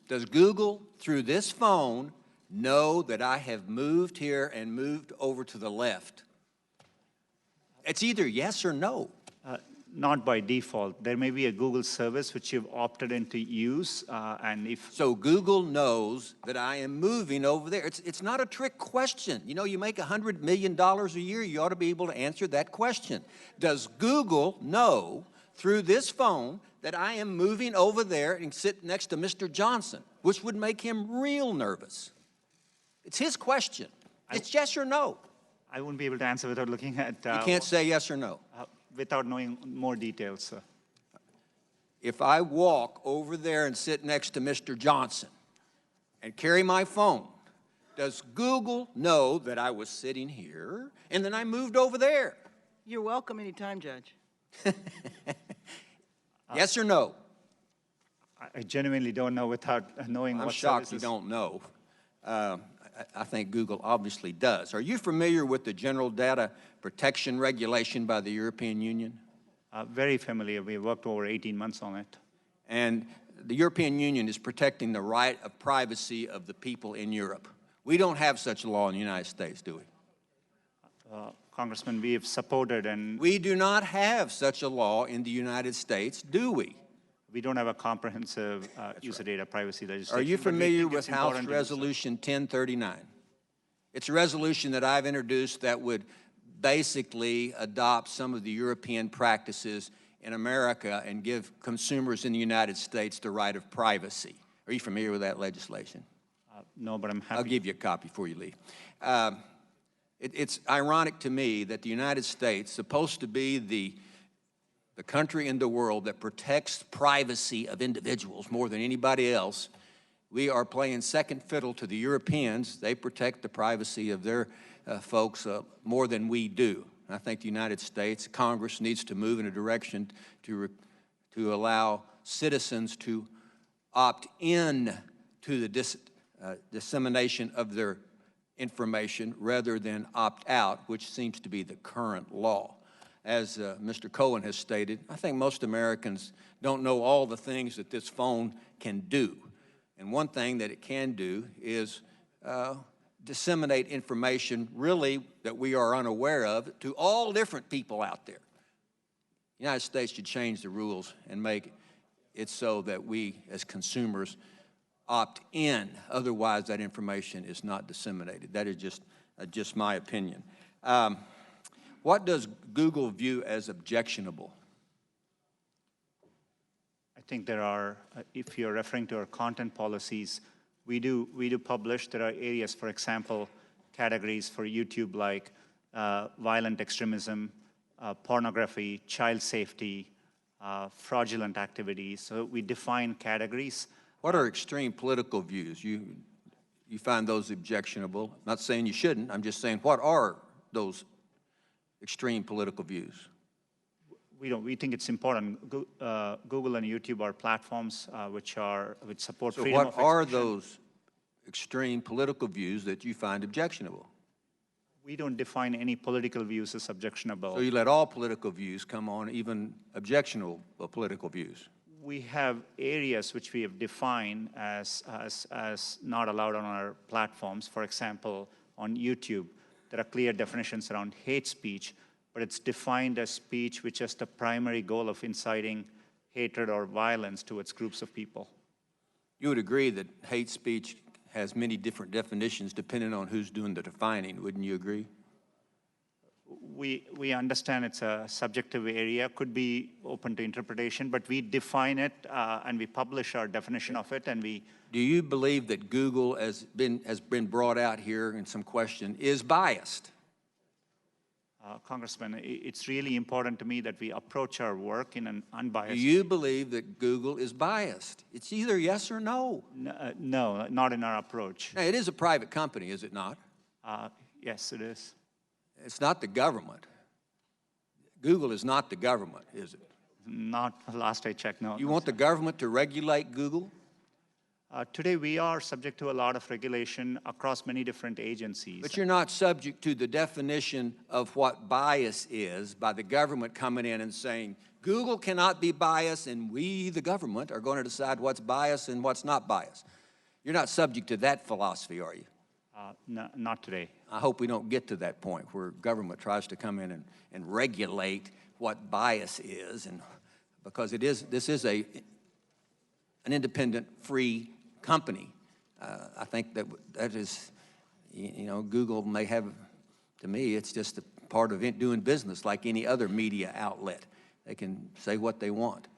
Does Google, through this phone, know that I have moved here and moved over to the left? It's either yes or no. Not by default. There may be a Google service which you've opted in to use, and if... So Google knows that I am moving over there. It's not a trick question. You know, you make $100 million a year, you ought to be able to answer that question. Does Google know through this phone that I am moving over there and sit next to Mr. Johnson, which would make him real nervous? It's his question. It's yes or no. I wouldn't be able to answer without looking at... you can't say yes or no. Without knowing more details, sir. If I walk over there and sit next to Mr. Johnson and carry my phone, does Google know that I was sitting here and then I moved over there? You're welcome anytime, Judge. Yes or no? I genuinely don't know without knowing I'm what shocked services... you don't know. I think Google obviously does. Are you familiar with the General Data Protection Regulation by the European Union? Very familiar. We worked over 18 months on it. And the European Union is protecting the right of privacy of the people in Europe. We don't have such a law in the United States, do we? Congressman, we have supported and... We do not have such a law in the United States, do we? We don't have a comprehensive user data privacy legislation. Are you familiar with House Resolution 1039? It's a resolution that I've introduced that would basically adopt some of the European practices in America and give consumers in the United States the right of privacy. Are you familiar with that legislation? No, but I'm happy. I'll give you a copy before you leave. It's ironic to me that the United States, supposed to be the country in the world that protects privacy of individuals more than anybody else, we are playing second fiddle to the Europeans. They protect the privacy of their folks more than we do. I think the United States Congress needs to move in a direction to allow citizens to opt in to the dissemination of their information rather than opt out, which seems to be the current law. As Mr. Cohen has stated, I think most Americans don't know all the things that this phone can do. And one thing that it can do is disseminate information really that we are unaware of to all different people out there. The United States should change the rules and make it so that we as consumers opt in. Otherwise, that information is not disseminated. That is just my opinion. What does Google view as objectionable? I think there are, if you're referring to our content policies, we do publish. There are areas, for example, categories for YouTube like violent extremism, pornography, child safety, fraudulent activities. So we define categories. What are extreme political views? You find those objectionable? I'm not saying you shouldn't. I'm just saying, what are those extreme political views? We think it's important. Google and YouTube are platforms which support so freedom of expression. So what are those extreme political views that you find objectionable? We don't define any political views as objectionable. So you let all political views come on, even objectionable political views? We have areas which we have defined as not allowed on our platforms. For example, on YouTube, there are clear definitions around hate speech, but it's defined as speech which has the primary goal of inciting hatred or violence towards groups of people. You would agree that hate speech has many different definitions depending on who's doing the defining, wouldn't you agree? We understand it's a subjective area, could be open to interpretation, but we define it and we publish our definition of it, and we... Do you believe that Google has been brought out here in some question is biased? Congressman, it's really important to me that we approach our work in an unbiased. Do you believe that Google is biased? It's either yes or no. No, not in our approach. Now, it is a private company, is it not? Yes, it is. It's not the government. Google is not the government, is it? Not last I checked, no. You want the government to regulate Google? Today, we are subject to a lot of regulation across many different agencies. But you're not subject to the definition of what bias is by the government coming in and saying, Google cannot be biased, and we, the government, are going to decide what's biased and what's not biased. You're not subject to that philosophy, are you? No, not today. I hope we don't get to that point where government tries to come in and regulate what bias is, and because this is an independent, free company. I think that is, you know, Google may have, to me, it's just a part of doing business like any other media outlet. They can say what they want.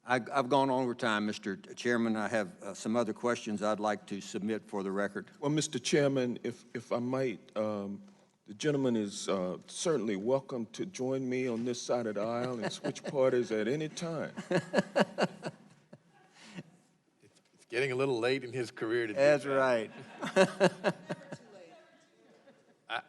I've gone over time, Mr. Chairman. I have some other questions I'd like to submit for the record. Well, Mr. Chairman, if I might, the gentleman is certainly welcome to join me on this side of the aisle and switch parties at any time. It's getting a little late in his career to do That's that. right.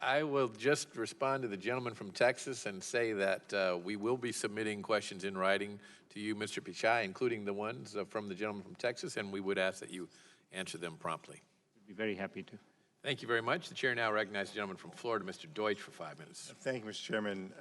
I will just respond to the gentleman from Texas and say that we will be submitting questions in writing to you, Mr. Pichai, including the ones from the gentleman from Texas, and we would ask that you answer them promptly. I'd be very happy to. Thank you very much. The chair now recognizes the gentleman from Florida, Mr. Deutsch, for 5 minutes. Thank you, Mr. Chairman.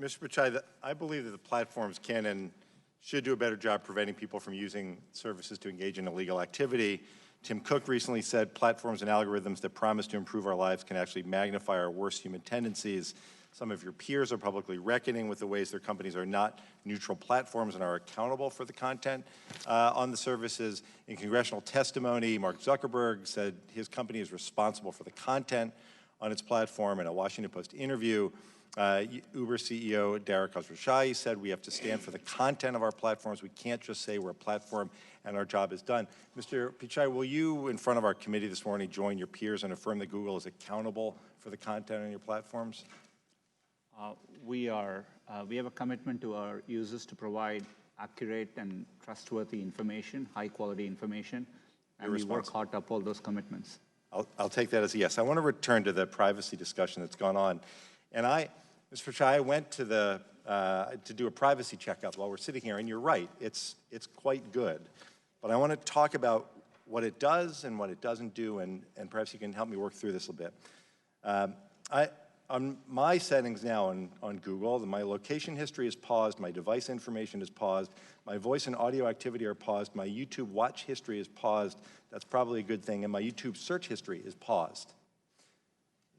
Mr. Pichai, I believe that the platforms can and should do a better job preventing people from using services to engage in illegal activity. Tim Cook recently said platforms and algorithms that promise to improve our lives can actually magnify our worst human tendencies. Some of your peers are publicly reckoning with the ways their companies are not neutral platforms and are accountable for the content on the services. In congressional testimony, Mark Zuckerberg said his company is responsible for the content on its platform. In a Washington Post interview, Uber CEO Dara Khosrowshahi said we have to stand for the content of our platforms. We can't just say we're a platform and our job is done. Mr. Pichai, will you, in front of our committee this morning, join your peers and affirm that Google is accountable for the content on your platforms? We have a commitment to our users to provide accurate and trustworthy information, high-quality information, and we work hard to uphold those commitments. I'll take that as a yes. I want to return to the privacy discussion that's gone on. And Mr. Pichai, I went to to do a privacy checkup while we're sitting here, and you're right, it's quite good. But I want to talk about what it does and what it doesn't do, and perhaps you can help me work through this a bit. On my settings now on Google, my location history is paused, my device information is paused, my voice and audio activity are paused, my YouTube watch history is paused, that's probably a good thing, and my YouTube search history is paused.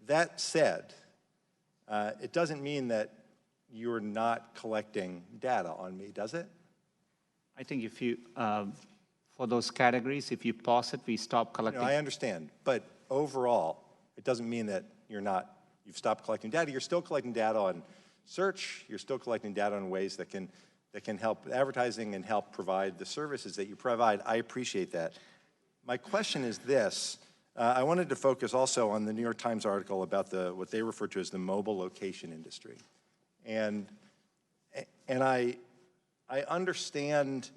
That said, it doesn't mean that you're not collecting data on me, does it? I think if you, for those categories, if you pause it, we stop collecting. I understand, but overall, it doesn't mean that you've stopped collecting data. You're still collecting data on search. You're still collecting data in ways that can help advertising and help provide the services that you provide. I appreciate that. My question is this. I wanted to focus also on the New York Times article about what they refer to as the mobile location industry. And I understand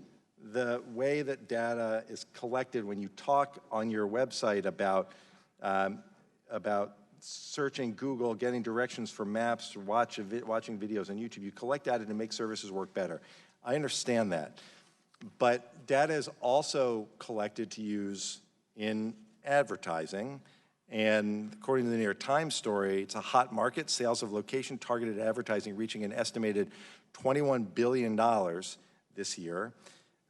the way that data is collected when you talk on your website about searching Google, getting directions for maps, watching videos on YouTube. You collect data to make services work better. I understand that. But data is also collected to use in advertising. And according to the New York Times story, it's a hot market. Sales of location-targeted advertising reaching an estimated $21 billion this year.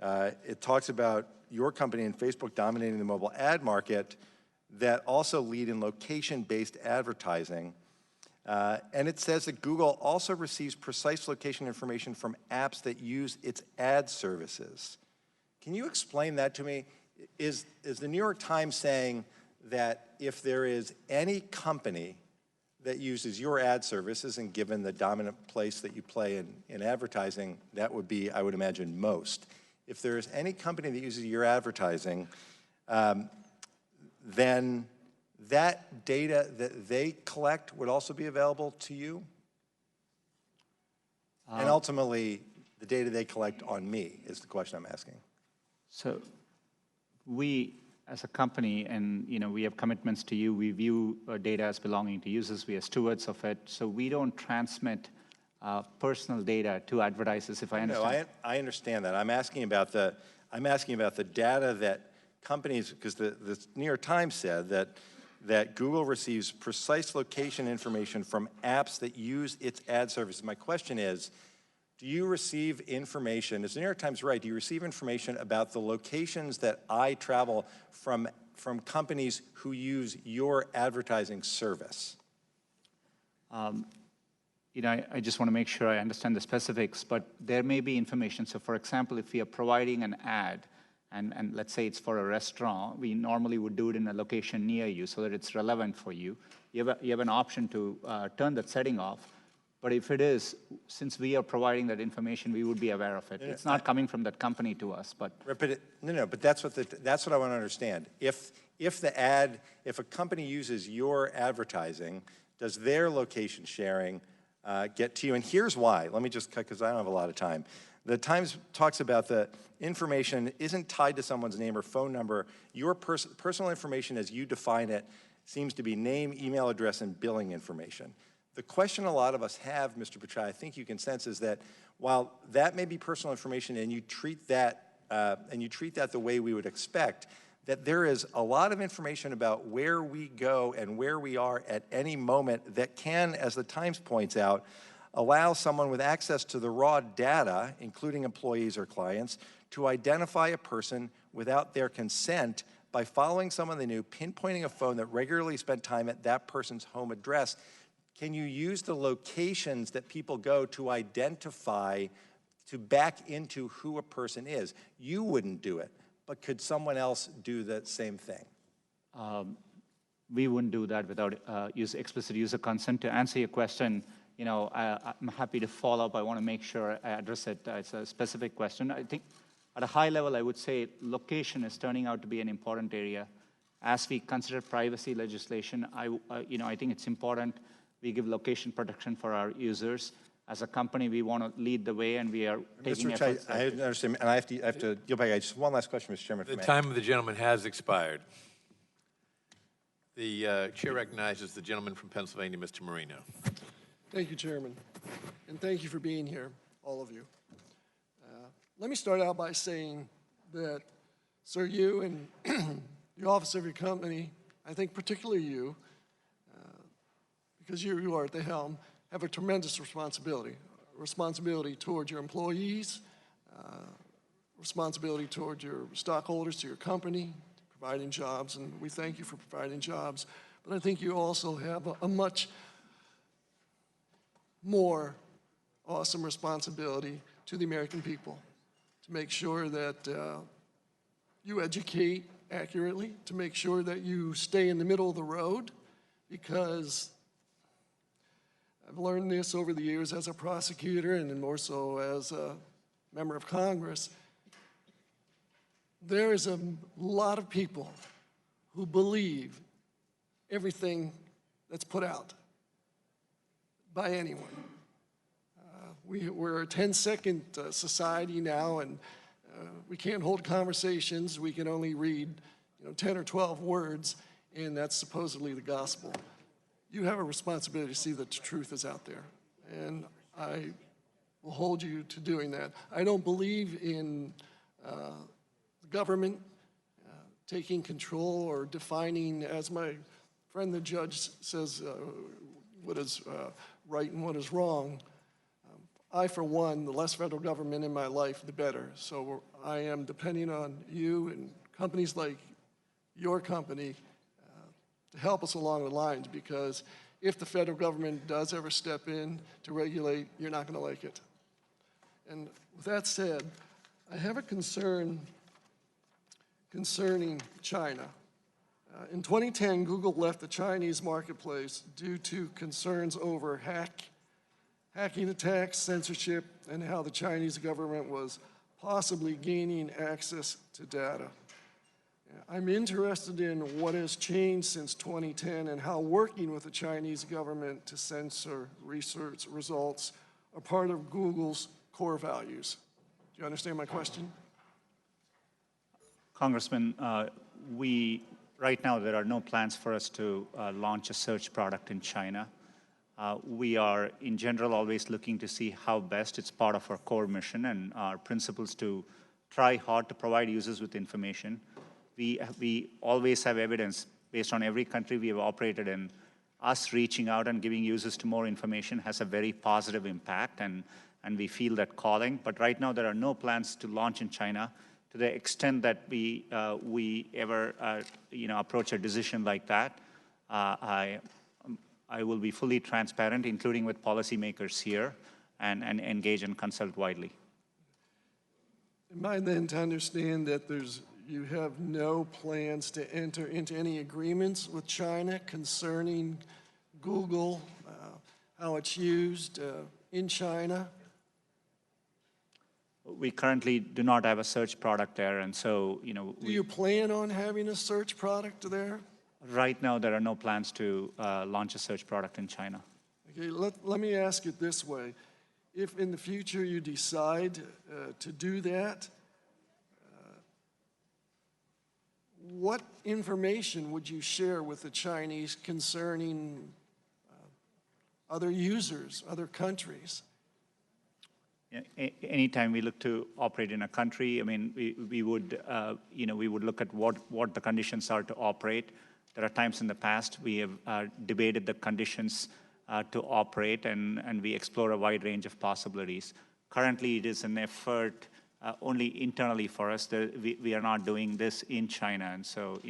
It talks about your company and Facebook dominating the mobile ad market that also lead in location-based advertising. And it says that Google also receives precise location information from apps that use its ad services. Can you explain that to me? Is the New York Times saying that if there is any company that uses your ad services, and given the dominant place that you play in advertising, that would be, I would imagine, most. If there is any company that uses your advertising, then that data that they collect would also be available to you? And ultimately, the data they collect on me is the question I'm asking. So we, as a company, and we have commitments to you, we view data as belonging to users, we are stewards of it, so we don't transmit personal data to advertisers, if I understand. No, I understand that. I'm asking about the data that companies, because the New York Times said that Google receives precise location information from apps that use its ad services. My question is, do you receive information, is the New York Times right, do you receive information about the locations that I travel from companies who use your advertising service? I just want to make sure I understand the specifics, but there may be information. So for example, if we are providing an ad, and let's say it's for a restaurant, we normally would do it in a location near you so that it's relevant for you. You have an option to turn that setting off. But if it is, since we are providing that information, we would be aware of it. It's not coming from that company to us, but. But that's what I want to understand. If a company uses your advertising, does their location sharing get to you? And here's why. Let me just cut, because I don't have a lot of time. The Times talks about the information isn't tied to someone's name or phone number. Your personal information as you define it seems to be name, email address, and billing information. The question a lot of us have, Mr. Pichai, I think you can sense, is that while that may be personal information and you treat that the way we would expect, that there is a lot of information about where we go and where we are at any moment that can, as the Times points out, allow someone with access to the raw data, including employees or clients, to identify a person without their consent by following someone they knew, pinpointing a phone that regularly spent time at that person's home address. Can you use the locations that people go to identify, to back into who a person is? You wouldn't do it, but could someone else do the same thing? We wouldn't do that without explicit user consent. To answer your question, I'm happy to follow up. I want to make sure I address it. It's a specific question. I think at a high level, I would say location is turning out to be an important area. As we consider privacy legislation, I think it's important we give location protection for our users. As a company, we want to lead the way, and we are taking efforts. I understand, and I have to go back. Just one last question, Mr. Chairman. The time of the gentleman has expired. The chair recognizes the gentleman from Pennsylvania, Mr. Marino. Thank you, Chairman, and thank you for being here, all of you. Let me start out by saying that, sir, you and the office of your company, I think particularly you, because you are at the helm, have a tremendous responsibility toward your employees, responsibility toward your stockholders, to your company, providing jobs, and we thank you for providing jobs. But I think you also have a much more awesome responsibility to the American people, to make sure that you educate accurately, to make sure that you stay in the middle of the road, because I've learned this over the years as a prosecutor and then more so as a member of Congress. There is a lot of people who believe everything that's put out by anyone. We're a 10-second society now, and we can't hold conversations. We can only read 10 or 12 words, and that's supposedly the gospel. You have a responsibility to see that the truth is out there, and I will hold you to doing that. I don't believe in the government taking control or defining, as my friend the judge says, what is right and what is wrong. I, for one, the less federal government in my life, the better. So I am depending on you and companies like your company to help us along the lines, because if the federal government does ever step in to regulate, you're not going to like it. And with that said, I have a concern concerning China. In 2010, Google left the Chinese marketplace due to concerns over hacking attacks, censorship, and how the Chinese government was possibly gaining access to data. I'm interested in what has changed since 2010 and how working with the Chinese government to censor research results are part of Google's core values. Do you understand my question? Congressman, right now there are no plans for us to launch a search product in China. We are, in general, always looking to see how best. It's part of our core mission and our principles to try hard to provide users with information. We always have evidence based on every country we have operated in. Us reaching out and giving users to more information has a very positive impact, and we feel that calling. But right now there are no plans to launch in China. To the extent that we ever approach a decision like that, I will be fully transparent, including with policymakers here, and engage and consult widely. Am I then to understand that you have no plans to enter into any agreements with China concerning Google, how it's used in China? We currently do not have a search product there, and so, Do you plan on having a search product there? Right now, there are no plans to launch a search product in China. Okay, let me ask it this way. If in the future you decide to do that, what information would you share with the Chinese concerning other users, other countries? Anytime we look to operate in a country, I mean, we would look at what the conditions are to operate. There are times in the past we have debated the conditions to operate, and we explore a wide range of possibilities. Currently, it is an effort only internally for us. We are not doing this in China, and so,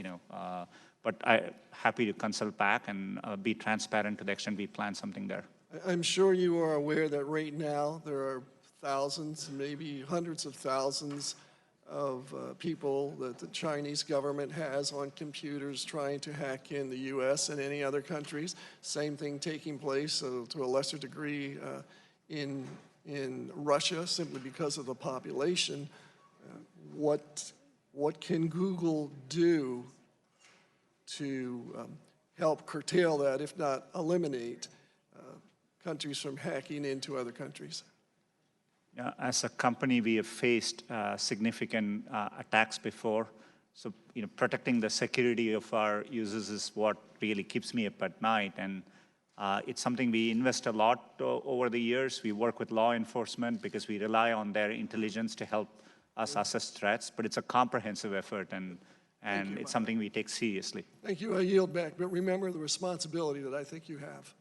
but I'm happy to consult back and be transparent to the extent we plan something there. I'm sure you are aware that right now there are thousands, maybe hundreds of thousands of people that the Chinese government has on computers trying to hack in the U.S. and any other countries. Same thing taking place to a lesser degree in Russia, simply because of the population. What can Google do to help curtail that, if not eliminate, countries from hacking into other countries? As a company, we have faced significant attacks before. So, protecting the security of our users is what really keeps me up at night. And it's something we invest a lot over the years. We work with law enforcement because we rely on their intelligence to help us assess threats. But it's a comprehensive effort, and it's something we take seriously. Thank you. I yield back. But remember the responsibility that I think you have.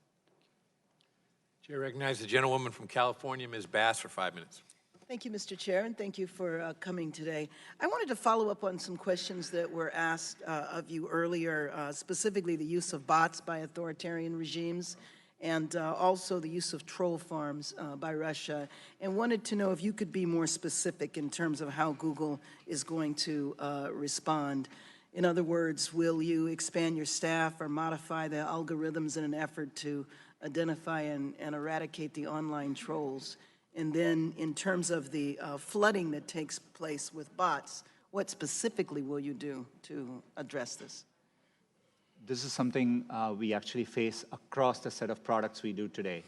Chair recognizes the gentlewoman from California, Ms. Bass, for 5 minutes. Thank you, Mr. Chair, and thank you for coming today. I wanted to follow up on some questions that were asked of you earlier, specifically the use of bots by authoritarian regimes and also the use of troll farms by Russia, and wanted to know if you could be more specific in terms of how Google is going to respond. In other words, will you expand your staff or modify the algorithms in an effort to identify and eradicate the online trolls? And then in terms of the flooding that takes place with bots, what specifically will you do to address this? This is something we actually face across the set of products we do today,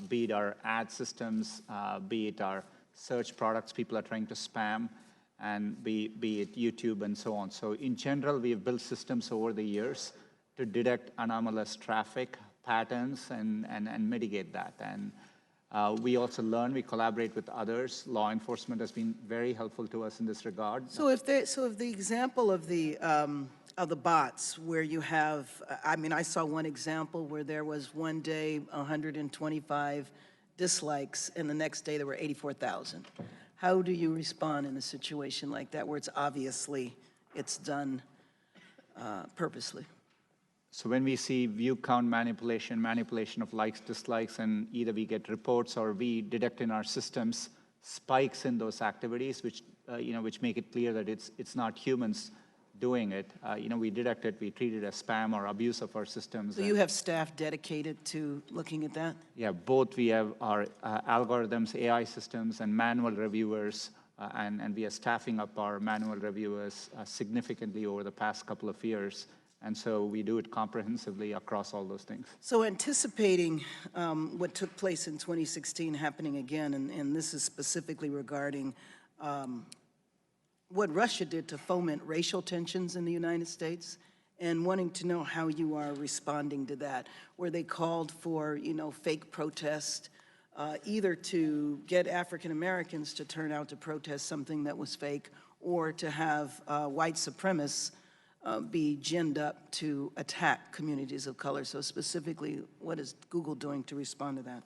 be it our ad systems, be it our search products people are trying to spam, and be it YouTube and so on. So in general, we have built systems over the years to detect anomalous traffic patterns and mitigate that. And we also learn, we collaborate with others. Law enforcement has been very helpful to us in this regard. So if the example of the bots where you have, I mean, I saw one example where there was one day 125 dislikes and the next day there were 84,000. How do you respond in a situation like that where it's obviously done purposely? So when we see view count manipulation of likes, dislikes, and either we get reports or we detect in our systems spikes in those activities, which make it clear that it's not humans doing it. We detect it, we treat it as spam or abuse of our systems. So you have staff dedicated to looking at that? Yeah, both. We have our algorithms, AI systems, and manual reviewers and we are staffing up our manual reviewers significantly over the past couple of years. And so we do it comprehensively across all those things. So anticipating what took place in 2016 happening again, and this is specifically regarding what Russia did to foment racial tensions in the United States, and wanting to know how you are responding to that, where they called for, fake protest, either to get African Americans to turn out to protest something that was fake, or to have white supremacists be ginned up to attack communities of color. So specifically, what is Google doing to respond to that?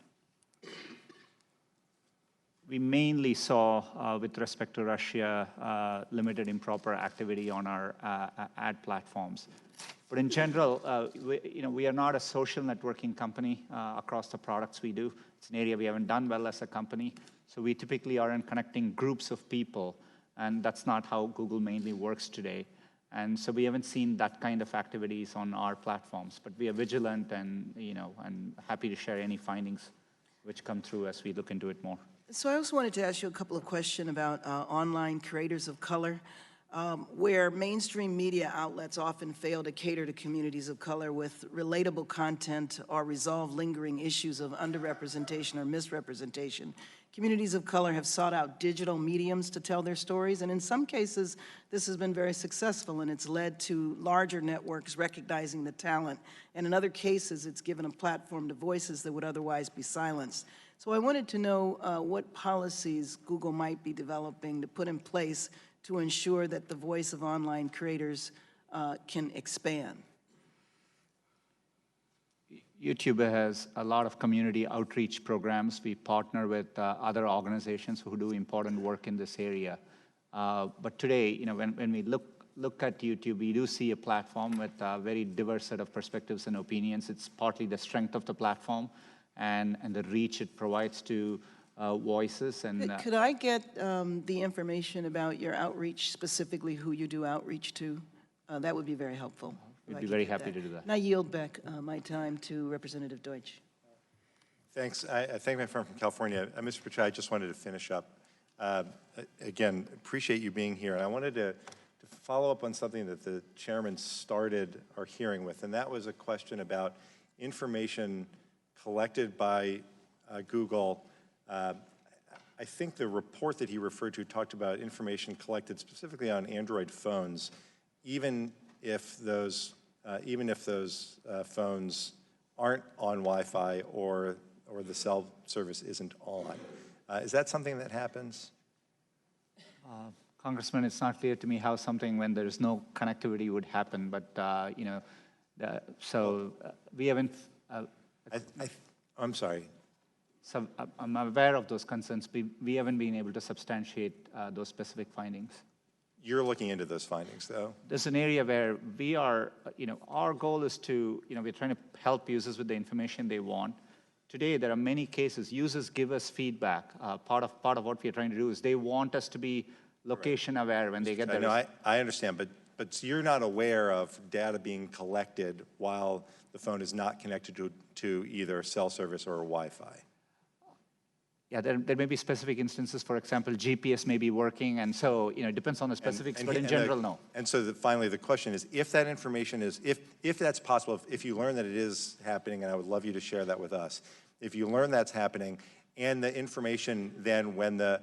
We mainly saw, with respect to Russia, limited improper activity on our ad platforms. But in general, we are not a social networking company across the products we do. It's an area we haven't done well as a company. So we typically aren't connecting groups of people, and that's not how Google mainly works today. And so we haven't seen that kind of activities on our platforms. But we are vigilant and, and happy to share any findings which come through as we look into it more. So I also wanted to ask you a couple of questions about online creators of color, where mainstream media outlets often fail to cater to communities of color with relatable content or resolve lingering issues of underrepresentation or misrepresentation. Communities of color have sought out digital mediums to tell their stories, and in some cases, this has been very successful, and it's led to larger networks recognizing the talent. And in other cases, it's given a platform to voices that would otherwise be silenced. So I wanted to know what policies Google might be developing to put in place to ensure that the voice of online creators can expand. YouTube has a lot of community outreach programs. We partner with other organizations who do important work in this area. But today, when we look at YouTube, we do see a platform with a very diverse set of perspectives and opinions. It's partly the strength of the platform and the reach it provides to voices. And Could I get the information about your outreach, specifically who you do outreach to? That would be very helpful. We'd be very happy to do that. And I yield back my time to Representative Deutsch. Thanks. I thank my friend from California. Mr. Pichai, I just wanted to finish up. Again, appreciate you being here. And I wanted to follow up on something that the chairman started our hearing with, and that was a question about information collected by Google. I think the report that he referred to talked about information collected specifically on Android phones, even if those phones aren't on Wi-Fi or the cell service isn't on. Is that something that happens? Congressman, it's not clear to me how something when there's no connectivity would happen, but we haven't. I'm sorry. So I'm aware of those concerns. We haven't been able to substantiate those specific findings. You're looking into those findings, though? There's an area where we are, our goal is to, we're trying to help users with the information they want. Today, there are many cases, users give us feedback. Part of what we're trying to do is they want us to be location aware when they get there. No, I understand, but you're not aware of data being collected while the phone is not connected to either cell service or Wi-Fi. Yeah, there may be specific instances. For example, GPS may be working, and so it depends on the specifics, but in general, no. And so finally, the question is, if that information is, if that's possible, if you learn that it is happening, and I would love you to share that with us, if you learn that's happening, and the information then when the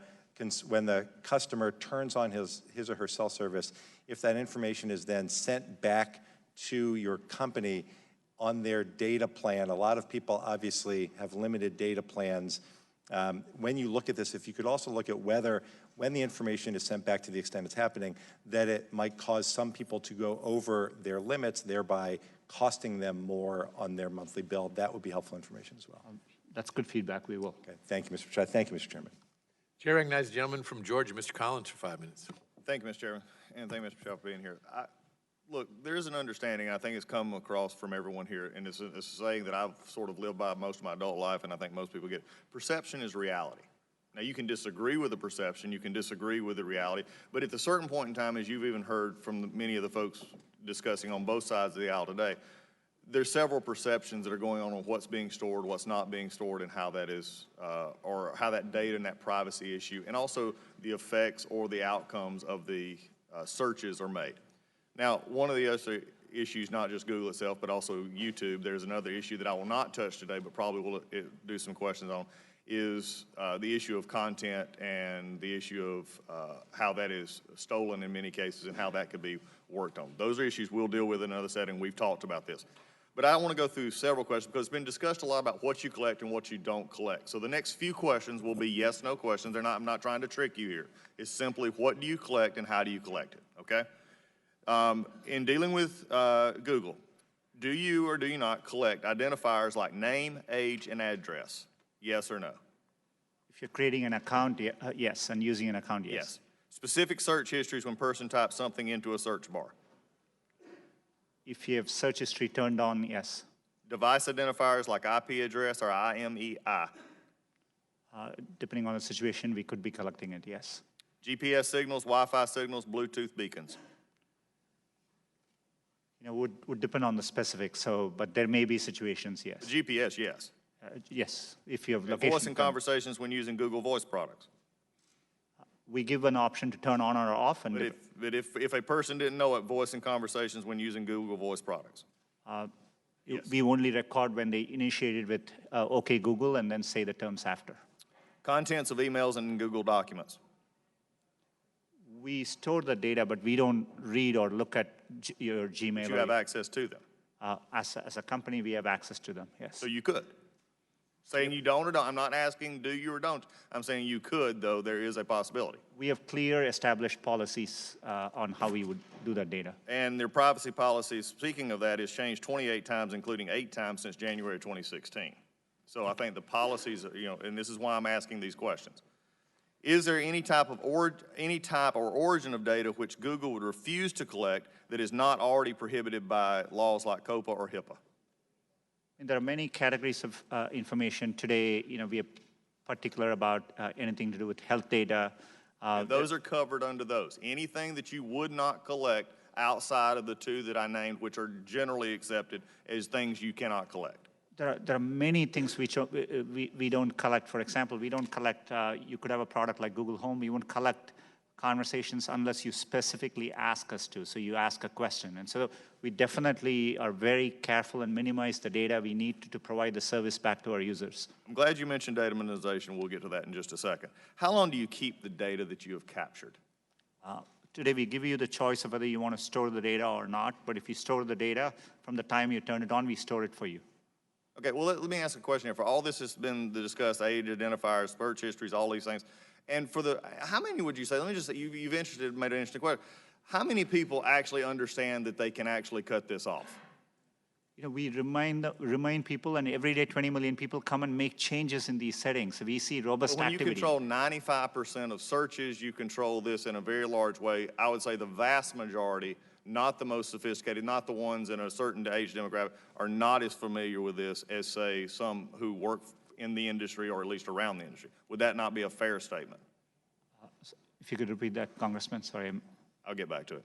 customer turns on his or her cell service, if that information is then sent back to your company on their data plan, a lot of people obviously have limited data plans. When you look at this, if you could also look at whether, when the information is sent back to the extent it's happening, that it might cause some people to go over their limits, thereby costing them more on their monthly bill, that would be helpful information as well. That's good feedback. We will. Okay. Thank you, Mr. Chair. Thank you, Mr. Chairman. Chair recognizes the gentleman from Georgia, Mr. Collins, for 5 minutes. Thank you, Mr. Chairman, and thank you, Mr. Patel, for being here. Look, there is an understanding, I think it's come across from everyone here, and it's a saying that I've sort of lived by most of my adult life, and I think most people get. Perception is reality. Now, you can disagree with the perception, you can disagree with the reality, but at a certain point in time, as you've even heard from many of the folks discussing on both sides of the aisle today, there's several perceptions that are going on what's being stored, what's not being stored, and how that is, or how that data and that privacy issue, and also the effects or the outcomes of the searches are made. Now, one of the other issues, not just Google itself, but also YouTube, there's another issue that I will not touch today, but probably will do some questions on, is the issue of content and the issue of how that is stolen in many cases and how that could be worked on. Those are issues we'll deal with in another setting. We've talked about this. But I want to go through several questions because it's been discussed a lot about what you collect and what you don't collect. So the next few questions will be yes, no questions. I'm not trying to trick you here. It's simply what do you collect and how do you collect it, okay? In dealing with Google, do you or do you not collect identifiers like name, age, and address? Yes or no? If you're creating an account, yes, and using an account, yes. Yes. Specific search histories when a person types something into a search bar. If you have search history turned on, yes. Device identifiers like IP address or IMEI. Depending on the situation, we could be collecting it, yes. GPS signals, Wi-Fi signals, Bluetooth beacons. You know, would depend on the specifics, but there may be situations, yes. GPS, yes. Yes, if you have And location. voice and conversations when using Google Voice products. We give an option to turn on or off. And But if a person didn't know it, voice and conversations when using Google Voice products. Yes. We only record when they initiated with OK Google and then say the terms after. Contents of emails and Google documents. We store the data, but we don't read or look at your Gmail. But you have access to them. As a company, we have access to them, yes. So you could. Saying you don't or don't, I'm not asking do you or don't. I'm saying you could, though there is a possibility. We have clear established policies on how we would do that data. And their privacy policy, speaking of that, has changed 28 times, including 8 times since January 2016. So I think the policies, and this is why I'm asking these questions. Is there any type or origin of data which Google would refuse to collect that is not already prohibited by laws like COPA or HIPAA? And there are many categories of information today. We are particular about anything to do with health data. And those are covered under those. Anything that you would not collect outside of the two that I named, which are generally accepted as things you cannot collect. There are many things which we don't collect. For example, we don't collect, you could have a product like Google Home, we won't collect conversations unless you specifically ask us to, so you ask a question. And so we definitely are very careful and minimize the data we need to provide the service back to our users. I'm glad you mentioned data minimization. We'll get to that in just a second. How long do you keep the data that you have captured? Today we give you the choice of whether you want to store the data or not, but if you store the data, from the time you turn it on, we store it for you. Okay, well, let me ask a question here. For all this has been discussed, age identifiers, search histories, all these things, and for how many would you say, let me just say, you've made an interesting question. How many people actually understand that they can actually cut this off? We remind people, and every day 20 million people come and make changes in these settings. So we see robust activity. When you control 95% of searches, you control this in a very large way. I would say the vast majority, not the most sophisticated, not the ones in a certain age demographic, are not as familiar with this as, say, some who work in the industry or at least around the industry. Would that not be a fair statement? If you could repeat that, Congressman, sorry. I'll get back to it.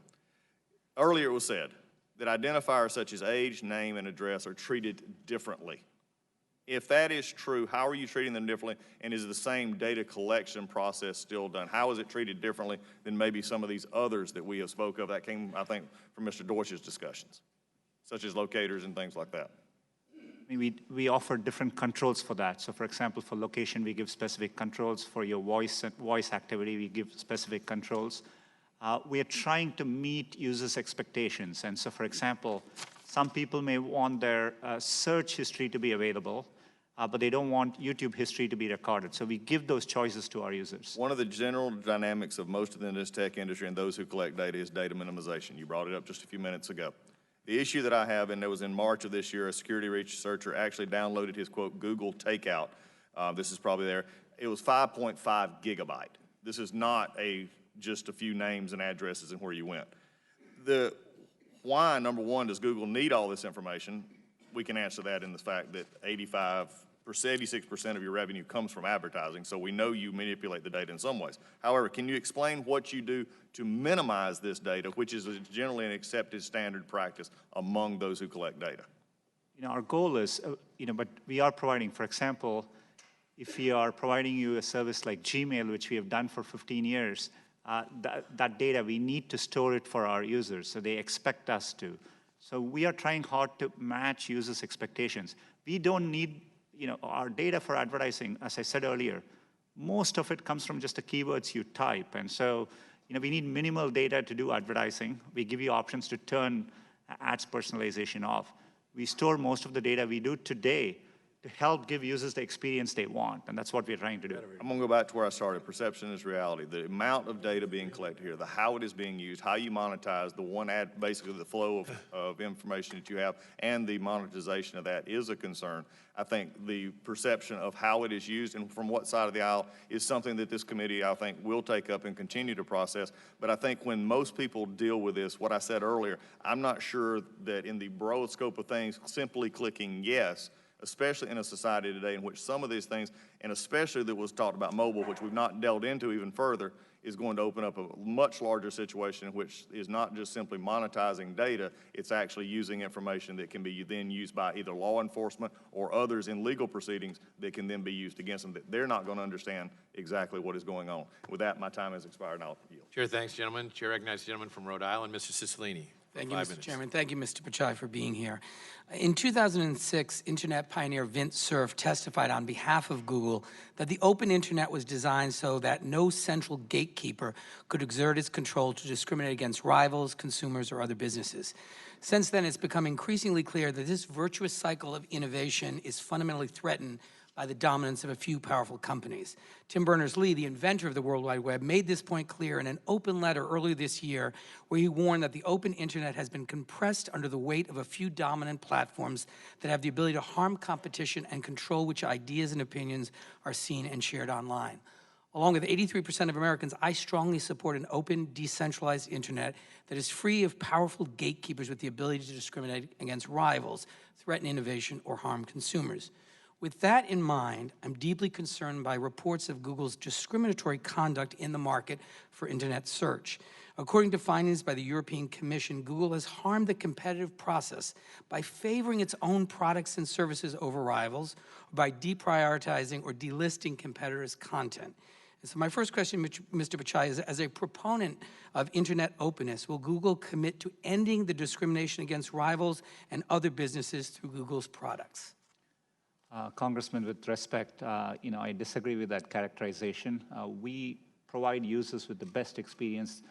Earlier it was said that identifiers such as age, name, and address are treated differently. If that is true, how are you treating them differently, and is the same data collection process still done? How is it treated differently than maybe some of these others that we have spoke of? That came, I think, from Mr. Deutsch's discussions, such as locators and things like that. We offer different controls for that. So for example, for location, we give specific controls. For your voice activity, we give specific controls. We are trying to meet users' expectations. And so for example, some people may want their search history to be available, but they don't want YouTube history to be recorded. So we give those choices to our users. One of the general dynamics of most of this tech industry and those who collect data is data minimization. You brought it up just a few minutes ago. The issue that I have, and it was in March of this year, a security researcher actually downloaded his, quote, Google Takeout. This is probably there. It was 5.5 gigabyte. This is not just a few names and addresses and where you went. Why, number one, does Google need all this information? We can answer that in the fact that 86% of your revenue comes from advertising, so we know you manipulate the data in some ways. However, can you explain what you do to minimize this data, which is generally an accepted standard practice among those who collect data? Our goal is, but we are providing, for example, if we are providing you a service like Gmail, which we have done for 15 years, that data, we need to store it for our users, so they expect us to. So we are trying hard to match users' expectations. We don't need, our data for advertising, as I said earlier, most of it comes from just the keywords you type. And so, we need minimal data to do advertising. We give you options to turn ads personalization off. We store most of the data we do today to help give users the experience they want, and that's what we're trying to do. I'm going to go back to where I started. Perception is reality. The amount of data being collected here, how it is being used, how you monetize, the one ad, basically the flow of information that you have, and the monetization of that is a concern. I think the perception of how it is used and from what side of the aisle is something that this committee, I think, will take up and continue to process. But I think when most people deal with this, what I said earlier, I'm not sure that in the broad scope of things, simply clicking yes, especially in a society today in which some of these things, and especially that was talked about mobile, which we've not delved into even further, is going to open up a much larger situation, which is not just simply monetizing data, it's actually using information that can be then used by either law enforcement or others in legal proceedings that can then be used against them, that they're not going to understand exactly what is going on. With that, my time has expired, and I'll yield. Chair, thanks, gentlemen. Chair recognizes the gentleman from Rhode Island, Mr. Cicilline. Thank you, Mr. Chairman. Thank you, Mr. Pichai, for being here. In 2006, Internet pioneer Vint Cerf testified on behalf of Google that the open Internet was designed so that no central gatekeeper could exert its control to discriminate against rivals, consumers, or other businesses. Since then, it's become increasingly clear that this virtuous cycle of innovation is fundamentally threatened by the dominance of a few powerful companies. Tim Berners-Lee, the inventor of the World Wide Web, made this point clear in an open letter earlier this year where he warned that the open Internet has been compressed under the weight of a few dominant platforms that have the ability to harm competition and control which ideas and opinions are seen and shared online. Along with 83% of Americans, I strongly support an open, decentralized Internet that is free of powerful gatekeepers with the ability to discriminate against rivals, threaten innovation, or harm consumers. With that in mind, I'm deeply concerned by reports of Google's discriminatory conduct in the market for Internet search. According to findings by the European Commission, Google has harmed the competitive process by favoring its own products and services over rivals, or by deprioritizing or delisting competitors' content. And so my first question, Mr. Pichai, is as a proponent of Internet openness, will Google commit to ending the discrimination against rivals and other businesses through Google's products? Congressman, with respect, I disagree with that characterization. We provide users with the best experience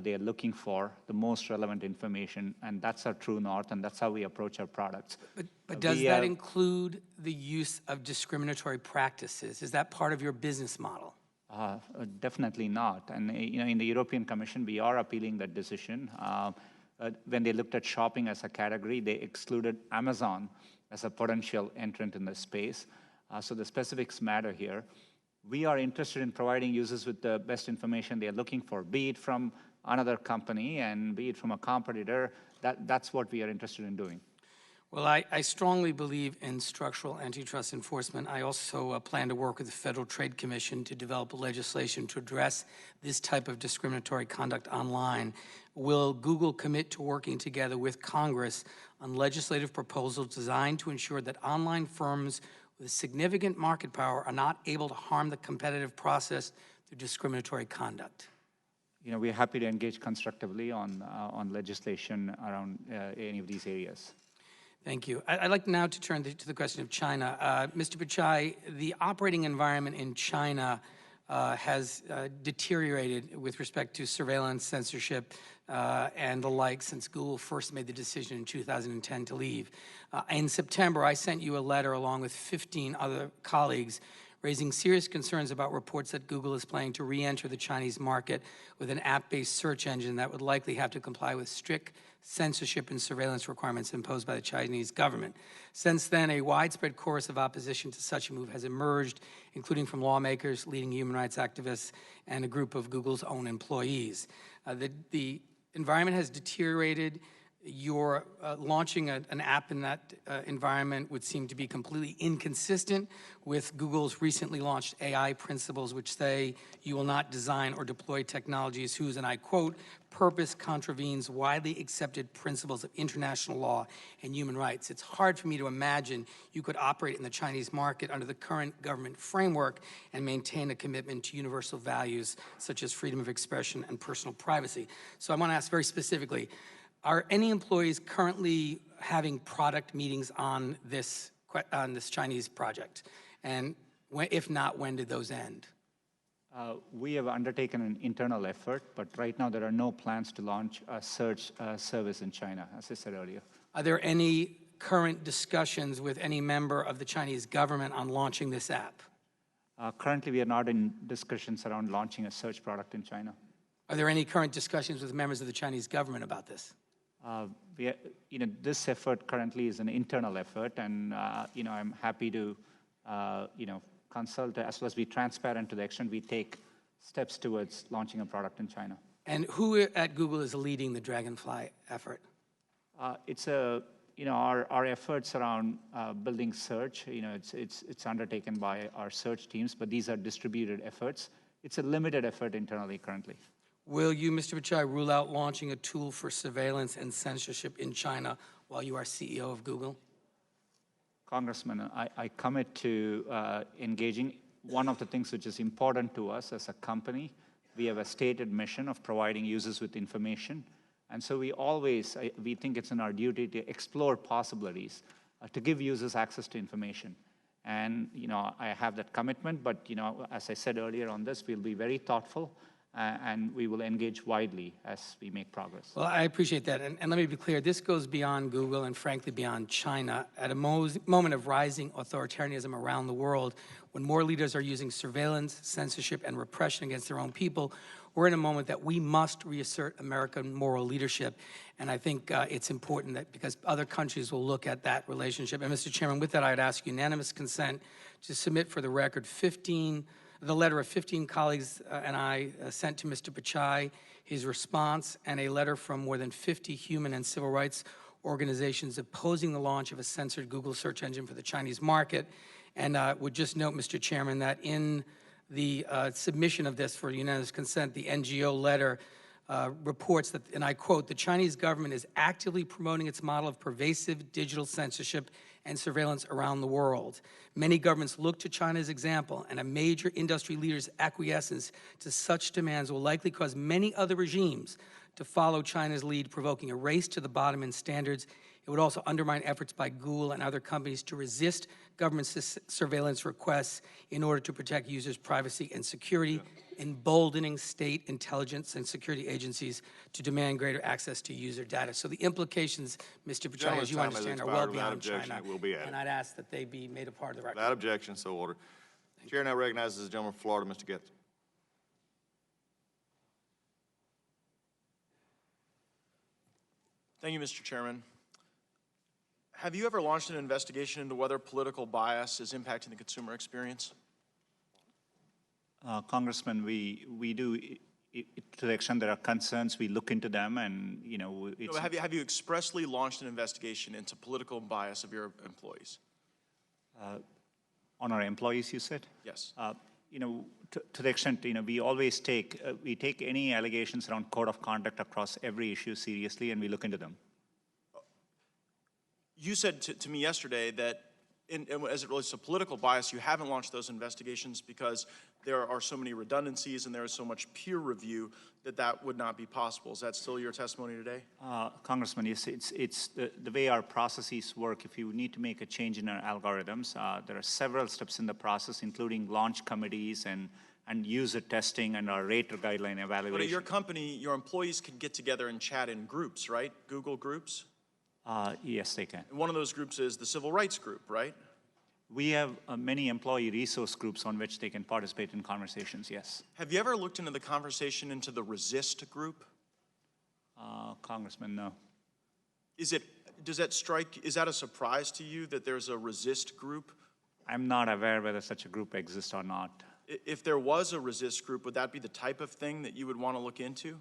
they are looking for, the most relevant information, and that's our true north, and that's how we approach our products. But does that include the use of discriminatory practices? Is that part of your business model? Definitely not. And in the European Commission, we are appealing that decision. When they looked at shopping as a category, they excluded Amazon as a potential entrant in the space. So the specifics matter here. We are interested in providing users with the best information they're looking for, be it from another company and be it from a competitor. That's what we are interested in doing. Well, I strongly believe in structural antitrust enforcement. I also plan to work with the Federal Trade Commission to develop legislation to address this type of discriminatory conduct online. Will Google commit to working together with Congress on legislative proposals designed to ensure that online firms with significant market power are not able to harm the competitive process through discriminatory conduct? We're happy to engage constructively on legislation around any of these areas. Thank you. I'd like now to turn to the question of China. Mr. Pichai, the operating environment in China has deteriorated with respect to surveillance, censorship, and the like since Google first made the decision in 2010 to leave. In September, I sent you a letter along with 15 other colleagues raising serious concerns about reports that Google is planning to re-enter the Chinese market with an app-based search engine that would likely have to comply with strict censorship and surveillance requirements imposed by the Chinese government. Since then, a widespread chorus of opposition to such a move has emerged, including from lawmakers, leading human rights activists, and a group of Google's own employees. The environment has deteriorated your launching an app in that environment would seem to be completely inconsistent with Google's recently launched AI principles, which say you will not design or deploy technologies whose, and I quote, purpose contravenes widely accepted principles of international law and human rights. It's hard for me to imagine you could operate in the Chinese market under the current government framework and maintain a commitment to universal values such as freedom of expression and personal privacy. So I want to ask very specifically, are any employees currently having product meetings on this Chinese project? And if not, when did those end? We have undertaken an internal effort, but right now there are no plans to launch a search service in China, as I said earlier. Are there any current discussions with any member of the Chinese government on launching this app? Currently, we are not in discussions around launching a search product in China. Are there any current discussions with members of the Chinese government about this? This effort currently is an internal effort, and I'm happy to consult as well as be transparent to the extent we take steps towards launching a product in China. And who at Google is leading the Dragonfly effort? It's our efforts around building search. It's undertaken by our search teams, but these are distributed efforts. It's a limited effort internally currently. Will you, Mr. Pichai, rule out launching a tool for surveillance and censorship in China while you are CEO of Google? Congressman, I commit to engaging. One of the things which is important to us as a company, we have a stated mission of providing users with information. And so we think it's in our duty to explore possibilities to give users access to information. And, I have that commitment, but, as I said earlier on this, we'll be very thoughtful and we will engage widely as we make progress. Well, I appreciate that. And let me be clear, this goes beyond Google and frankly beyond China. At a moment of rising authoritarianism around the world, when more leaders are using surveillance, censorship, and repression against their own people, we're in a moment that we must reassert American moral leadership. And I think it's important that because other countries will look at that relationship. And Mr. Chairman, with that, I'd ask unanimous consent to submit for the record the letter of 15 colleagues and I sent to Mr. Pichai, his response, and a letter from more than 50 human and civil rights organizations opposing the launch of a censored Google search engine for the Chinese market. And would just note, Mr. Chairman, that in the submission of this for unanimous consent, the NGO letter reports that, and I quote, the Chinese government is actively promoting its model of pervasive digital censorship and surveillance around the world. Many governments look to China's example, and a major industry leader's acquiescence to such demands will likely cause many other regimes to follow China's lead, provoking a race to the bottom in standards. It would also undermine efforts by Google and other companies to resist government surveillance requests in order to protect users' privacy and security, emboldening state intelligence and security agencies to demand greater access to user data. So the implications, Mr. Pichai, as you understand, are well beyond China, and I'd ask that they be made a part of the record. Without objection, so ordered. Chair now recognizes the gentleman from Florida, Mr. Getz. Thank you, Mr. Chairman. Have you ever launched an investigation into whether political bias is impacting the consumer experience? Congressman, we do, to the extent there are concerns, we look into them, and it's... No, have you expressly launched an investigation into political bias of your employees? On our employees, you said? Yes. To the extent, we always take any allegations around code of conduct across every issue seriously, and we look into them. You said to me yesterday that, as it relates to political bias, you haven't launched those investigations because there are so many redundancies and there is so much peer review that would not be possible. Is that still your testimony today? Congressman, yes, it's the way our processes work. If you need to make a change in our algorithms, there are several steps in the process, including launch committees and user testing and our rater guideline evaluation. But at your company, your employees can get together and chat in groups, right? Google groups? Yes, they can. And one of those groups is the civil rights group, right? We have many employee resource groups on which they can participate in conversations, yes. Have you ever looked into the conversation into the resist group? Congressman, no. Is that a surprise to you that there's a resist group? I'm not aware whether such a group exists or not. If there was a resist group, would that be the type of thing that you would want to look into?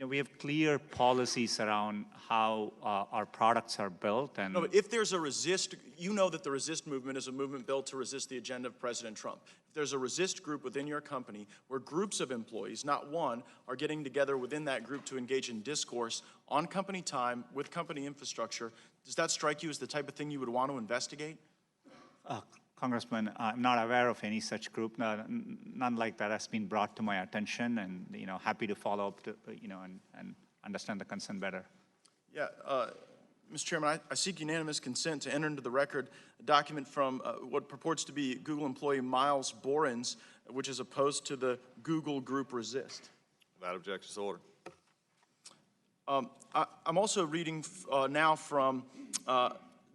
We have clear policies around how our products are built, and No, but if there's a resist, you know that the resist movement is a movement built to resist the agenda of President Trump. If there's a resist group within your company where groups of employees, not one, are getting together within that group to engage in discourse on company time with company infrastructure, does that strike you as the type of thing you would want to investigate? Congressman, I'm not aware of any such group. None like that has been brought to my attention, and happy to follow up to, and understand the concern better. Yeah, Mr. Chairman, I seek unanimous consent to enter into the record a document from what purports to be Google employee Miles Borens, which is opposed to the Google group Resist. Without objection, so ordered. I'm also reading now from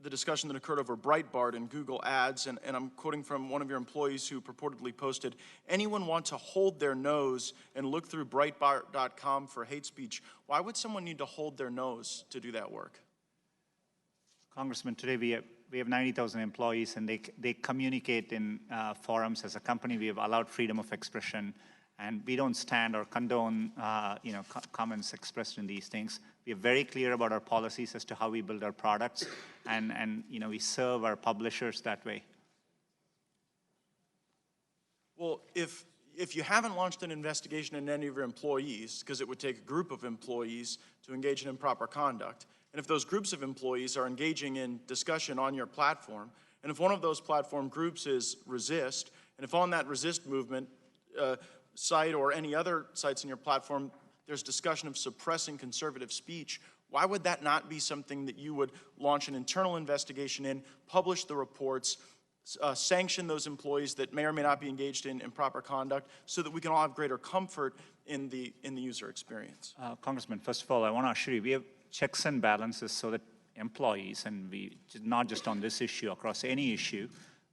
the discussion that occurred over Breitbart and Google Ads, and I'm quoting from one of your employees who purportedly posted, anyone want to hold their nose and look through Breitbart.com for hate speech? Why would someone need to hold their nose to do that work? Congressman, today we have 90,000 employees, and they communicate in forums. As a company, we have allowed freedom of expression, and we don't stand or condone comments expressed in these things. We are very clear about our policies as to how we build our products, and we serve our publishers that way. Well, if you haven't launched an investigation in any of your employees, because it would take a group of employees to engage in improper conduct, and if those groups of employees are engaging in discussion on your platform, and if one of those platform groups is Resist, and if on that Resist movement site or any other sites in your platform, there's discussion of suppressing conservative speech, why would that not be something that you would launch an internal investigation in, publish the reports, sanction those employees that may or may not be engaged in improper conduct, so that we can all have greater comfort in the user experience? Congressman, first of all, I want to assure you, we have checks and balances so that employees, and we, not just on this issue, across any issue,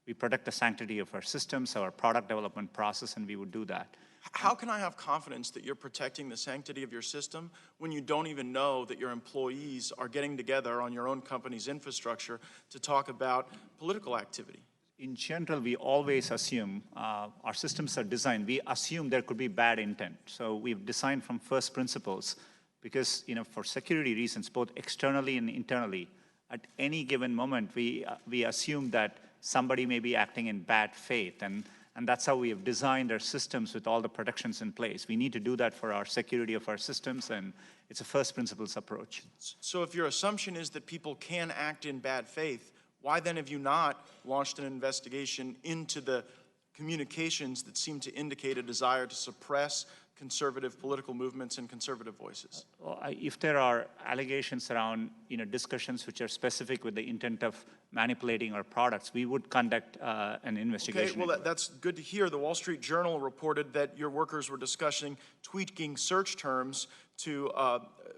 we protect the sanctity of our systems, our product development process, and we would do that. How can I have confidence that you're protecting the sanctity of your system when you don't even know that your employees are getting together on your own company's infrastructure to talk about political activity? In general, we always assume our systems are designed. We assume there could be bad intent. So we've designed from first principles because, for security reasons, both externally and internally, at any given moment, we assume that somebody may be acting in bad faith. And that's how we have designed our systems with all the protections in place. We need to do that for our security of our systems, and it's a first principles approach. So if your assumption is that people can act in bad faith, why then have you not launched an investigation into the communications that seem to indicate a desire to suppress conservative political movements and conservative voices? Well, if there are allegations around discussions which are specific with the intent of manipulating our products, we would conduct an investigation. Okay, well, that's good to hear. The Wall Street Journal reported that your workers were discussing tweaking search terms to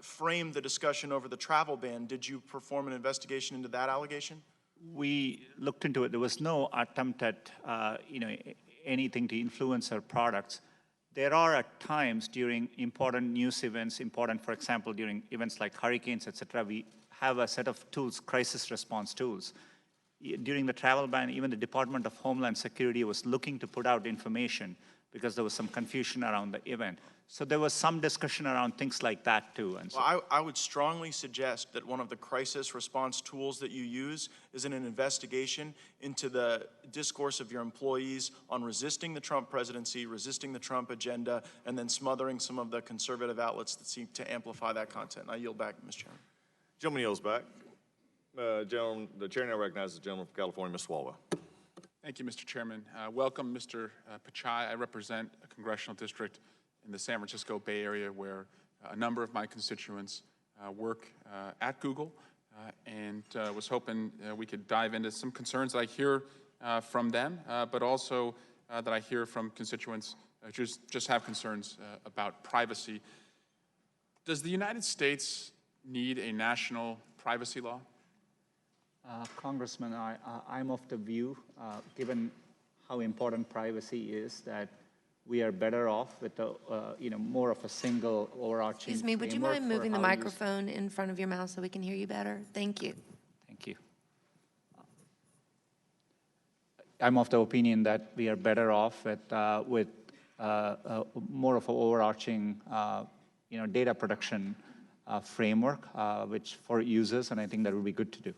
frame the discussion over the travel ban. Did you perform an investigation into that allegation? We looked into it. There was no attempt at anything to influence our products. There are at times during important news events, for example, during events like hurricanes, et cetera, we have a set of tools, crisis response tools. During the travel ban, even the Department of Homeland Security was looking to put out information because there was some confusion around the event. So there was some discussion around things like that too. And so well, I would strongly suggest that one of the crisis response tools that you use is in an investigation into the discourse of your employees on resisting the Trump presidency, resisting the Trump agenda, and then smothering some of the conservative outlets that seem to amplify that content. I yield back, Mr. Chairman. Gentleman yields back. The chair now recognizes the gentleman from California, Ms. Swalwell. Thank you, Mr. Chairman. Welcome, Mr. Pichai. I represent a congressional district in the San Francisco Bay Area where a number of my constituents work at Google, and was hoping we could dive into some concerns that I hear from them, but also that I hear from constituents who just have concerns about privacy. Does the United States need a national privacy law? Congressman, I'm of the view, given how important privacy is, that we are better off with more of a single overarching. Excuse me, would you mind moving the microphone in front of your mouth so we can hear you better? Thank you. Thank you. I'm of the opinion that we are better off with more of an overarching data protection framework, which for users, and I think that would be good to do.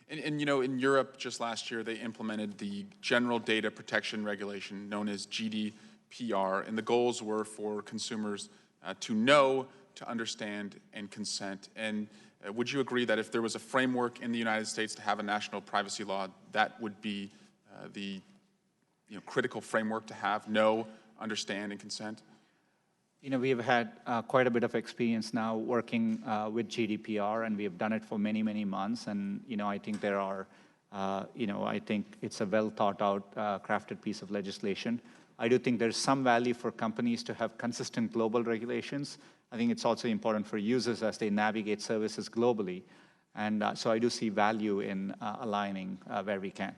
And in Europe, just last year, they implemented the General Data Protection Regulation, known as GDPR, and the goals were for consumers to know, to understand, and consent. And would you agree that if there was a framework in the United States to have a national privacy law, that would be the critical framework to have: know, understand, and consent? We've had quite a bit of experience now working with GDPR, and we have done it for many, many months. And, I think there are, I think it's a well thought out, crafted piece of legislation. I do think there's some value for companies to have consistent global regulations. I think it's also important for users as they navigate services globally. And so I do see value in aligning where we can.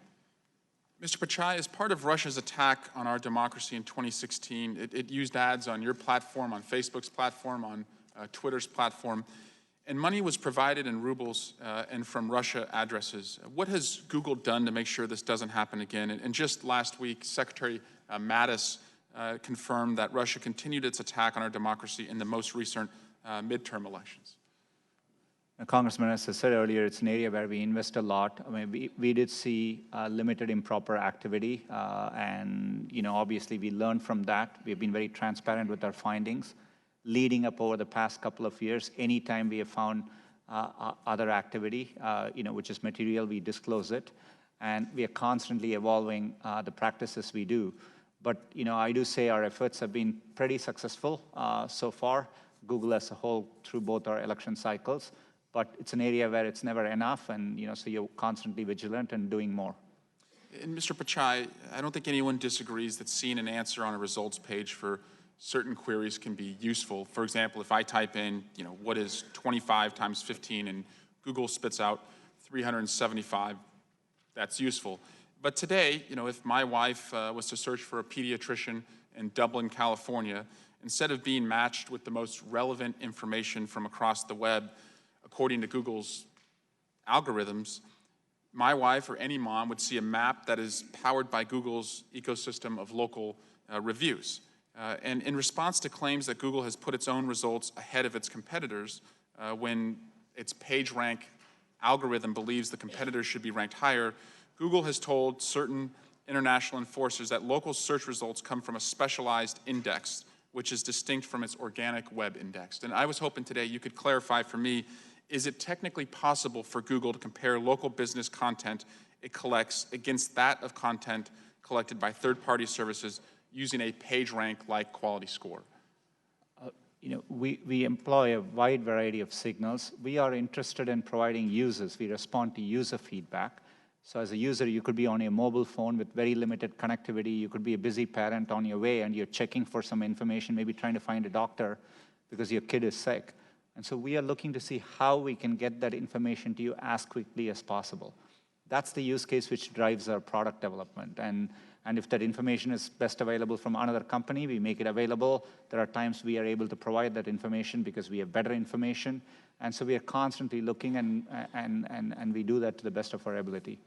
Mr. Pichai, as part of Russia's attack on our democracy in 2016, it used ads on your platform, on Facebook's platform, on Twitter's platform, and money was provided in rubles and from Russia addresses. What has Google done to make sure this doesn't happen again? And just last week, Secretary Mattis confirmed that Russia continued its attack on our democracy in the most recent midterm elections. Congressman, as I said earlier, it's an area where we invest a lot. I mean, we did see limited improper activity, and obviously we learned from that. We've been very transparent with our findings. Leading up over the past couple of years, anytime we have found other activity, which is material, we disclose it, and we are constantly evolving the practices we do. But I do say our efforts have been pretty successful so far. Google as a whole through both our election cycles. But it's an area where it's never enough, and so you're constantly vigilant and doing more. And Mr. Pichai, I don't think anyone disagrees that seeing an answer on a results page for certain queries can be useful. For example, if I type in, what is 25 times 15, and Google spits out 375, that's useful. But today, if my wife was to search for a pediatrician in Dublin, California, instead of being matched with the most relevant information from across the web, according to Google's algorithms, my wife or any mom would see a map that is powered by Google's ecosystem of local reviews. And in response to claims that Google has put its own results ahead of its competitors, when its PageRank algorithm believes the competitors should be ranked higher, Google has told certain international enforcers that local search results come from a specialized index, which is distinct from its organic web index. And I was hoping today you could clarify for me, is it technically possible for Google to compare local business content it collects against that of content collected by third-party services using a PageRank-like quality score? We employ a wide variety of signals. We are interested in providing users. We respond to user feedback. So as a user, you could be on a mobile phone with very limited connectivity. You could be a busy parent on your way, and you're checking for some information, maybe trying to find a doctor because your kid is sick. And so we are looking to see how we can get that information to you as quickly as possible. That's the use case which drives our product development. And if that information is best available from another company, we make it available. There are times we are able to provide that information because we have better information. And so we are constantly looking, and we do that to the best of our ability.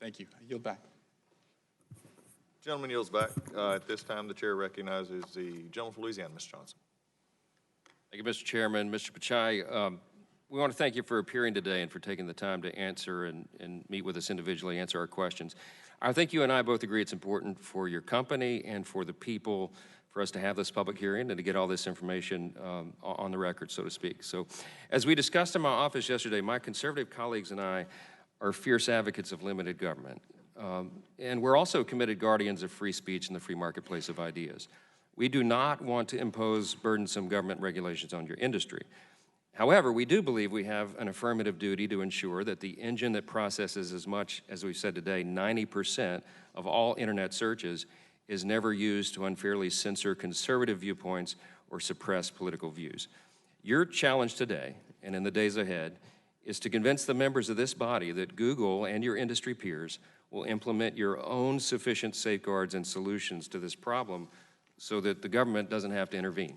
Thank you. I yield back. Gentleman yields back. At this time, the chair recognizes the gentleman from Louisiana, Mr. Johnson. Thank you, Mr. Chairman. Mr. Pichai, we want to thank you for appearing today and for taking the time to answer and meet with us individually, answer our questions. I think you and I both agree it's important for your company and for the people for us to have this public hearing and to get all this information on the record, so to speak. So as we discussed in my office yesterday, my conservative colleagues and I are fierce advocates of limited government. And we're also committed guardians of free speech and the free marketplace of ideas. We do not want to impose burdensome government regulations on your industry. However, we do believe we have an affirmative duty to ensure that the engine that processes as much, as we've said today, 90% of all internet searches is never used to unfairly censor conservative viewpoints or suppress political views. Your challenge today, and in the days ahead, is to convince the members of this body that Google and your industry peers will implement your own sufficient safeguards and solutions to this problem so that the government doesn't have to intervene.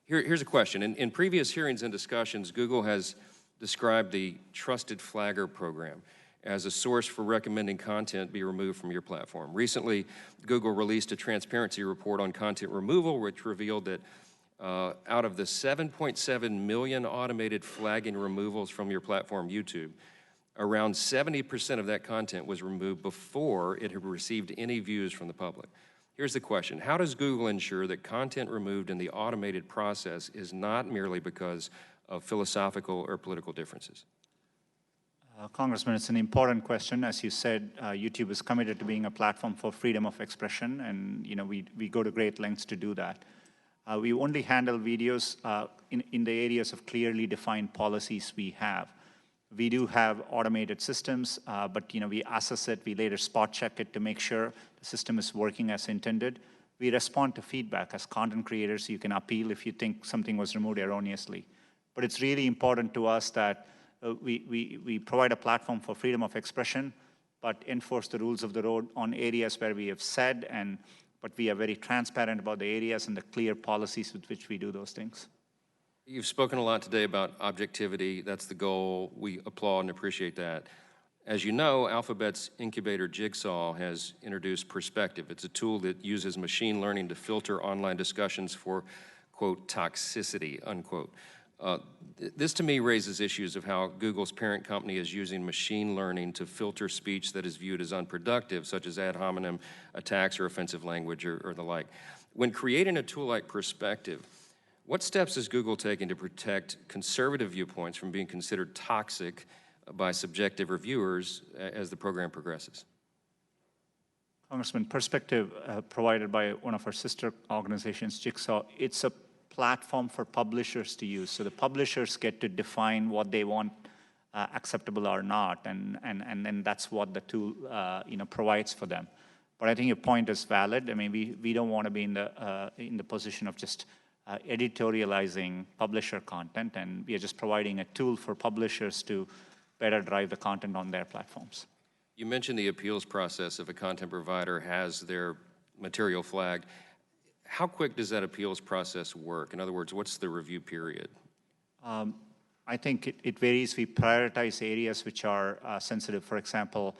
Here's a question. In previous hearings and discussions, Google has described the Trusted Flagger program as a source for recommending content be removed from your platform. Recently, Google released a transparency report on content removal, which revealed that Out of the 7.7 million automated flagging removals from your platform, YouTube, around 70% of that content was removed before it had received any views from the public. Here's the question. How does Google ensure that content removed in the automated process is not merely because of philosophical or political differences? Congressman, it's an important question. As you said, YouTube is committed to being a platform for freedom of expression, and we go to great lengths to do that. We only handle videos in the areas of clearly defined policies we have. We do have automated systems, but we assess it, we later spot check it to make sure the system is working as intended. We respond to feedback. As content creators, you can appeal if you think something was removed erroneously. But it's really important to us that we provide a platform for freedom of expression, but enforce the rules of the road on areas where we have said, but we are very transparent about the areas and the clear policies with which we do those things. You've spoken a lot today about objectivity. That's the goal. We applaud and appreciate that. As you know, Alphabet's incubator Jigsaw has introduced Perspective. It's a tool that uses machine learning to filter online discussions for, quote, toxicity, unquote. This to me raises issues of how Google's parent company is using machine learning to filter speech that is viewed as unproductive, such as ad hominem attacks or offensive language or the like. When creating a tool like Perspective, what steps is Google taking to protect conservative viewpoints from being considered toxic by subjective reviewers as the program progresses? Congressman, Perspective, provided by one of our sister organizations, Jigsaw, it's a platform for publishers to use. So the publishers get to define what they want acceptable or not, and then that's what the tool provides for them. But I think your point is valid. I mean, we don't want to be in the position of just editorializing publisher content, and we are just providing a tool for publishers to better drive the content on their platforms. You mentioned the appeals process if a content provider has their material flagged. How quick does that appeals process work? In other words, what's the review period? I think it varies. We prioritize areas which are sensitive. For example,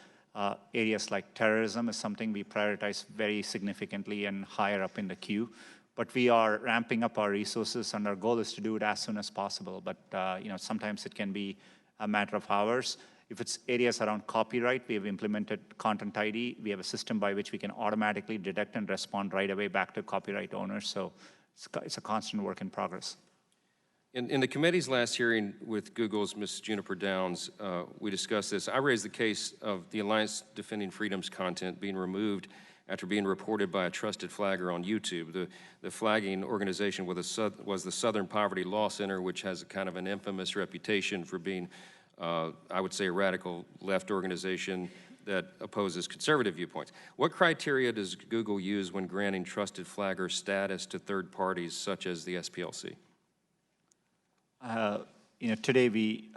areas like terrorism is something we prioritize very significantly and higher up in the queue. But we are ramping up our resources, and our goal is to do it as soon as possible. But sometimes it can be a matter of hours. If it's areas around copyright, we have implemented Content ID. We have a system by which we can automatically detect and respond right away back to copyright owners. So it's a constant work in progress. In the committee's last hearing with Google's Ms. Juniper Downs, we discussed this. I raised the case of the Alliance Defending Freedom's content being removed after being reported by a trusted flagger on YouTube. The flagging organization was the Southern Poverty Law Center, which has a kind of an infamous reputation for being, I would say, a radical left organization that opposes conservative viewpoints. What criteria does Google use when granting trusted flagger status to third parties such as the SPLC? Today we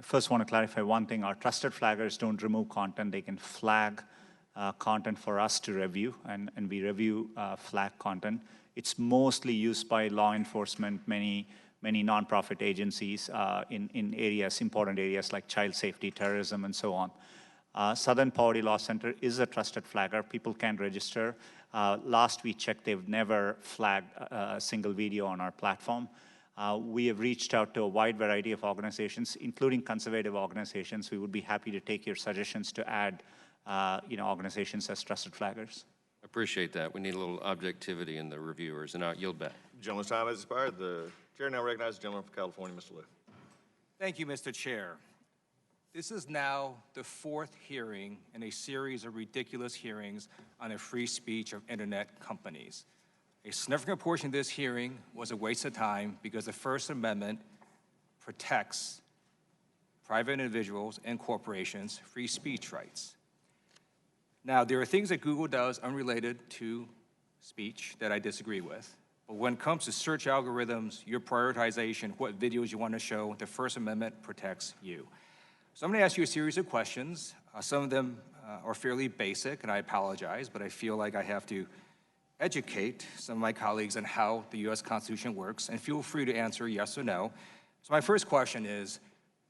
first want to clarify one thing. Our trusted flaggers don't remove content. They can flag content for us to review, and we review flag content. It's mostly used by law enforcement, many nonprofit agencies in areas, important areas like child safety, terrorism, and so on. Southern Poverty Law Center is a trusted flagger. People can register. Last we checked, they've never flagged a single video on our platform. We have reached out to a wide variety of organizations, including conservative organizations. We would be happy to take your suggestions to add organizations as trusted flaggers. Appreciate that. We need a little objectivity in the reviewers, and I'll yield back. Gentleman's time has expired. The chair now recognizes the gentleman from California, Mr. Liu. Thank you, Mr. Chair. This is now the fourth hearing in a series of ridiculous hearings on the free speech of internet companies. A significant portion of this hearing was a waste of time because the First Amendment protects private individuals and corporations' free speech rights. Now, there are things that Google does unrelated to speech that I disagree with. But when it comes to search algorithms, your prioritization, what videos you want to show, the First Amendment protects you. So I'm going to ask you a series of questions. Some of them are fairly basic, and I apologize, but I feel like I have to educate some of my colleagues on how the U.S. Constitution works, and feel free to answer yes or no. So my first question is,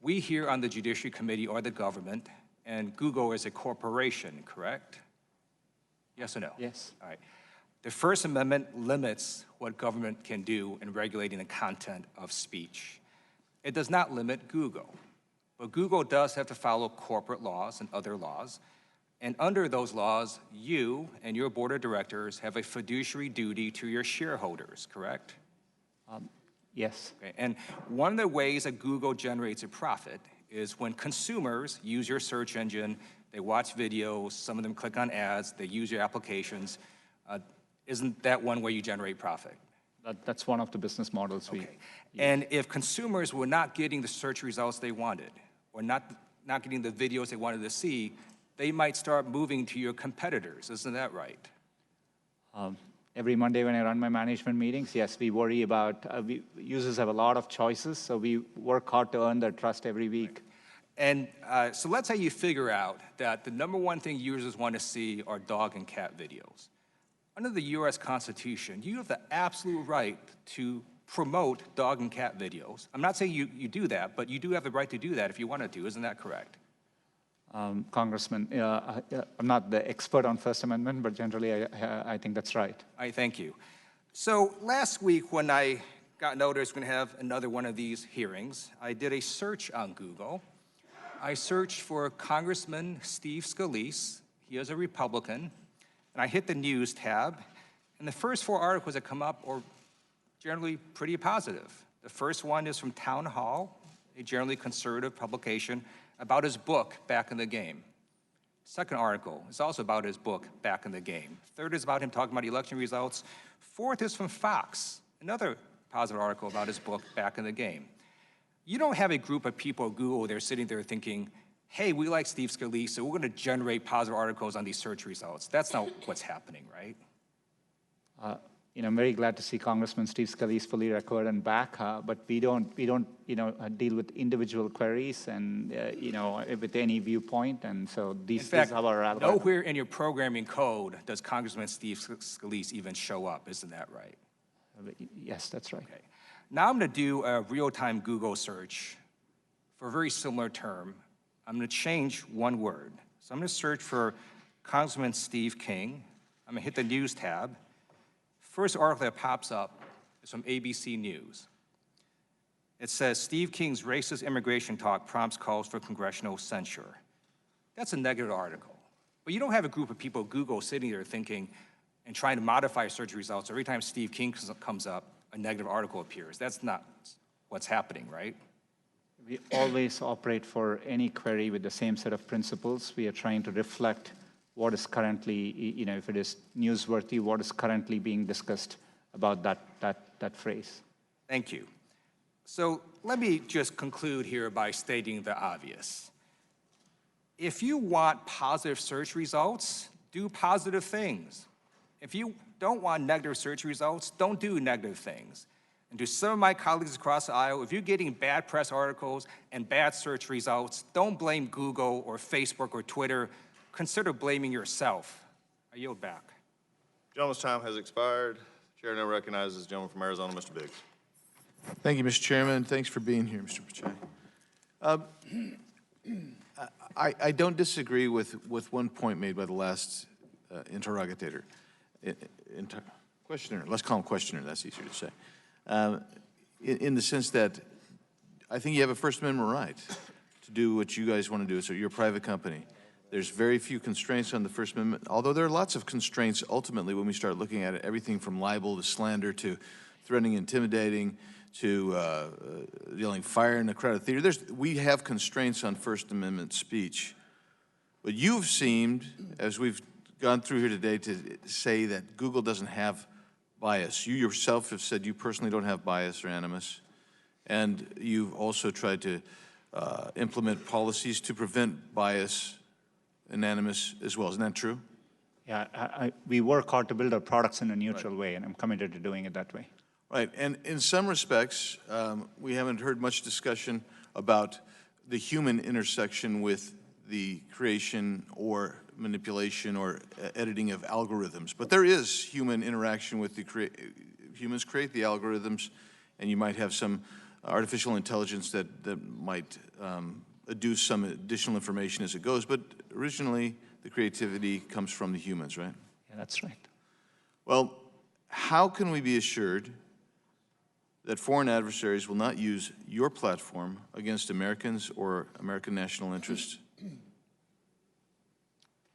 we here on the Judiciary Committee are the government, and Google is a corporation, correct? Yes or no? Yes. All right. The First Amendment limits what government can do in regulating the content of speech. It does not limit Google, but Google does have to follow corporate laws and other laws. And under those laws, you and your board of directors have a fiduciary duty to your shareholders, correct? Yes. Okay. And one of the ways that Google generates a profit is when consumers use your search engine, they watch videos, some of them click on ads, they use your applications. Isn't that one way you generate profit? That's one of the business models we use. And if consumers were not getting the search results they wanted, or not getting the videos they wanted to see, they might start moving to your competitors. Isn't that right? Every Monday when I run my management meetings, yes, we worry about, users have a lot of choices, so we work hard to earn their trust every week. And so let's say you figure out that the number one thing users want to see are dog and cat videos. Under the U.S. Constitution, you have the absolute right to promote dog and cat videos. I'm not saying you do that, but you do have the right to do that if you wanted to. Isn't that correct? Congressman, I'm not the expert on First Amendment, but generally I think that's right. I thank you. So last week when I got notice we're going to have another one of these hearings, I did a search on Google. I searched for Congressman Steve Scalise. He is a Republican. And I hit the news tab, and the first 4 articles that come up are generally pretty positive. The first one is from Town Hall, a generally conservative publication, about his book, Back in the Game. Second article is also about his book, Back in the Game. Third is about him talking about election results. Fourth is from Fox, another positive article about his book, Back in the Game. You don't have a group of people at Google that are sitting there thinking, hey, we like Steve Scalise, so we're going to generate positive articles on these search results. That's not what's happening, right? I'm very glad to see Congressman Steve Scalise fully recovered and back, but we don't deal with individual queries and, with any viewpoint, and so these are our algorithms. Nowhere in your programming code does Congressman Steve Scalise even show up. Isn't that right? Yes, that's right. Okay. Now I'm going to do a real-time Google search for a very similar term. I'm going to change one word. So I'm going to search for Congressman Steve King. I'm going to hit the News tab. First article that pops up is from ABC News. It says, Steve King's racist immigration talk prompts calls for congressional censure. That's a negative article. But you don't have a group of people at Google sitting there thinking and trying to modify search results. Every time Steve King comes up, a negative article appears. That's not what's happening, right? We always operate for any query with the same set of principles. We are trying to reflect what is currently, if it is newsworthy, what is currently being discussed about that phrase. Thank you. So let me just conclude here by stating the obvious. If you want positive search results, do positive things. If you don't want negative search results, don't do negative things. And to some of my colleagues across the aisle, if you're getting bad press articles and bad search results, don't blame Google or Facebook or Twitter. Consider blaming yourself. I yield back. Gentleman's time has expired. Chair now recognizes the gentleman from Arizona, Mr. Biggs. Thank you, Mr. Chairman. Thanks for being here, Mr. Pichai. I don't disagree with one point made by the last interrogator. Questioner, let's call him questioner, that's easier to say. In the sense that I think you have a First Amendment right to do what you guys want to do. So you're a private company. There's very few constraints on the First Amendment, although there are lots of constraints ultimately when we start looking at it, everything from libel to slander to threatening, intimidating, to yelling fire in a crowded theater. We have constraints on First Amendment speech. But you've seemed, as we've gone through here today, to say that Google doesn't have bias. You yourself have said you personally don't have bias or animus, and you've also tried to implement policies to prevent bias and animus as well. Isn't that true? Yeah, we work hard to build our products in a neutral way, and I'm committed to doing it that way. Right, and in some respects, we haven't heard much discussion about the human intersection with the creation or manipulation or editing of algorithms. But there is human interaction with the humans create the algorithms, and you might have some artificial intelligence that might adduce some additional information as it goes. But originally, the creativity comes from the humans, right? Yeah, that's right. Well, how can we be assured that foreign adversaries will not use your platform against Americans or American national interests?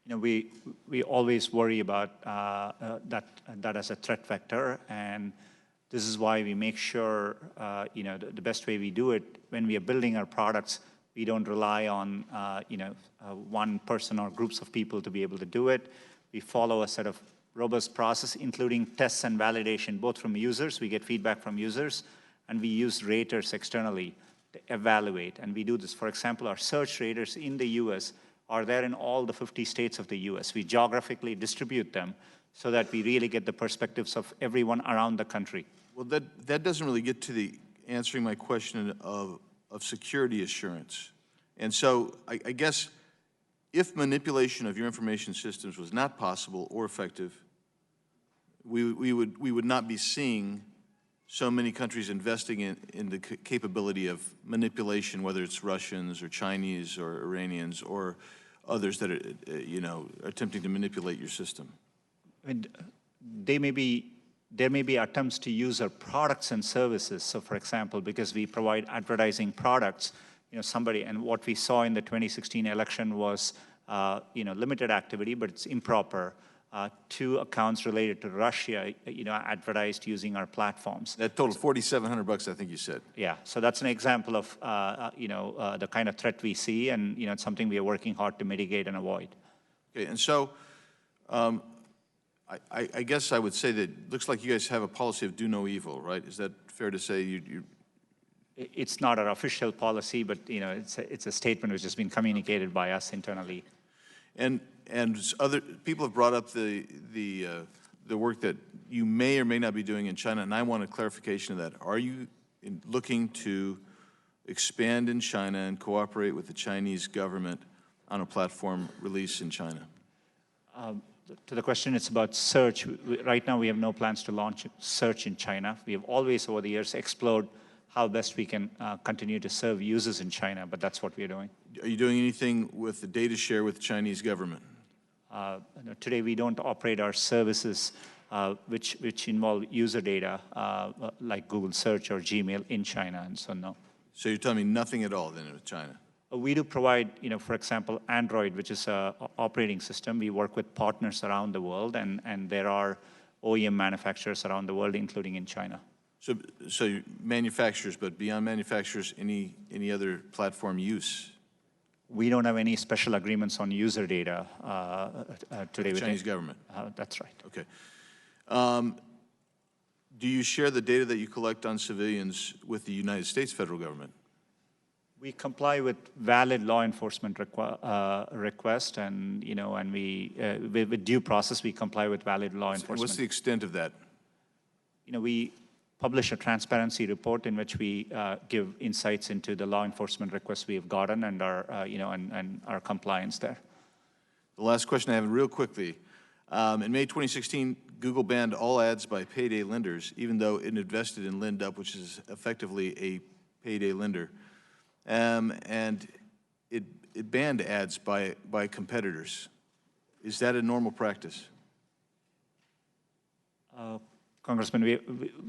We always worry about that as a threat vector, and this is why we make sure, the best way we do it, when we are building our products, we don't rely on, one person or groups of people to be able to do it. We follow a set of robust process, including tests and validation, both from users. We get feedback from users, and we use raters externally to evaluate. And we do this. For example, our search raters in the US are there in all the 50 states of the US. We geographically distribute them so that we really get the perspectives of everyone around the country. Well, that doesn't really get to the answering my question of security assurance. And so I guess if manipulation of your information systems was not possible or effective, we would not be seeing so many countries investing in the capability of manipulation, whether it's Russians or Chinese or Iranians or others that are, attempting to manipulate your system. And there may be attempts to use our products and services. So, for example, because we provide advertising products, and what we saw in the 2016 election was, limited activity, but it's improper. 2 accounts related to Russia, advertised using our platforms. That totaled $4,700, I think you said. Yeah, so that's an example of, the kind of threat we see, and, it's something we are working hard to mitigate and avoid. Okay, and so I guess I would say that it looks like you guys have a policy of do no evil, right? Is that fair to say? It's not our official policy, but, it's a statement which has been communicated by us internally. And other people have brought up the work that you may or may not be doing in China, and I want a clarification of that. Are you looking to expand in China and cooperate with the Chinese government on a platform release in China? To the question, it's about search. Right now, we have no plans to launch search in China. We have always, over the years, explored how best we can continue to serve users in China, but that's what we are doing. Are you doing anything with the data share with the Chinese government? Today, we don't operate our services which involve user data, like Google Search or Gmail in China, and so no. So you're telling me nothing at all then with China? We do provide, for example, Android, which is an operating system. We work with partners around the world, and there are OEM manufacturers around the world, including in China. So manufacturers, but beyond manufacturers, any other platform use? We don't have any special agreements on user data today with the Chinese government? That's right. Okay. Do you share the data that you collect on civilians with the United States federal government? We comply with valid law enforcement request, and and with due process, we comply with valid law enforcement. What's the extent of that? We publish a transparency report in which we give insights into the law enforcement requests we have gotten and our and our compliance there. The last question I have, real quickly. In May 2016, Google banned all ads by payday lenders, even though it invested in LendUp, which is effectively a payday lender. And it banned ads by competitors. Is that a normal practice? Congressman,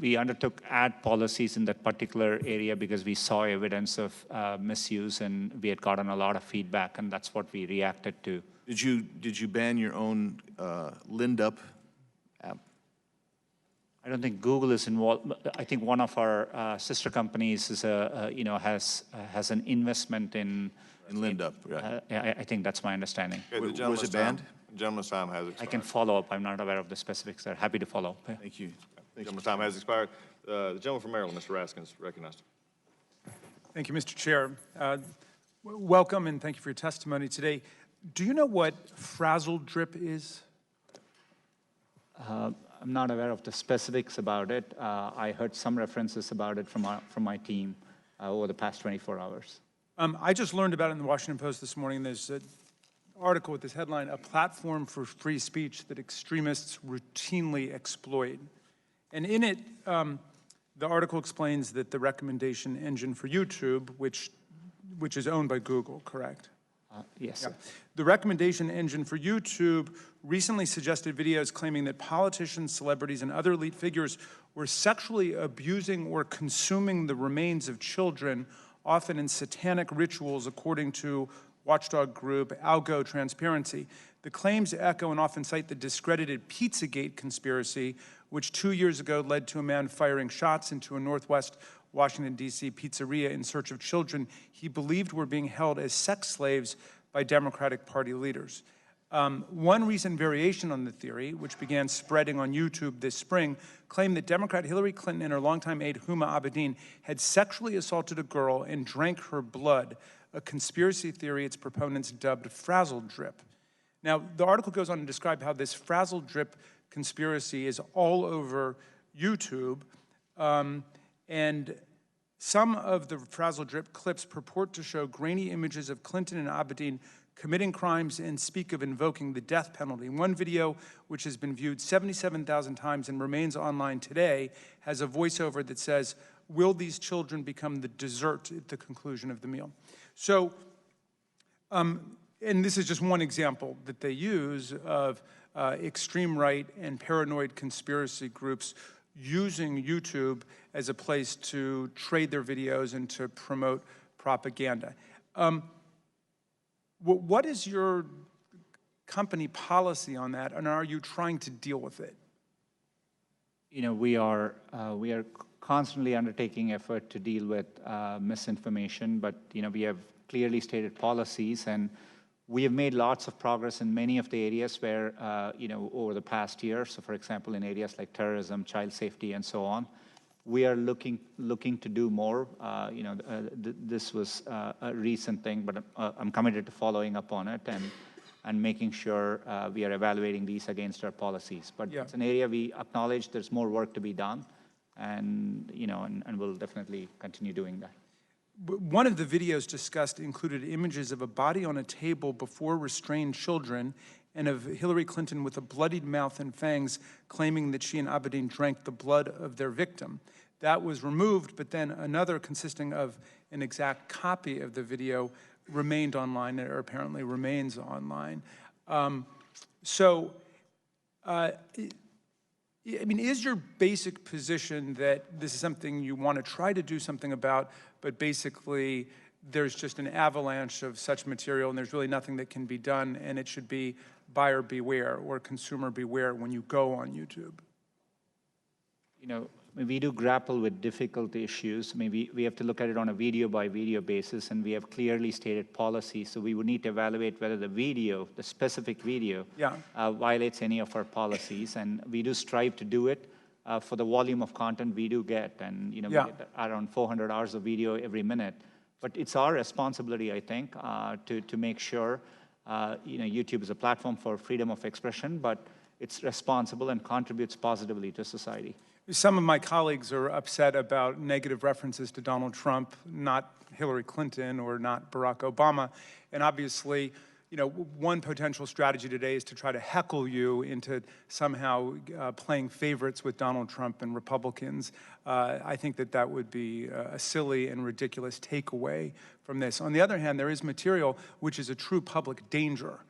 we undertook ad policies in that particular area because we saw evidence of misuse, and we had gotten a lot of feedback, and that's what we reacted to. Did you ban your own LendUp app? I don't think Google is involved. I think one of our sister companies is has an investment in LendUp. Right. I think that's my understanding. Okay, was it banned? The gentleman's time has expired. I can follow up. I'm not aware of the specifics there. Happy to follow up. Thank you. The gentleman's time has expired. The gentleman from Maryland, Mr. Raskin, is recognized. Thank you, Mr. Chair. Welcome, and thank you for your testimony today. Do you know what frazzle drip is? I'm not aware of the specifics about it. I heard some references about it from my team over the past 24 hours. I just learned about it in the Washington Post this morning. There's an article with this headline, "A Platform for Free Speech That Extremists Routinely Exploit." And in it, the article explains that the recommendation engine for YouTube, which is owned by Google, correct? Yes, Yeah. sir. The recommendation engine for YouTube recently suggested videos claiming that politicians, celebrities, and other elite figures were sexually abusing or consuming the remains of children, often in satanic rituals, according to watchdog group Algo Transparency. The claims echo and often cite the discredited Pizzagate conspiracy, which 2 years ago led to a man firing shots into a Northwest Washington, D.C. pizzeria in search of children he believed were being held as sex slaves by Democratic Party leaders. One recent variation on the theory, which began spreading on YouTube this spring, claimed that Democrat Hillary Clinton and her longtime aide Huma Abedin had sexually assaulted a girl and drank her blood, a conspiracy theory its proponents dubbed frazzle drip. Now, the article goes on to describe how this frazzle drip conspiracy is all over YouTube, and some of the frazzle drip clips purport to show grainy images of Clinton and Abedin committing crimes and speak of invoking the death penalty. One video, which has been viewed 77,000 times and remains online today, has a voiceover that says, "Will these children become the dessert at the conclusion of the meal?" So, and this is just one example that they use of extreme right and paranoid conspiracy groups using YouTube as a place to trade their videos and to promote propaganda. What is your company policy on that, and are you trying to deal with it? You know, we are constantly undertaking effort to deal with misinformation, but you know, we have clearly stated policies, and we have made lots of progress in many of the areas where, you know, over the past year. So, for example, in areas like terrorism, child safety, and so on, we are looking to do more. You know, this was a recent thing, but I'm committed to following up on it and making sure we are evaluating these against our policies. But Yeah. it's an area we acknowledge there's more work to be done, and you know, and we'll definitely continue doing that. One of the videos discussed included images of a body on a table before restrained children and of Hillary Clinton with a bloodied mouth and fangs, claiming that she and Abedin drank the blood of their victim. That was removed, but then another consisting of an exact copy of the video remained online, or apparently remains online. I mean, is your basic position that this is something you want to try to do something about, but basically there's just an avalanche of such material and there's really nothing that can be done, and it should be buyer beware or consumer beware when you go on YouTube? You know, we do grapple with difficult issues. Maybe we have to look at it on a video-by-video basis, and we have clearly stated policies. So we would need to evaluate whether the video, the specific video, violates any of our policies. And we do strive to do it for the volume of content we do get. And you know, we get around 400 hours of video every minute. But it's our responsibility, I think, to make sure you know, YouTube is a platform for freedom of expression, but it's responsible and contributes positively to society. Some of my colleagues are upset about negative references to Donald Trump, not Hillary Clinton or not Barack Obama. And obviously, you know, one potential strategy today is to try to heckle you into somehow playing favorites with Donald Trump and Republicans. I think that that would be a silly and ridiculous takeaway from this. On the other hand, there is material which is a true public danger.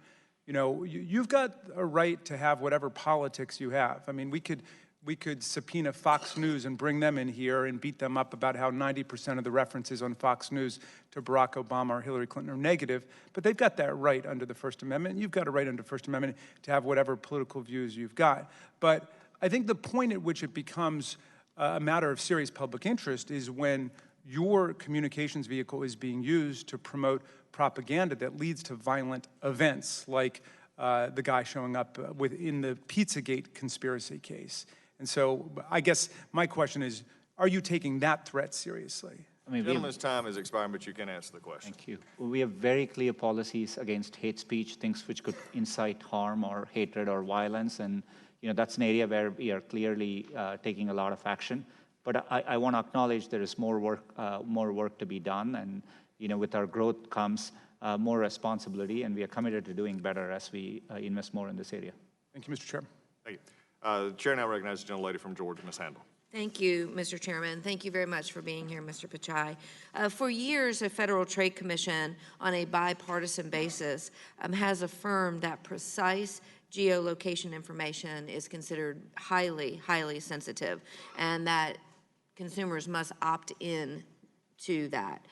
You know, you've got a right to have whatever politics you have. I mean, we could subpoena Fox News and bring them in here and beat them up about how 90% of the references on Fox News to Barack Obama or Hillary Clinton are negative, but they've got that right under the First Amendment. You've got a right under the First Amendment to have whatever political views you've got. But I think the point at which it becomes a matter of serious public interest is when your communications vehicle is being used to promote propaganda that leads to violent events, like the guy showing up in the Pizzagate conspiracy case. And so I guess my question is, are you taking that threat seriously? I mean, Gentleman's time is expiring, but you can answer the question. Thank you. We have very clear policies against hate speech, things which could incite harm or hatred or violence. And, you know, that's an area where we are clearly taking a lot of action. But I want to acknowledge there is more work to be done. And, you know, with our growth comes more responsibility, and we are committed to doing better as we invest more in this area. Thank you, Mr. Chairman. Thank you. The chair now recognizes the gentlelady from Georgia, Ms. Handel. Thank you, Mr. Chairman. Thank you very much for being here, Mr. Pichai. For years, the Federal Trade Commission, on a bipartisan basis, has affirmed that precise geolocation information is considered highly, highly sensitive, and that consumers must opt in to that.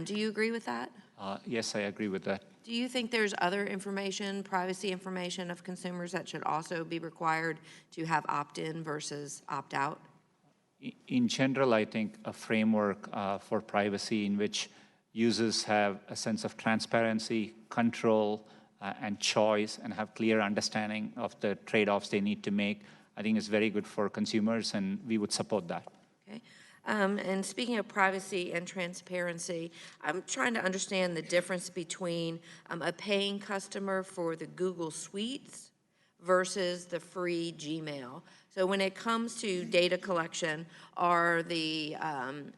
Do you agree with that? Yes, I agree with that. Do you think there's other information, privacy information of consumers that should also be required to have opt-in versus opt-out? In general, I think a framework for privacy in which users have a sense of transparency, control, and choice, and have clear understanding of the trade-offs they need to make, I think is very good for consumers, and we would support that. Okay. And speaking of privacy and transparency, I'm trying to understand the difference between a paying customer for the Google Suites versus the free Gmail. So when it comes to data collection, are the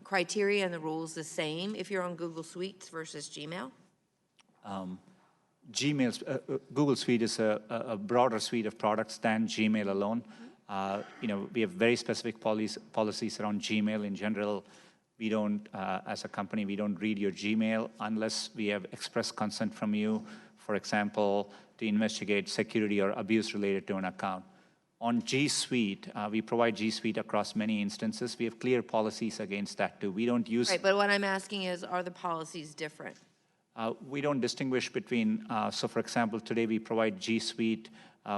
criteria and the rules the same if you're on Google Suites versus Gmail? Google Suite is a broader suite of products than Gmail alone. We have very specific policies around Gmail. In general, we don't, as a company, we don't read your Gmail unless we have express consent from you, for example, to investigate security or abuse related to an account. On G Suite, we provide G Suite across many instances. We have clear policies against that too. We don't use... Right, but what I'm asking is, are the policies different? We don't distinguish between, so for example, today we provide G Suite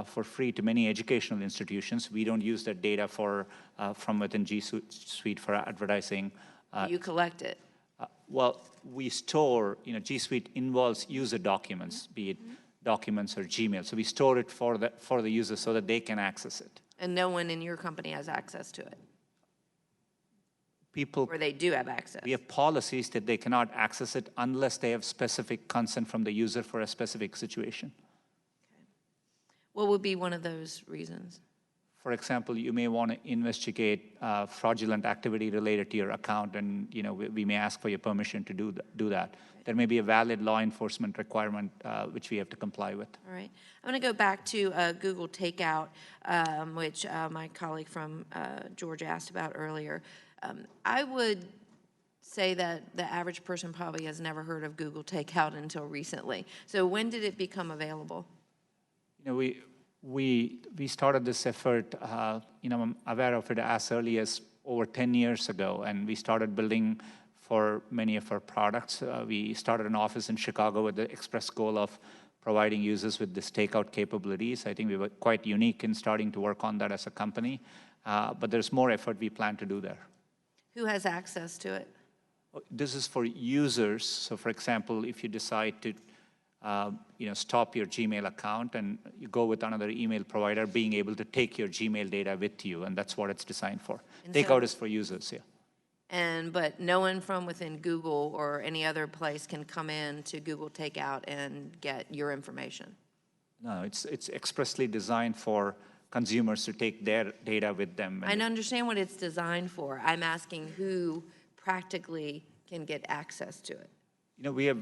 for free to many educational institutions. We don't use that data from within G Suite for advertising. You collect it. Well, we store, G Suite involves user documents, be it documents or Gmail. So we store it for the user so that they can access it. And no one in your company has access to it? People, or they do have access? We have policies that they cannot access it unless they have specific consent from the user for a specific situation. Okay. What would be one of those reasons? For example, you may want to investigate fraudulent activity related to your account, and we may ask for your permission to do that. There may be a valid law enforcement requirement which we have to comply with. All right. I'm going to go back to Google Takeout, which my colleague from Georgia asked about earlier. I would say that the average person probably has never heard of Google Takeout until recently. So when did it become available? We started this effort, I'm aware of it as early as over 10 years ago, and we started building for many of our products. We started an office in Chicago with the express goal of providing users with this takeout capabilities. I think we were quite unique in starting to work on that as a company, but there's more effort we plan to do there. Who has access to it? This is for users. So for example, if you decide to stop your Gmail account and you go with another email provider, being able to take your Gmail data with you, and that's what it's designed for. And Takeout is for users, yeah. But no one from within Google or any other place can come in to Google Takeout and get your information? No, it's expressly designed for consumers to take their data with them. I understand what it's designed for. I'm asking who practically can get access to it. We have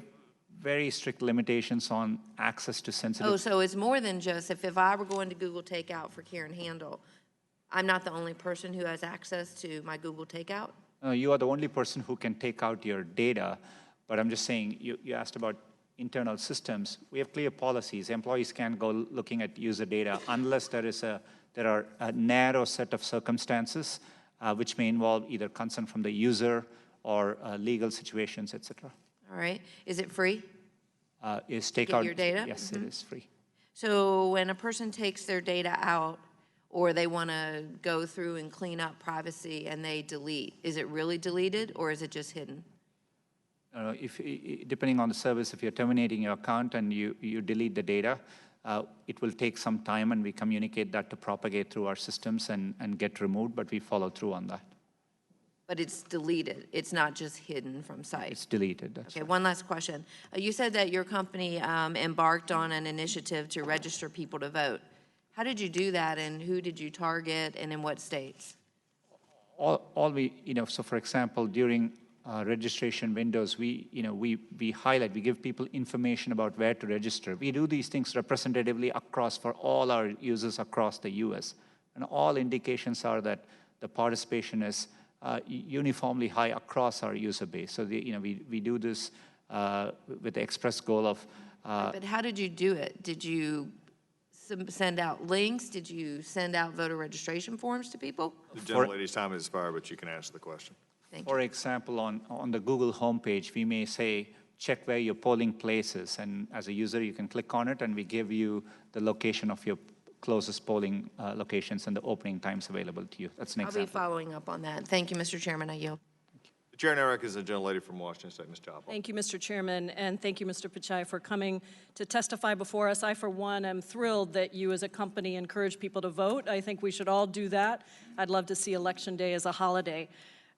very strict limitations on access to sensitive... Oh, so it's more than just, if I were going to Google Takeout for Karen Handel, I'm not the only person who has access to my Google Takeout? You are the only person who can take out your data, but I'm just saying, you asked about internal systems. We have clear policies. Employees can't go looking at user data unless there are a narrow set of circumstances which may involve either consent from the user or legal situations, et cetera. All right. Is it free? Is takeout? Get your data? Yes, it is free. So when a person takes their data out, or they want to go through and clean up privacy and they delete, is it really deleted or is it just hidden? Depending on the service, if you're terminating your account and you delete the data, it will take some time, and we communicate that to propagate through our systems and get removed, but we follow through on that. But it's deleted. It's not just hidden from sight. It's deleted. That's okay, right. One last question. You said that your company embarked on an initiative to register people to vote. How did you do that, and who did you target, and in what states? So for example, during registration windows, we highlight, we give people information about where to register. We do these things representatively for all our users across the U.S. And all indications are that the participation is uniformly high across our user base. So we do this with the express goal of. But how did you do it? Did you send out links? Did you send out voter registration forms to people? The gentlelady's time has expired, but you can answer the question. For example, on the Google homepage, we may say, check where your polling place is. And as a user, you can click on it, and we give you the location of your closest polling locations and the opening times available to you. That's an example. I'll be following up on that. Thank you, Mr. Chairman. I yield. The chair now recognizes the gentlelady from Washington State, Ms. Chapel. Thank you, Mr. Chairman, and thank you, Mr. Pichai, for coming to testify before us. I, for one, am thrilled that you as a company encourage people to vote. I think we should all do that. I'd love to see Election Day as a holiday.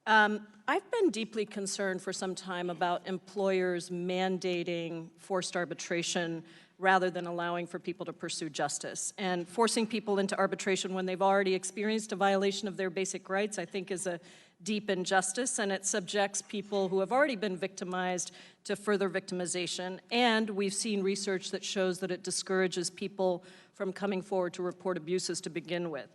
I've been deeply concerned for some time about employers mandating forced arbitration rather than allowing for people to pursue justice. And forcing people into arbitration when they've already experienced a violation of their basic rights, I think, is a deep injustice, and it subjects people who have already been victimized to further victimization. And we've seen research that shows that it discourages people from coming forward to report abuses to begin with.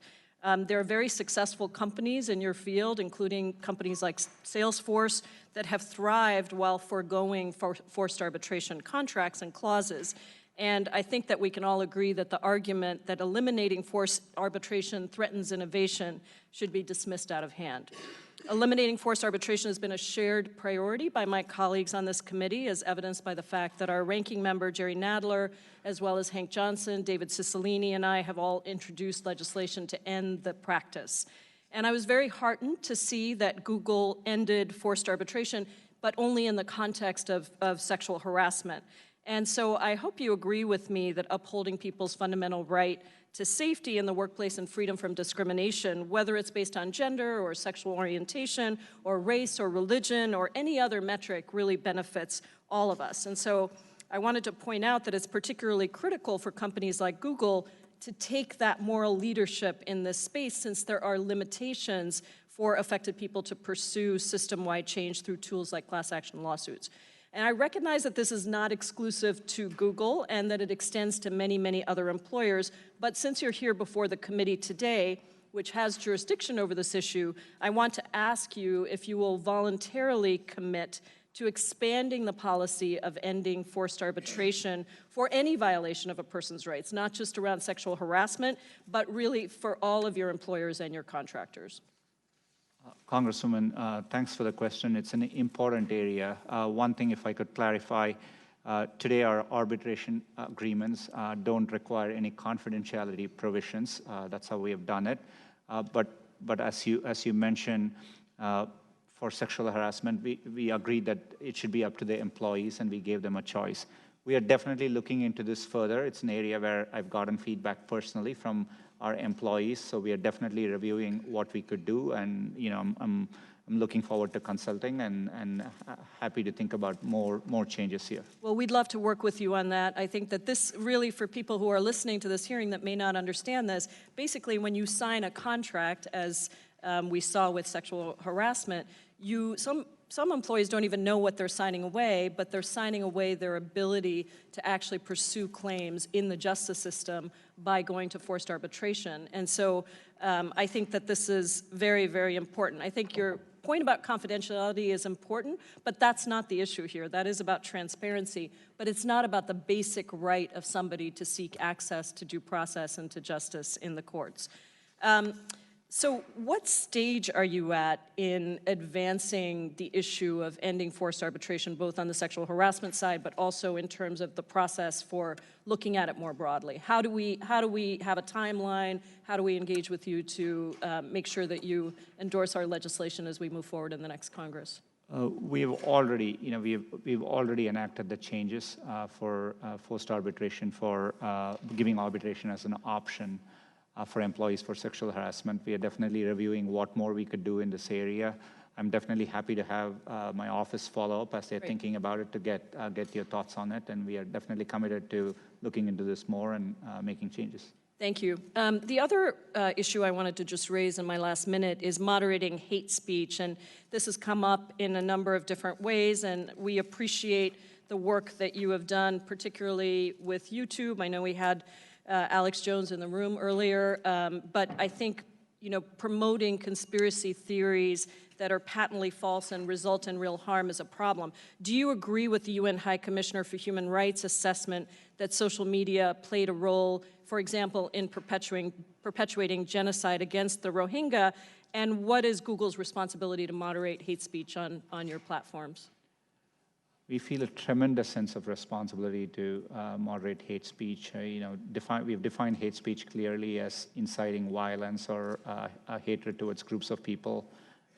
There are very successful companies in your field, including companies like Salesforce, that have thrived while foregoing forced arbitration contracts and clauses. And I think that we can all agree that the argument that eliminating forced arbitration threatens innovation should be dismissed out of hand. Eliminating forced arbitration has been a shared priority by my colleagues on this committee, as evidenced by the fact that our ranking member, Jerry Nadler, as well as Hank Johnson, David Cicilline, and I have all introduced legislation to end the practice. And I was very heartened to see that Google ended forced arbitration, but only in the context of sexual harassment. And so I hope you agree with me that upholding people's fundamental right to safety in the workplace and freedom from discrimination, whether it's based on gender or sexual orientation or race or religion or any other metric, really benefits all of us. And so I wanted to point out that it's particularly critical for companies like Google to take that moral leadership in this space, since there are limitations for affected people to pursue system-wide change through tools like class action lawsuits. And I recognize that this is not exclusive to Google and that it extends to many, many other employers. But since you're here before the committee today, which has jurisdiction over this issue, I want to ask you if you will voluntarily commit to expanding the policy of ending forced arbitration for any violation of a person's rights, not just around sexual harassment, but really for all of your employers and your contractors. Congresswoman, thanks for the question. It's an important area. One thing, if I could clarify, today our arbitration agreements don't require any confidentiality provisions. That's how we have done it. But as you mentioned, for sexual harassment, we agreed that it should be up to the employees, and we gave them a choice. We are definitely looking into this further. It's an area where I've gotten feedback personally from our employees, so we are definitely reviewing what we could do, and I'm looking forward to consulting and happy to think about more changes here. Well, we'd love to work with you on that. I think that this really, for people who are listening to this hearing that may not understand this, basically when you sign a contract, as we saw with sexual harassment, some employees don't even know what they're signing away, but they're signing away their ability to actually pursue claims in the justice system by going to forced arbitration. And so I think that this is very, very important. I think your point about confidentiality is important, but that's not the issue here. That is about transparency, but it's not about the basic right of somebody to seek access to due process and to justice in the courts. So what stage are you at in advancing the issue of ending forced arbitration, both on the sexual harassment side, but also in terms of the process for looking at it more broadly? How do we have a timeline? How do we engage with you to make sure that you endorse our legislation as we move forward in the next Congress? We've already enacted the changes for forced arbitration, for giving arbitration as an option for employees for sexual harassment. We are definitely reviewing what more we could do in this area. I'm definitely happy to have my office follow up as they're thinking about it to get your thoughts on it, and we are definitely committed to looking into this more and making changes. Thank you. The other issue I wanted to just raise in my last minute is moderating hate speech, and this has come up in a number of different ways, and we appreciate the work that you have done, particularly with YouTube. I know we had Alex Jones in the room earlier, but I think promoting conspiracy theories that are patently false and result in real harm is a problem. Do you agree with the UN High Commissioner for Human Rights assessment that social media played a role, for example, in perpetuating genocide against the Rohingya? And what is Google's responsibility to moderate hate speech on your platforms? We feel a tremendous sense of responsibility to moderate hate speech. We've defined hate speech clearly as inciting violence or hatred towards groups of people.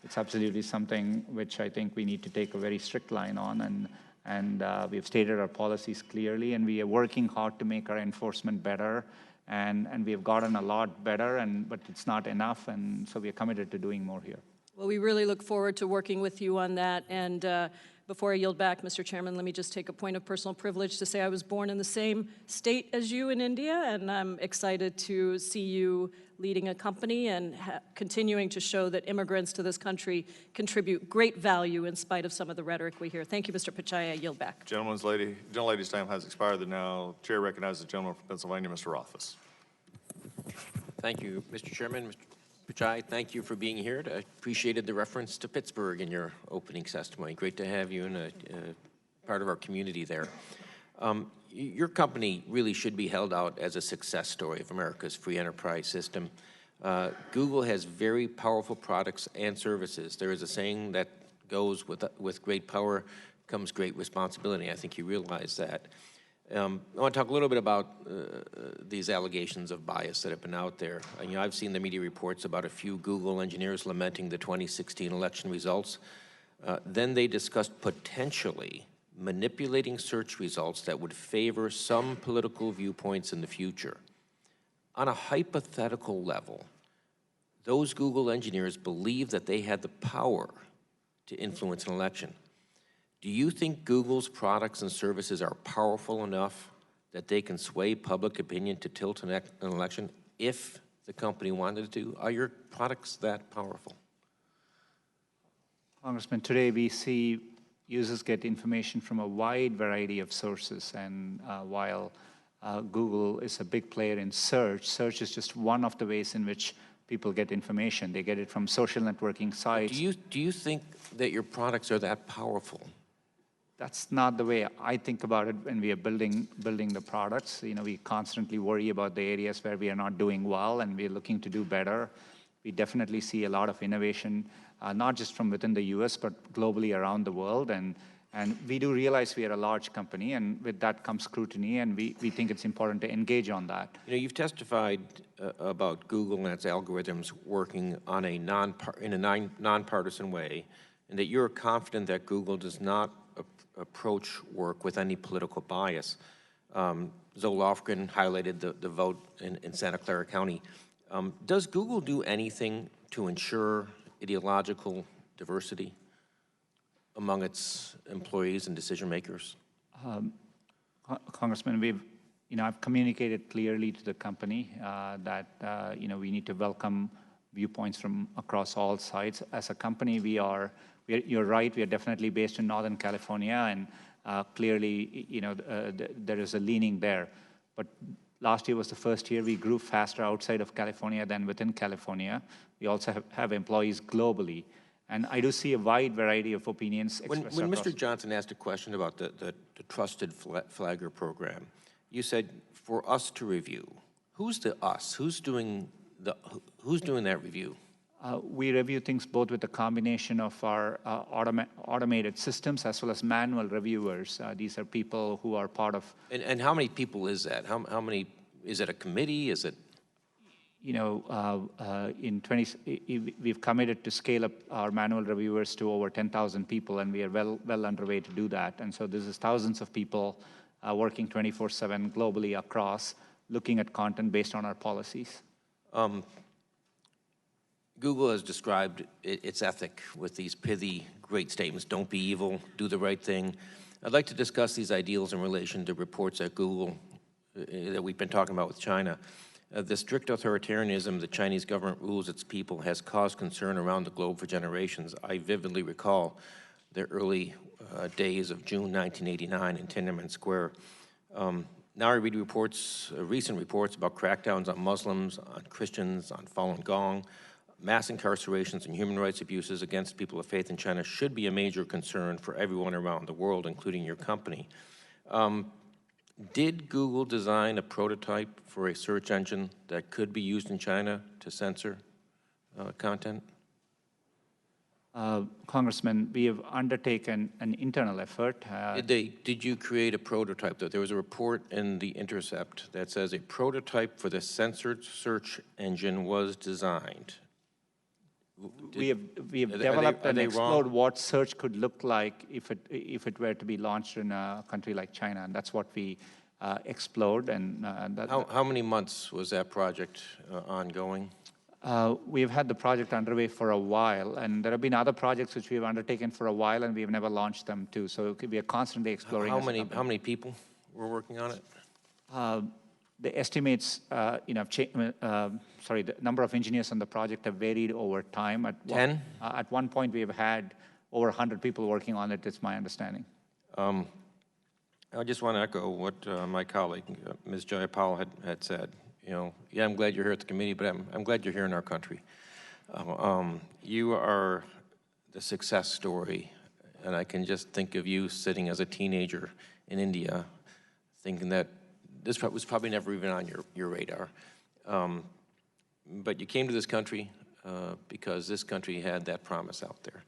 It's absolutely something which I think we need to take a very strict line on, and we've stated our policies clearly, and we are working hard to make our enforcement better, and we have gotten a lot better, but it's not enough, and so we are committed to doing more here. Well, we really look forward to working with you on that, and before I yield back, Mr. Chairman, let me just take a point of personal privilege to say I was born in the same state as you in India, and I'm excited to see you leading a company and continuing to show that immigrants to this country contribute great value in spite of some of the rhetoric we hear. Thank you, Mr. Pichai. I yield back. Gentlelady's time has expired. The now chair recognizes the gentleman from Pennsylvania, Mr. Rothfuss. Thank you, Mr. Chairman. Mr. Pichai, thank you for being here. I appreciated the reference to Pittsburgh in your opening testimony. Great to have you in a part of our community there. Your company really should be held out as a success story of America's free enterprise system. Google has very powerful products and services. There is a saying that goes with great power comes great responsibility. I think you realize that. I want to talk a little bit about these allegations of bias that have been out there. I've seen the media reports about a few Google engineers lamenting the 2016 election results. Then they discussed potentially manipulating search results that would favor some political viewpoints in the future. On a hypothetical level, those Google engineers believed that they had the power to influence an election. Do you think Google's products and services are powerful enough that they can sway public opinion to tilt an election if the company wanted to? Are your products that powerful? Congressman, today we see users get information from a wide variety of sources, and while Google is a big player in search, search is just one of the ways in which people get information. They get it from social networking sites. Do you think that your products are that powerful? That's not the way I think about it when we are building the products. We constantly worry about the areas where we are not doing well, and we're looking to do better. We definitely see a lot of innovation, not just from within the US, but globally around the world. And we do realize we are a large company, and with that comes scrutiny, and we think it's important to engage on that. You've testified about Google and its algorithms working on a nonpartisan way, and that you're confident that Google does not approach work with any political bias. Zoe Lofgren highlighted the vote in Santa Clara County. Does Google do anything to ensure ideological diversity among its employees and decision makers? Congressman, I've communicated clearly to the company that we need to welcome viewpoints from across all sides. As a company, you're right, we are definitely based in Northern California, and clearly, there is a leaning there. But last year was the first year we grew faster outside of California than within California. We also have employees globally. And I do see a wide variety of opinions expressed When Mr. Johnson asked a question about the Trusted Flagger program, you said, for us to review. Who's the us? Who's doing that review? We review things both with a combination of our automated systems as well as manual reviewers. These are people who are part of... And how many people is that? How many, is it a committee? Is it... we've committed to scale up our manual reviewers to over 10,000 people, and we are well underway to do that. And so this is thousands of people working 24/7 globally across, looking at content based on our policies. Google has described its ethic with these pithy, great statements. Don't be evil, do the right thing. I'd like to discuss these ideals in relation to reports at Google that we've been talking about with China. The strict authoritarianism the Chinese government rules its people has caused concern around the globe for generations. I vividly recall the early days of June 1989 in Tiananmen Square. Now I read recent reports about crackdowns on Muslims, on Christians, on Falun Gong, mass incarcerations and human rights abuses against people of faith in China should be a major concern for everyone around the world, including your company. Did Google design a prototype for a search engine that could be used in China to censor content? Congressman, we have undertaken an internal effort. Did you create a prototype, though? There was a report in The Intercept that says a prototype for the censored search engine was designed. We have developed and explored what search could look like if it were to be launched in a country like China, and that's what we explored. And how many months was that project ongoing? We've had the project underway for a while, and there have been other projects which we have undertaken for a while, and we've never launched them too. So we are constantly exploring. How many people were working on it? The estimates, the number of engineers on the project have varied over time. At one point, we have had over 100 people working on it. It's my understanding. I just want to echo what my colleague, Ms. Jayapal, had said. Yeah, I'm glad you're here at the committee, but I'm glad you're here in our country. You are the success story, and I can just think of you sitting as a teenager in India, thinking that this was probably never even on your radar. But you came to this country because this country had that promise out there.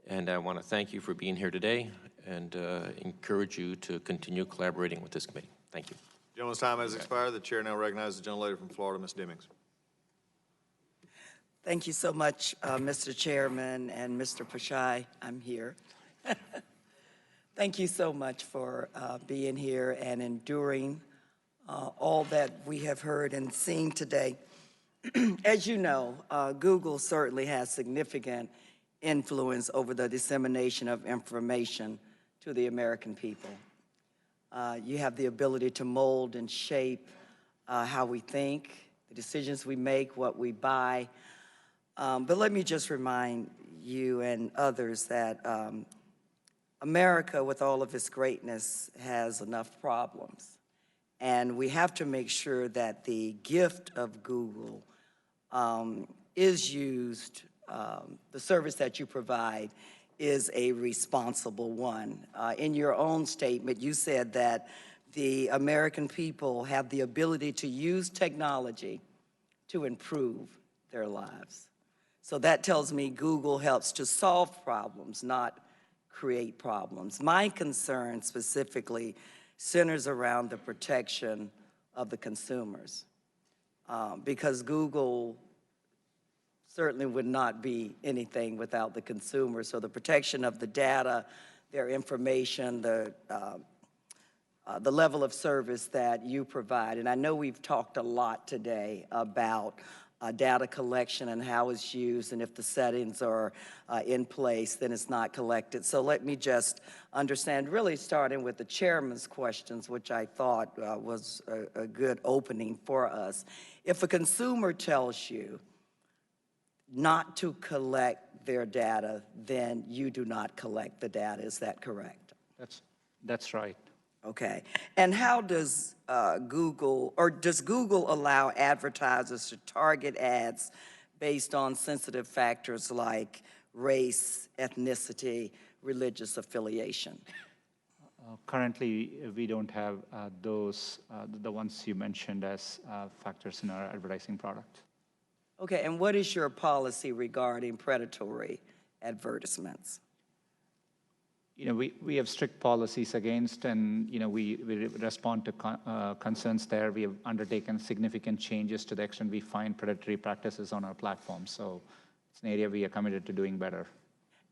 And I want to thank you for being here today and encourage you to continue collaborating with this committee. Thank you. Gentleman's time has expired. The chair now recognizes the gentlelady from Florida, Ms. Demings. Thank you so much, Mr. Chairman and Mr. Pichai. I'm here. Thank you so much for being here and enduring all that we have heard and seen today. As you know, Google certainly has significant influence over the dissemination of information to the American people. You have the ability to mold and shape how we think, the decisions we make, what we buy. But let me just remind you and others that America, with all of its greatness, has enough problems. And we have to make sure that the gift of Google is used, the service that you provide is a responsible one. In your own statement, you said that the American people have the ability to use technology to improve their lives. So that tells me Google helps to solve problems, not create problems. My concern specifically centers around the protection of the consumers, because Google certainly would not be anything without the consumer. So the protection of the data, their information, the level of service that you provide. And I know we've talked a lot today about data collection and how it's used, and if the settings are in place, then it's not collected. So let me just understand, really starting with the chairman's questions, which I thought was a good opening for us. If a consumer tells you not to collect their data, then you do not collect the data. Is that correct? That's right. Okay. And how does does Google allow advertisers to target ads based on sensitive factors like race, ethnicity, religious affiliation? Currently, we don't have those, the ones you mentioned as factors in our advertising product. Okay, and what is your policy regarding predatory advertisements? We have strict policies against, and we respond to concerns there. We have undertaken significant changes to the extent we find predatory practices on our platform. So it's an area we are committed to doing better.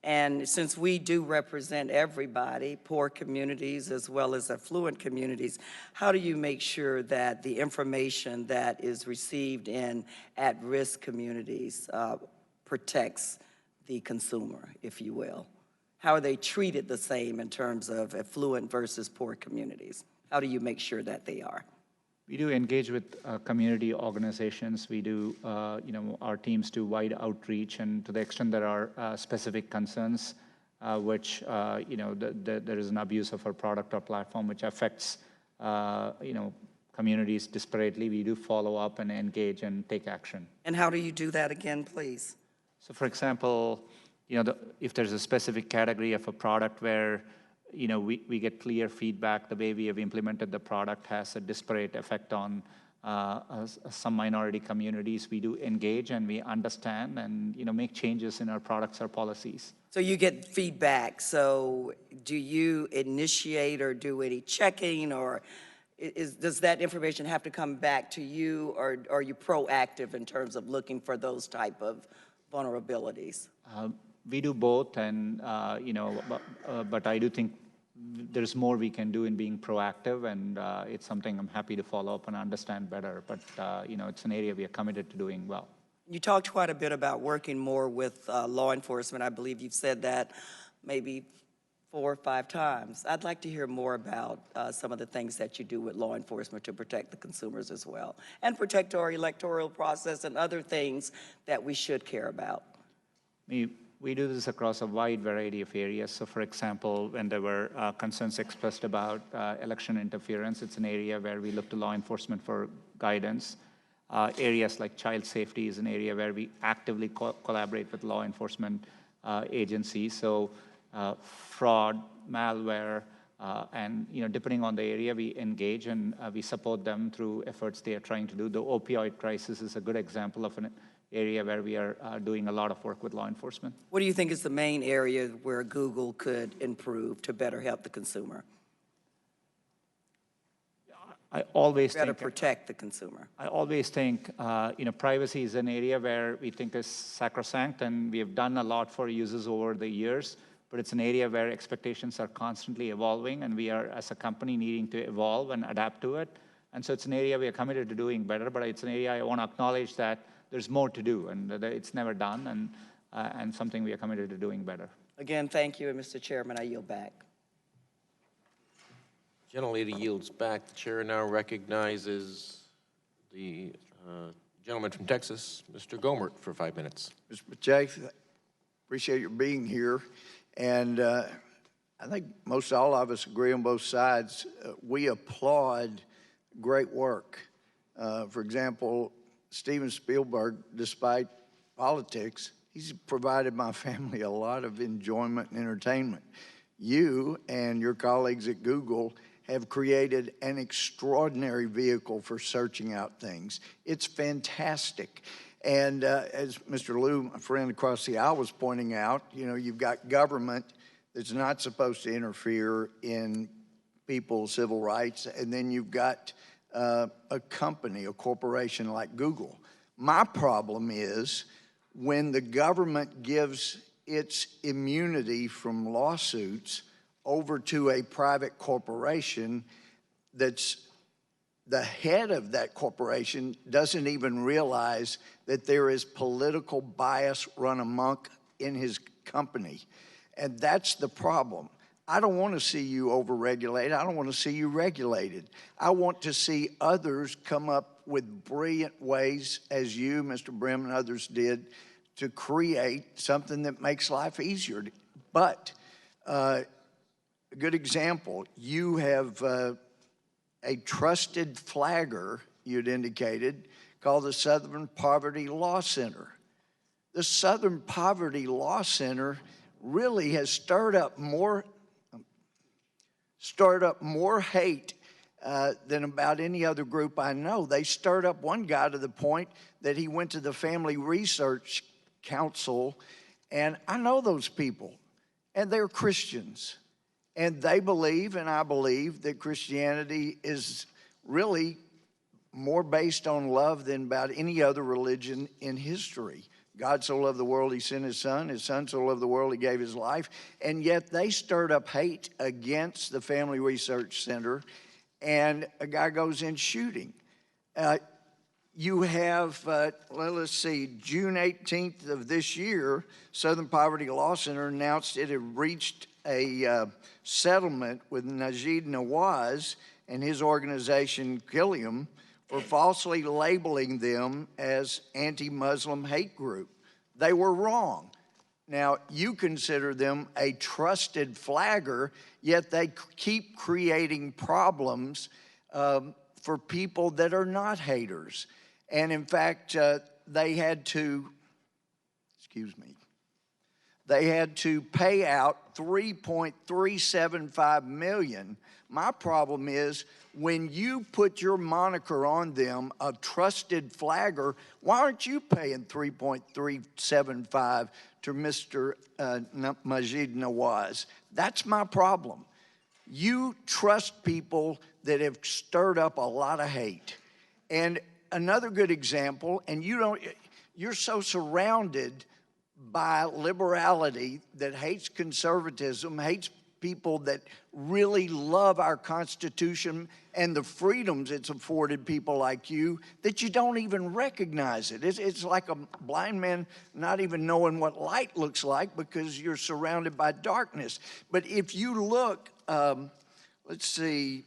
And since we do represent everybody, poor communities as well as affluent communities, how do you make sure that the information that is received in at-risk communities protects the consumer, if you will? How are they treated the same in terms of affluent versus poor communities? How do you make sure that they are? We do engage with community organizations. We do, our teams do wide outreach, and to the extent there are specific concerns, which, there is an abuse of our product or platform which affects, communities disparately, we do follow up and engage and take action. And how do you do that again, please? So for example, if there's a specific category of a product where we get clear feedback, the way we have implemented the product has a disparate effect on some minority communities, we do engage and we understand and make changes in our products or policies. So you get feedback. So do you initiate or do any checking, or does that information have to come back to you, or are you proactive in terms of looking for those type of vulnerabilities? We do both, and but I do think there's more we can do in being proactive, and it's something I'm happy to follow up and understand better. But it's an area we are committed to doing well. You talked quite a bit about working more with law enforcement. I believe you've said that maybe 4 or 5 times. I'd like to hear more about some of the things that you do with law enforcement to protect the consumers as well, and protect our electoral process and other things that we should care about. We do this across a wide variety of areas. So for example, when there were concerns expressed about election interference, it's an area where we look to law enforcement for guidance. Areas like child safety is an area where we actively collaborate with law enforcement agencies. So fraud, malware, and depending on the area, we engage and we support them through efforts they are trying to do. The opioid crisis is a good example of an area where we are doing a lot of work with law enforcement. What do you think is the main area where Google could improve to better help the consumer? I always better think, protect the consumer. I always think, privacy is an area where we think is sacrosanct, and we have done a lot for users over the years, but it's an area where expectations are constantly evolving, and we are, as a company, needing to evolve and adapt to it. And so it's an area we are committed to doing better, but it's an area I want to acknowledge that there's more to do, and it's never done, and something we are committed to doing better. Again, thank you, and Mr. Chairman, I yield back. Gentlelady yields back. The chair now recognizes the gentleman from Texas, Mr. Gomert, for 5 minutes. Mr. Pacheco, appreciate your being here. And I think most all of us agree on both sides. We applaud great work. For example, Steven Spielberg, despite politics, he's provided my family a lot of enjoyment and entertainment. You and your colleagues at Google have created an extraordinary vehicle for searching out things. It's fantastic. And as Mr. Liu, a friend across the aisle, was pointing out, you've got government that's not supposed to interfere in people's civil rights, and then you've got a company, a corporation like Google. My problem is when the government gives its immunity from lawsuits over to a private corporation that's the head of that corporation doesn't even realize that there is political bias run amok in his company. And that's the problem. I don't want to see you overregulated. I don't want to see you regulated. I want to see others come up with brilliant ways, as you, Mr. Brim, and others did, to create something that makes life easier. But a good example, you have a trusted flagger, you'd indicated, called the Southern Poverty Law Center. The Southern Poverty Law Center really has stirred up more hate than about any other group I know. They stirred up one guy to the point that he went to the Family Research Council, and I know those people, and they're Christians. And they believe, and I believe, that Christianity is really more based on love than about any other religion in history. God so loved the world, he sent his son so loved the world, he gave his life. And yet they stirred up hate against the Family Research Center, and a guy goes in shooting. You have, let's see, June 18th of this year, Southern Poverty Law Center announced it had reached a settlement with Najib Nawaz and his organization, Killiam, for falsely labeling them as anti-Muslim hate group. They were wrong. Now, you consider them a trusted flagger, yet they keep creating problems for people that are not haters. And in fact, they had to, excuse me. They had to pay out $3.375 million. My problem is when you put your moniker on them, a trusted flagger, why aren't you paying $3.375 to Mr. Majid Nawaz? That's my problem. You trust people that have stirred up a lot of hate. And another good example, and you're so surrounded by liberality that hates conservatism, hates people that really love our Constitution and the freedoms it's afforded people like you, that you don't even recognize it. It's like a blind man not even knowing what light looks like because you're surrounded by darkness. But if you look, let's see,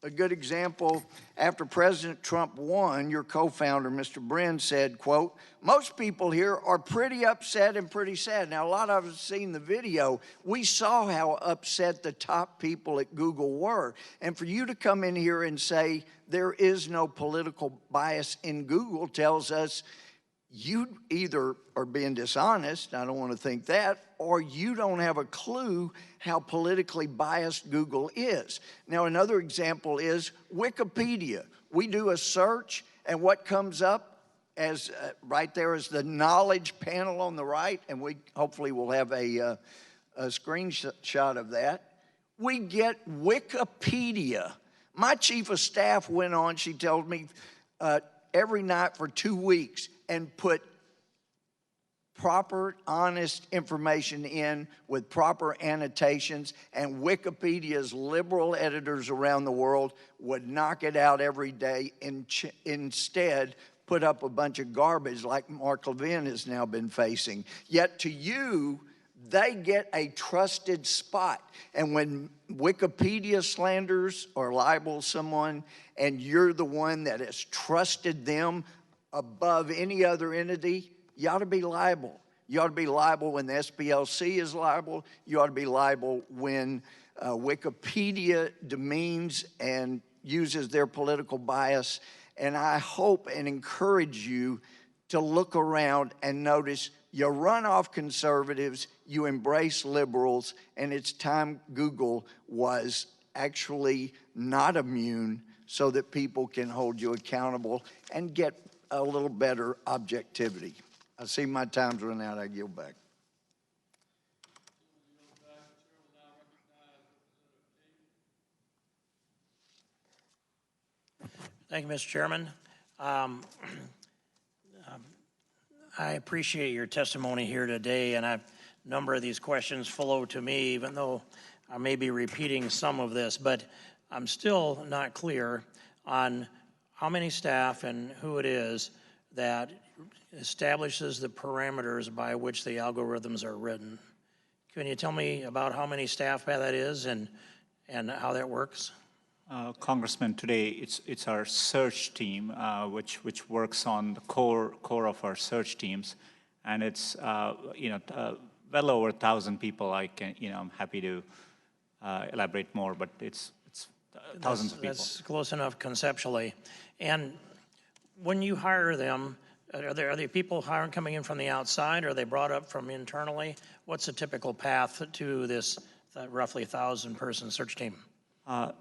a good example, after President Trump won, your co-founder, Mr. Brin, said, quote, most people here are pretty upset and pretty sad. Now, a lot of us have seen the video. We saw how upset the top people at Google were. And for you to come in here and say there is no political bias in Google tells us you either are being dishonest, I don't want to think that, or you don't have a clue how politically biased Google is. Now, another example is Wikipedia. We do a search, and what comes up as right there is the knowledge panel on the right, and we hopefully will have a screenshot of that. We get Wikipedia. My chief of staff went on, she told me, every night for 2 weeks and put proper, honest information in with proper annotations, and Wikipedia's liberal editors around the world would knock it out every day and instead put up a bunch of garbage like Mark Levin has now been facing. Yet to you, they get a trusted spot. And when Wikipedia slanders or libels someone and you're the one that has trusted them above any other entity, you ought to be liable. You ought to be liable when the SPLC is liable. You ought to be liable when Wikipedia demeans and uses their political bias. And I hope and encourage you to look around and notice you run off conservatives, you embrace liberals, and it's time Google was actually not immune so that people can hold you accountable and get a little better objectivity. I see my time's run out. I yield back. Thank you, Mr. Chairman. I appreciate your testimony here today, and a number of these questions flow to me, even though I may be repeating some of this, but I'm still not clear on how many staff and who it is that establishes the parameters by which the algorithms are written. Can you tell me about how many staff that is and how that works? Congressman, today it's our search team, which works on the core of our search teams, and it's well over 1,000 people. I'm happy to elaborate more, but it's thousands of people. That's close enough conceptually. And when you hire them, are there people coming in from the outside, or are they brought up from internally? What's the typical path to this roughly 1,000-person search team?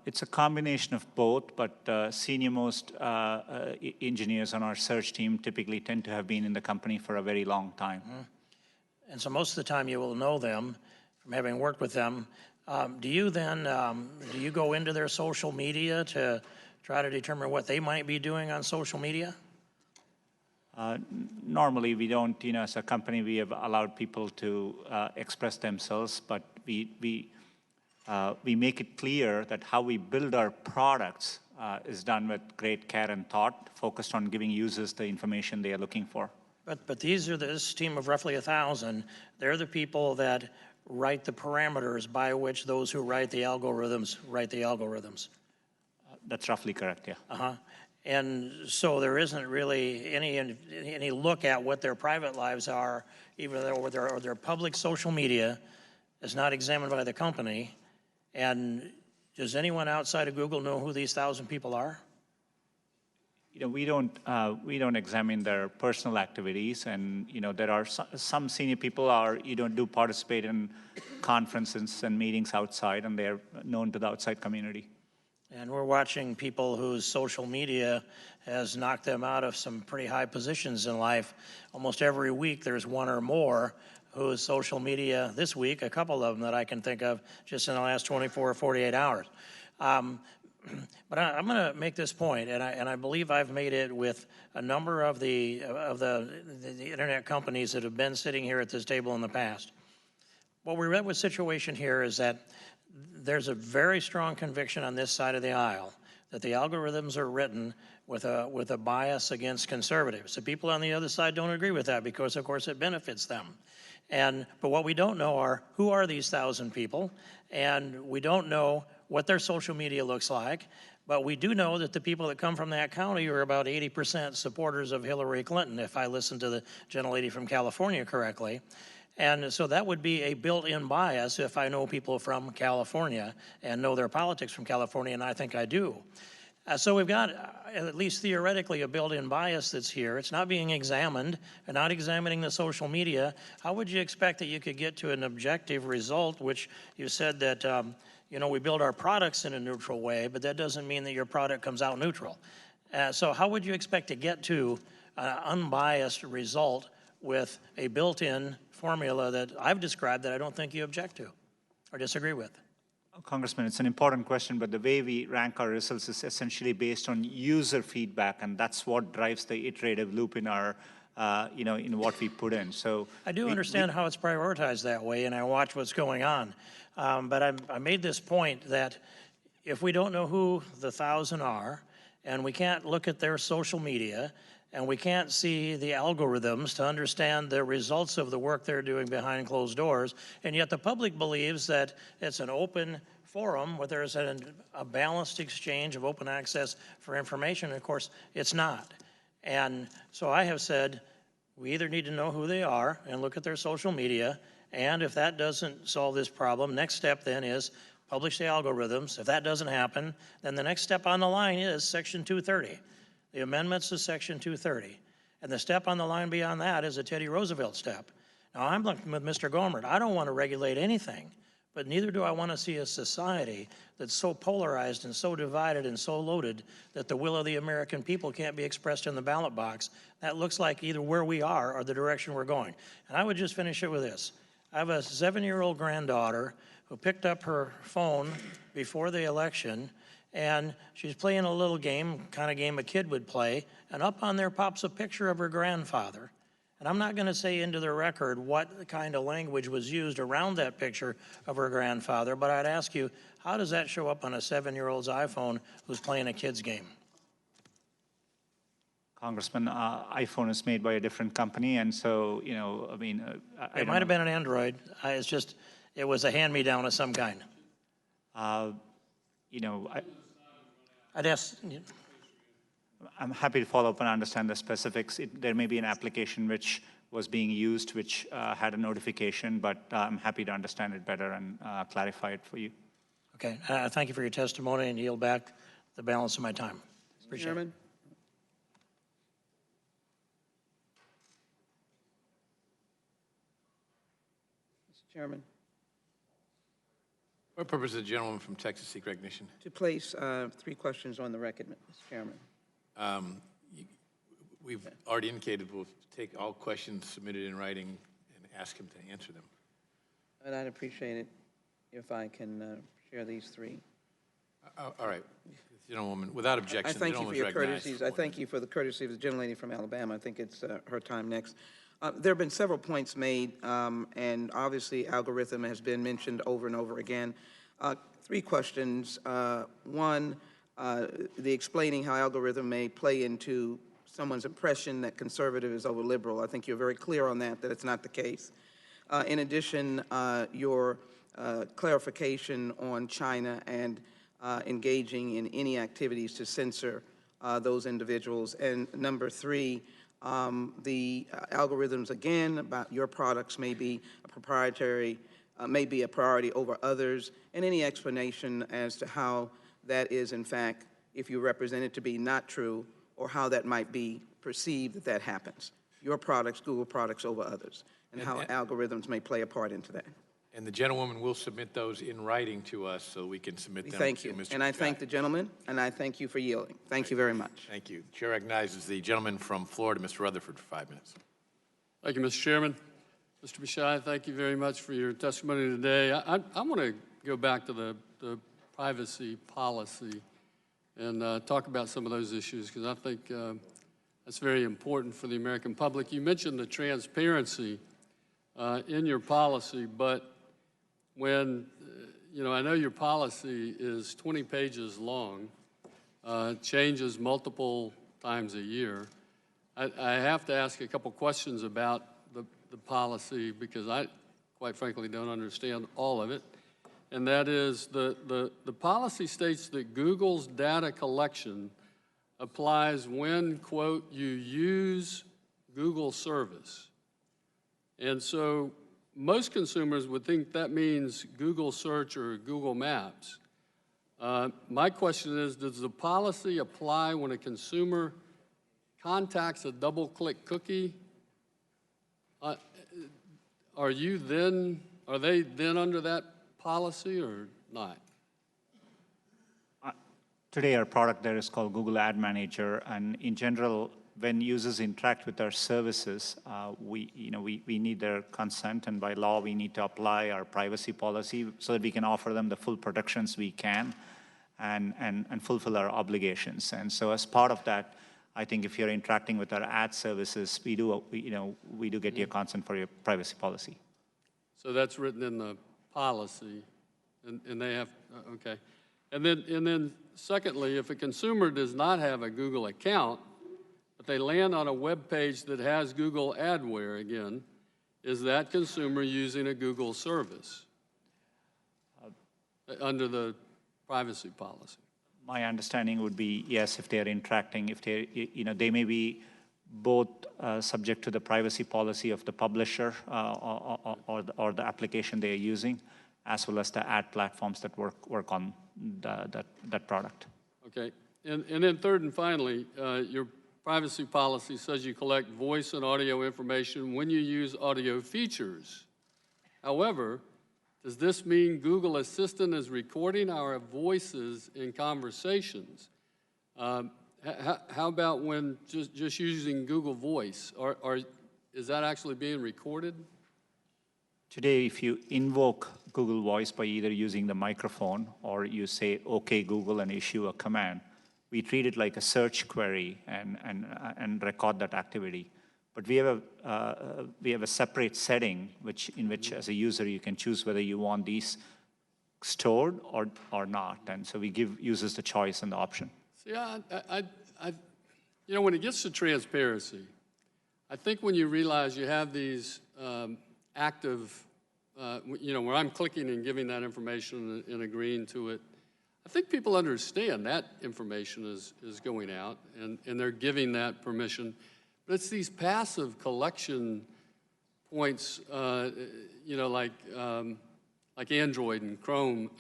It's a combination of both, but senior-most engineers on our search team typically tend to have been in the company for a very long time. Mm-hmm. And so most of the time you will know them from having worked with them. Do you then, do you go into their social media to try to determine what they might be doing on social media? Normally we don't, as a company we have allowed people to express themselves, but we make it clear that how we build our products is done with great care and thought, focused on giving users the information they are looking for. But these are this team of roughly 1,000. They're the people that write the parameters by which those who write the algorithms write the algorithms. That's roughly correct, yeah. Uh-huh. And so there isn't really any look at what their private lives are, even though their public social media is not examined by the company. And does anyone outside of Google know who these 1,000 people are? we don't examine their personal activities, and there are some senior people do participate in conferences and meetings outside, and they're known to the outside community. And we're watching people whose social media has knocked them out of some pretty high positions in life. Almost every week there's one or more whose social media, this week, a couple of them that I can think of just in the last 24 or 48 hours. But I'm going to make this point, and I believe I've made it with a number of the internet companies that have been sitting here at this table in the past. What we read with situation here is that there's a very strong conviction on this side of the aisle that the algorithms are written with a bias against conservatives. The people on the other side don't agree with that because, of course, it benefits them. But what we don't know are who are these 1,000 people, and we don't know what their social media looks like, but we do know that the people that come from that county are about 80% supporters of Hillary Clinton, if I listened to the gentlelady from California correctly. And so that would be a built-in bias if I know people from California and know their politics from California, and I think I do. So we've got, at least theoretically, a built-in bias that's here. It's not being examined, and not examining the social media. How would you expect that you could get to an objective result, which you said that, we build our products in a neutral way, but that doesn't mean that your product comes out neutral. So how would you expect to get to an unbiased result with a built-in formula that I've described that I don't think you object to or disagree with? Congressman, it's an important question, but the way we rank our results is essentially based on user feedback, and that's what drives the iterative loop in our, in what we put in. So I do understand how it's prioritized that way, and I watch what's going on. But I made this point that if we don't know who the 1,000 are, and we can't look at their social media, and we can't see the algorithms to understand the results of the work they're doing behind closed doors, and yet the public believes that it's an open forum where there's a balanced exchange of open access for information. And of course, it's not. And so I have said, we either need to know who they are and look at their social media, and if that doesn't solve this problem, next step then is publish the algorithms. If that doesn't happen, then the next step on the line is Section 230. The amendments to Section 230. And the step on the line beyond that is a Teddy Roosevelt step. Now, I'm looking with Mr. Gohmert. I don't want to regulate anything, but neither do I want to see a society that's so polarized and so divided and so loaded that the will of the American people can't be expressed in the ballot box. That looks like either where we are or the direction we're going. And I would just finish it with this. I have a 7-year-old granddaughter who picked up her phone before the election, and she's playing a little game, kind of game a kid would play, and up on there pops a picture of her grandfather. And I'm not going to say into the record what kind of language was used around that picture of her grandfather, but I'd ask you, how does that show up on a 7-year-old's iPhone who's playing a kid's game? Congressman, iPhone is made by a different company, and so, It might have been an Android. It was a hand-me-down of some kind. I'd ask. I'm happy to follow up and understand the specifics. There may be an application which was being used, which had a notification, but I'm happy to understand it better and clarify it for you. Okay. Thank you for your testimony, and yield back the balance of my time. Appreciate it. Mr. Chairman. What purpose does the gentleman from Texas seek recognition? To place 3 questions on the record, Mr. Chairman. We've already indicated we'll take all questions submitted in writing and ask him to answer them. And I'd appreciate it if I can share these 3. All right. Gentlewoman, without objection, I thank you for your courtesies. I thank you. you for the courtesy of the gentlelady from Alabama. I think it's her time next. There have been several points made, and obviously algorithm has been mentioned over and over again. 3 questions. One, the explaining how algorithm may play into someone's impression that conservative is over liberal. I think you're very clear on that it's not the case. In addition, your clarification on China and engaging in any activities to censor those individuals. And number 3, the algorithms, again, about your products may be a proprietary, may be a priority over others, and any explanation as to how that is, in fact, if you represent it to be not true, or how that might be perceived that that happens. Your products, Google products over others, and how algorithms may play a part into that. And the gentlewoman will submit those in writing to us so we can submit them Thank to you. Mr. And I Pachai. thank the gentleman, and I thank you for yielding. Thank you very much. Thank you. Chair recognizes the gentleman from Florida, Mr. Rutherford, for 5 minutes. Thank you, Mr. Chairman. Mr. Pachai, thank you very much for your testimony today. I want to go back to the privacy policy and talk about some of those issues, because I think that's very important for the American public. You mentioned the transparency in your policy, but when, I know your policy is 20 pages long, changes multiple times a year. I have to ask a couple questions about the policy because I, quite frankly, don't understand all of it. And that is the policy states that Google's data collection applies when, quote, you use Google service. And so most consumers would think that means Google search or Google Maps. My question is, does the policy apply when a consumer contacts a double-click cookie? Are they then under that policy or not? Today, our product there is called Google Ad Manager, and in general, when users interact with our services, we need their consent, and by law, we need to apply our privacy policy so that we can offer them the full protections we can and fulfill our obligations. And so as part of that, I think if you're interacting with our ad services, we do get your consent for your privacy policy. So that's written in the policy, and they have, okay. And then secondly, if a consumer does not have a Google account, but they land on a web page that has Google adware again, is that consumer using a Google service under the privacy policy? My understanding would be yes, if they're interacting, if they may be both subject to the privacy policy of the publisher or the application they are using, as well as the ad platforms that work on that product. Okay, and then third and finally, your privacy policy says you collect voice and audio information when you use audio features. However, does this mean Google Assistant is recording our voices in conversations? How about when just using Google Voice? Is that actually being recorded? Today, if you invoke Google Voice by either using the microphone or you say, OK, Google, and issue a command, we treat it like a search query and record that activity. But we have a separate setting in which, as a user, you can choose whether you want these stored or not. And so we give users the choice and the option. See, when it gets to transparency, I think when you realize you have these active, where I'm clicking and giving that information and agreeing to it, I think people understand that information is going out and they're giving that permission. But it's these passive collection points, like Android and Chrome,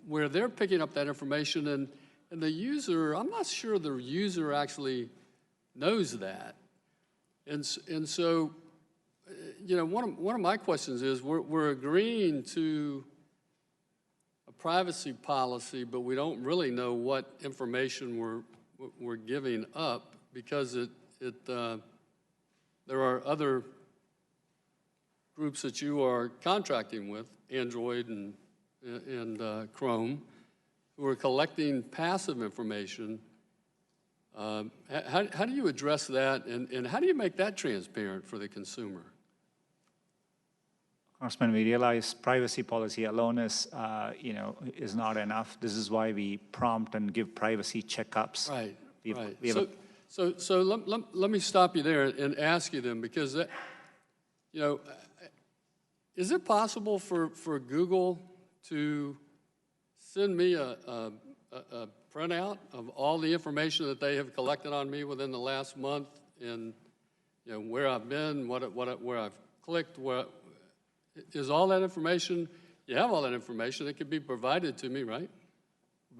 where they're picking up that information and the user, I'm not sure the user actually knows that. And so, one of my questions is we're agreeing to a privacy policy, but we don't really know what information we're giving up because there are other groups that you are contracting with, Android and Chrome, who are collecting passive information. How do you address that, and how do you make that transparent for the consumer? Congressman, we realize privacy policy alone is not enough. This is why we prompt and give privacy checkups. Right, right. So let me stop you there and ask you then, because is it possible for Google to send me a printout of all the information that they have collected on me within the last month, and where I've been, where I've clicked, is all that information? You have all that information. It could be provided to me, right?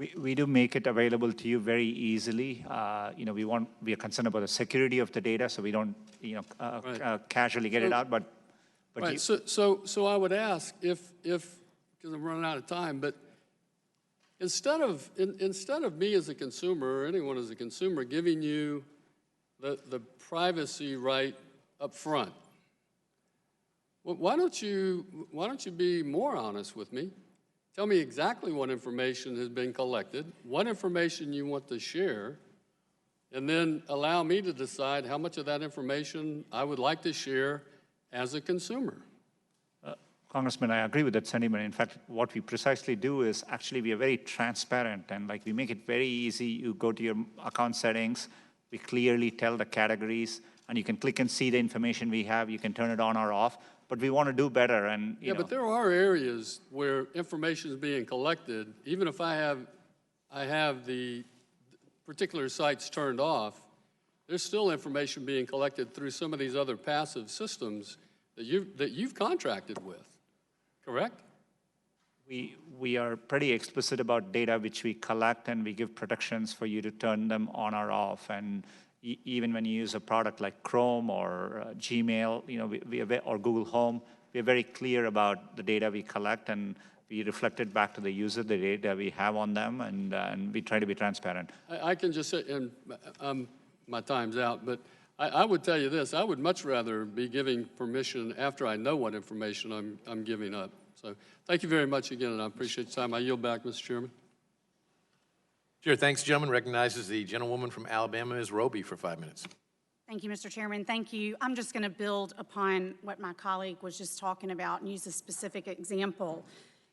We do make it available to you very easily. You know, we are concerned about the security of the data, so we don't, you know, casually get it out. But right. So I would ask if because I'm running out of time, but instead of me as a consumer or anyone as a consumer giving you the privacy right up front, why don't you be more honest with me? Tell me exactly what information has been collected, what information you want to share, and then allow me to decide how much of that information I would like to share as a consumer. Congressman, I agree with that sentiment. In fact, what we precisely do is actually we are very transparent, and like we make it very easy. You go to your account settings, we clearly tell the categories, and you can click and see the information we have. You can turn it on or off, but we want to do better. And you know. But there are areas where information is being collected, even if I have the particular sites turned off, there's still information being collected through some of these other passive systems that you've contracted with. Correct? We are pretty explicit about data which we collect, and we give protections for you to turn them on or off. And even when you use a product like Chrome or Gmail, you know, or Google Home, we are very clear about the data we collect, and we reflect it back to the user, the data we have on them, and we try to be transparent. I can just say, and my time's out, but I would tell you this, I would much rather be giving permission after I know what information I'm giving up. So thank you very much again, and I appreciate your time. I yield back, Mr. Chairman. Sure, thanks, gentleman. Recognizes the gentlewoman from Alabama, Ms. Roby, for 5 minutes. Thank you, Mr. Chairman. Thank you. I'm just going to build upon what my colleague was just talking about and use a specific example.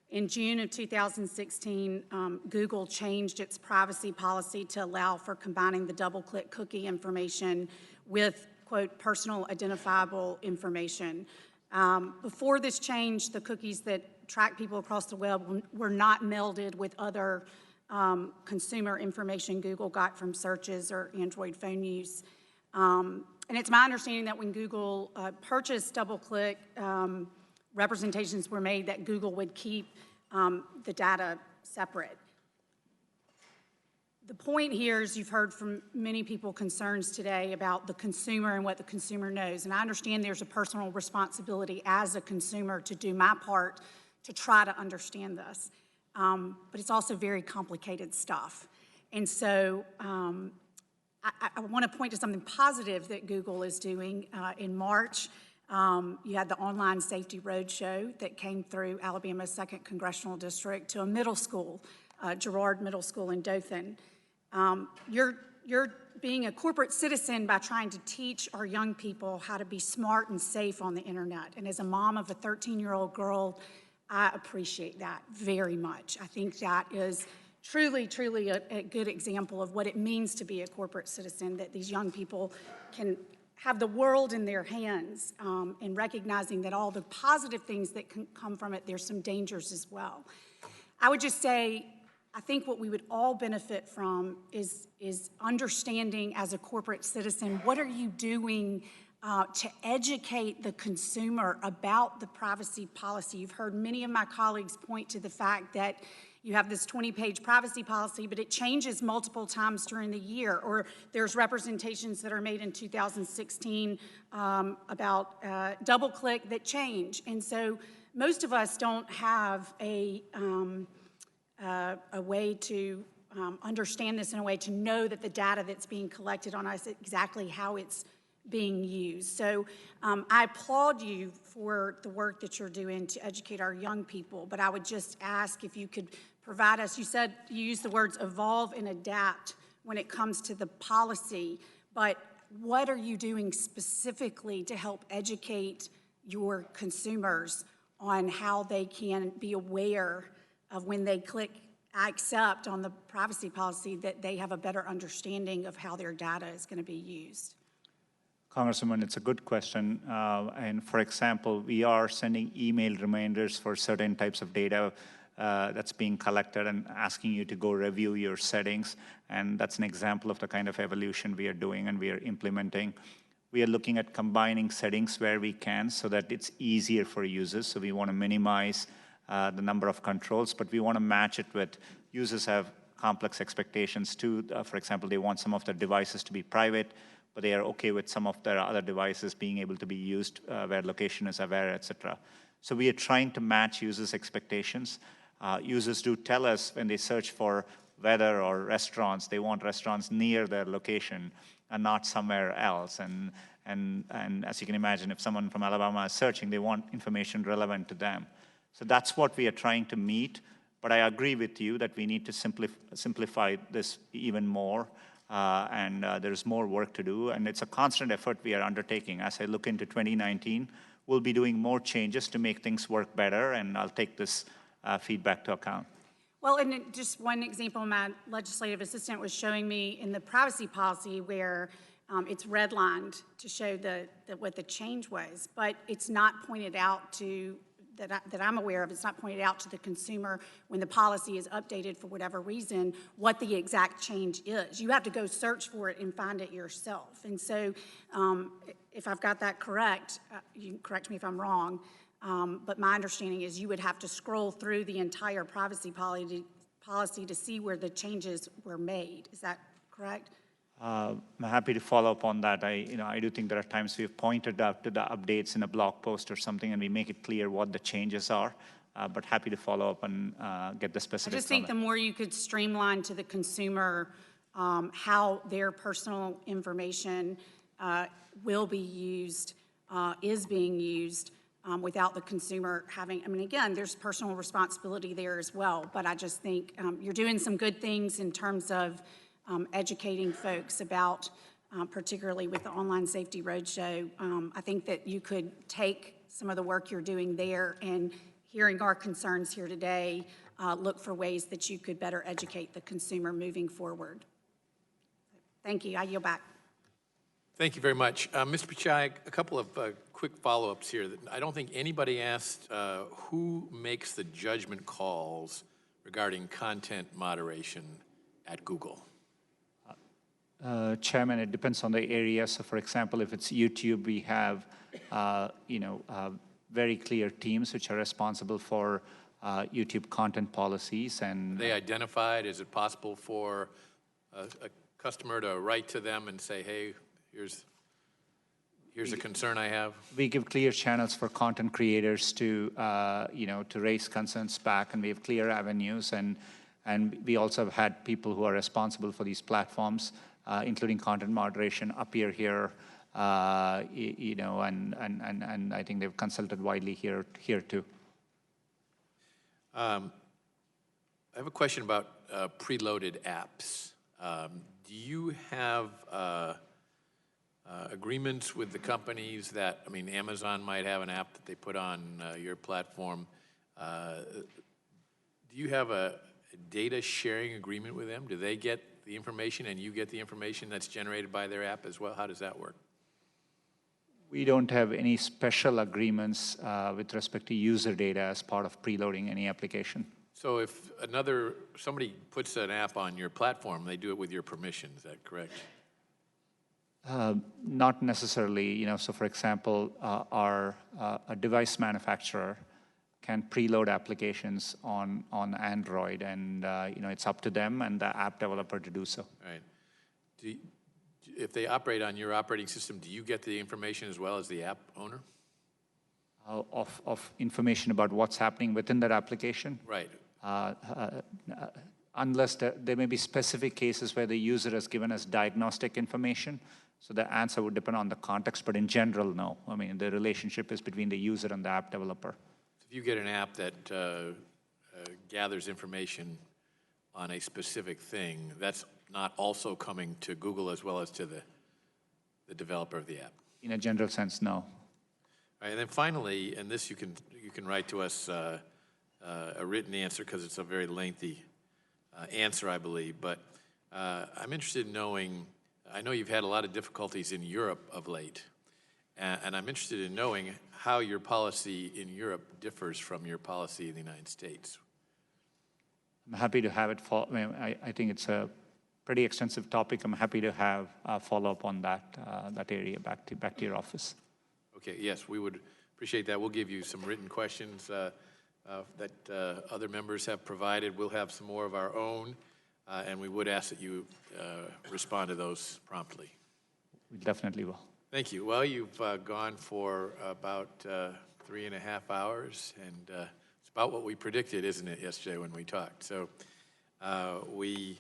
In June of 2016, Google changed its privacy policy to allow for combining the double-click cookie information with, quote, personal identifiable information. Before this change, the cookies that track people across the web were not melded with other consumer information Google got from searches or Android phone use. And it's my understanding that when Google purchased DoubleClick, representations were made that Google would keep the data separate. The point here is you've heard from many people concerns today about the consumer and what the consumer knows. And I understand there's a personal responsibility as a consumer to do my part to try to understand this. But it's also very complicated stuff. And so I want to point to something positive that Google is doing. In March, you had the Online Safety Roadshow that came through Alabama's 2nd Congressional District to a middle school, Girard Middle School in Dothan. You're being a corporate citizen by trying to teach our young people how to be smart and safe on the internet. And as a mom of a 13-year-old girl, I appreciate that very much. I think that is truly, truly a good example of what it means to be a corporate citizen, that these young people can have the world in their hands, and recognizing that all the positive things that can come from it, there's some dangers as well. I would just say, I think what we would all benefit from is understanding as a corporate citizen, what are you doing to educate the consumer about the privacy policy? You've heard many of my colleagues point to the fact that you have this 20-page privacy policy, but it changes multiple times during the year, or there's representations that are made in 2016 about DoubleClick that change. And so most of us don't have a way to understand this in a way to know that the data that's being collected on us, exactly how it's being used. So I applaud you for the work that you're doing to educate our young people, but I would just ask if you could provide us, you said you used the words evolve and adapt when it comes to the policy, but what are you doing specifically to help educate your consumers on how they can be aware of when they click I accept on the privacy policy that they have a better understanding of how their data is going to be used? Congresswoman, it's a good question. And for example, we are sending email reminders for certain types of data that's being collected and asking you to go review your settings. And that's an example of the kind of evolution we are doing and we are implementing. We are looking at combining settings where we can so that it's easier for users. So we want to minimize the number of controls, but we want to match it with users have complex expectations too. For example, they want some of their devices to be private, but they are okay with some of their other devices being able to be used where location is aware, et cetera. So we are trying to match users' expectations. Users do tell us when they search for weather or restaurants, they want restaurants near their location and not somewhere else. And as you can imagine, if someone from Alabama is searching, they want information relevant to them. So that's what we are trying to meet. But I agree with you that we need to simplify this even more. There's more work to do. And it's a constant effort we are undertaking. As I look into 2019, we'll be doing more changes to make things work better. And I'll take this feedback to account. Well, and just one example, my legislative assistant was showing me in the privacy policy where it's redlined to show what the change was, but it's not pointed out to, that I'm aware of, it's not pointed out to the consumer when the policy is updated for whatever reason, what the exact change is. You have to go search for it and find it yourself. And so if I've got that correct, you can correct me if I'm wrong, but my understanding is you would have to scroll through the entire privacy policy to see where the changes were made. Is that correct? I'm happy to follow up on that. I do think there are times we've pointed out to the updates in a blog post or something, and we make it clear what the changes are. But happy to follow up and get the specifics. I just think the more you could streamline to the consumer how their personal information will be used, is being used, without the consumer having, I mean, again, there's personal responsibility there as well, but I just think you're doing some good things in terms of educating folks about, particularly with the Online Safety Roadshow. I think that you could take some of the work you're doing there and hearing our concerns here today, look for ways that you could better educate the consumer moving forward. Thank you. I yield back. Thank you very much. Mr. Pichai, a couple of quick follow-ups here. I don't think anybody asked who makes the judgment calls regarding content moderation at Google. Chairman, it depends on the area. So, for example, if it's YouTube, we have, very clear teams which are responsible for YouTube content policies. And Are they identified? Is it possible for a customer to write to them and say, hey, here's a concern I have? We give clear channels for content creators to, to raise concerns back, and we have clear avenues. And we also have had people who are responsible for these platforms, including content moderation, appear here, and I think they've consulted widely here too. I have a question about preloaded apps. Do you have agreements with the companies that, I mean, Amazon might have an app that they put on your platform. Do you have a data sharing agreement with them? Do they get the information and you get the information that's generated by their app as well? How does that work? We don't have any special agreements with respect to user data as part of preloading any application. So if somebody puts an app on your platform, they do it with your permission, is that correct? Not necessarily, so for example, a device manufacturer can preload applications on Android, and it's up to them and the app developer to do so. Right. If they operate on your operating system, do you get the information as well as the app owner? Of information about what's happening within that application? Right. Unless there may be specific cases where the user has given us diagnostic information, so the answer would depend on the context, but in general, no. I mean, the relationship is between the user and the app developer. If you get an app that gathers information on a specific thing, that's not also coming to Google as well as to the developer of the app? In a general sense, no. All right, and then finally, and this you can write to us a written answer because it's a very lengthy answer, I believe, but I'm interested in knowing, I know you've had a lot of difficulties in Europe of late, and I'm interested in knowing how your policy in Europe differs from your policy in the United States. I'm happy to have it. I think it's a pretty extensive topic. I'm happy to have a follow-up on that area back to your office. Okay, yes, we would appreciate that. We'll give you some written questions that other members have provided. We'll have some more of our own. and we would ask that you respond to those promptly. We definitely will. Thank you. Well, you've gone for about 3.5 hours, and it's about what we predicted, isn't it, yesterday when we talked? So we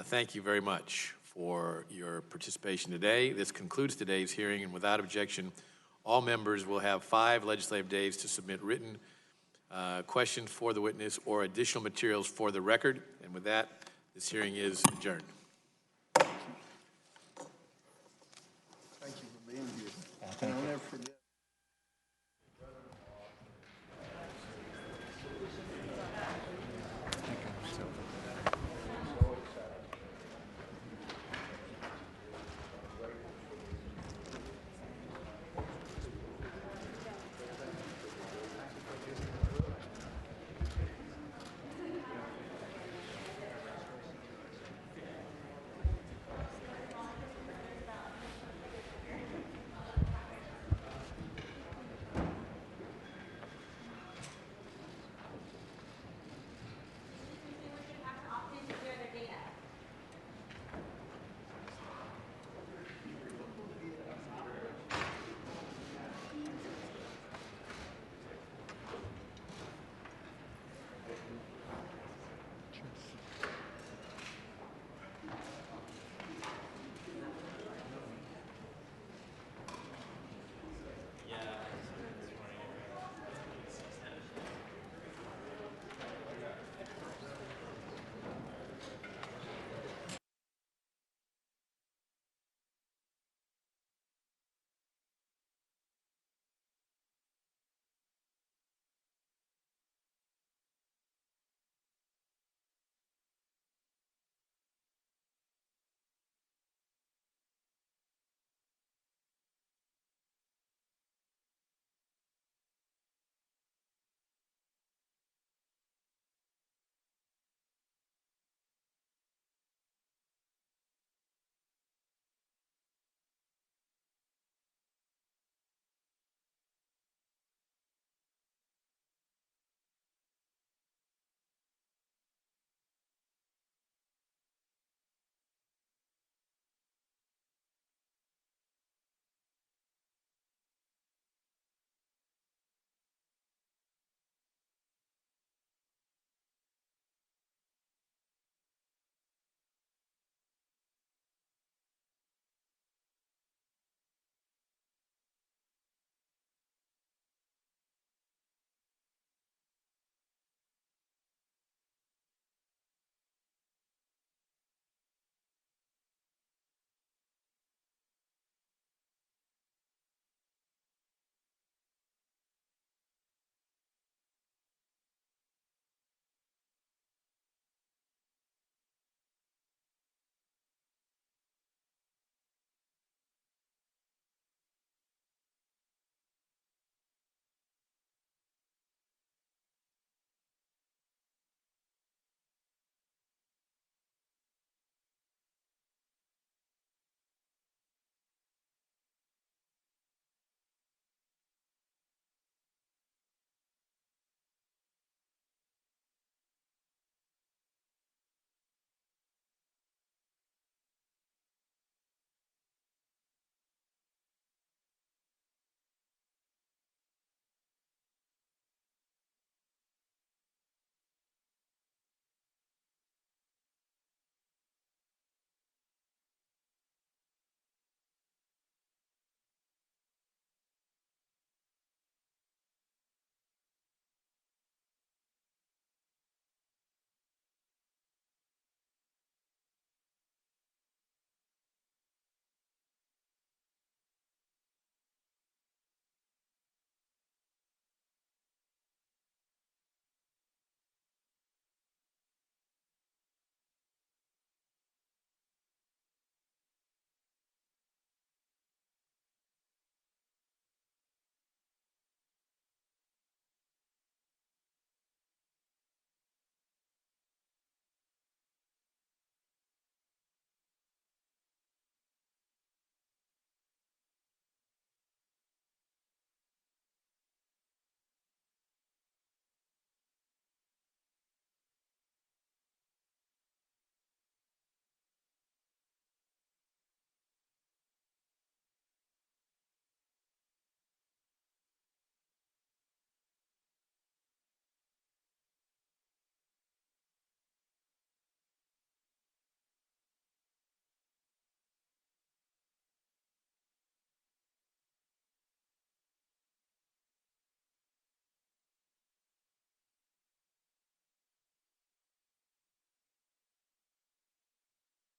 thank you very much for your participation today. This concludes today's hearing, and without objection, all members will have 5 legislative days to submit written questions for the witness or additional materials for the record. And with that, this hearing is adjourned. Thank you for being here. I'll never forget.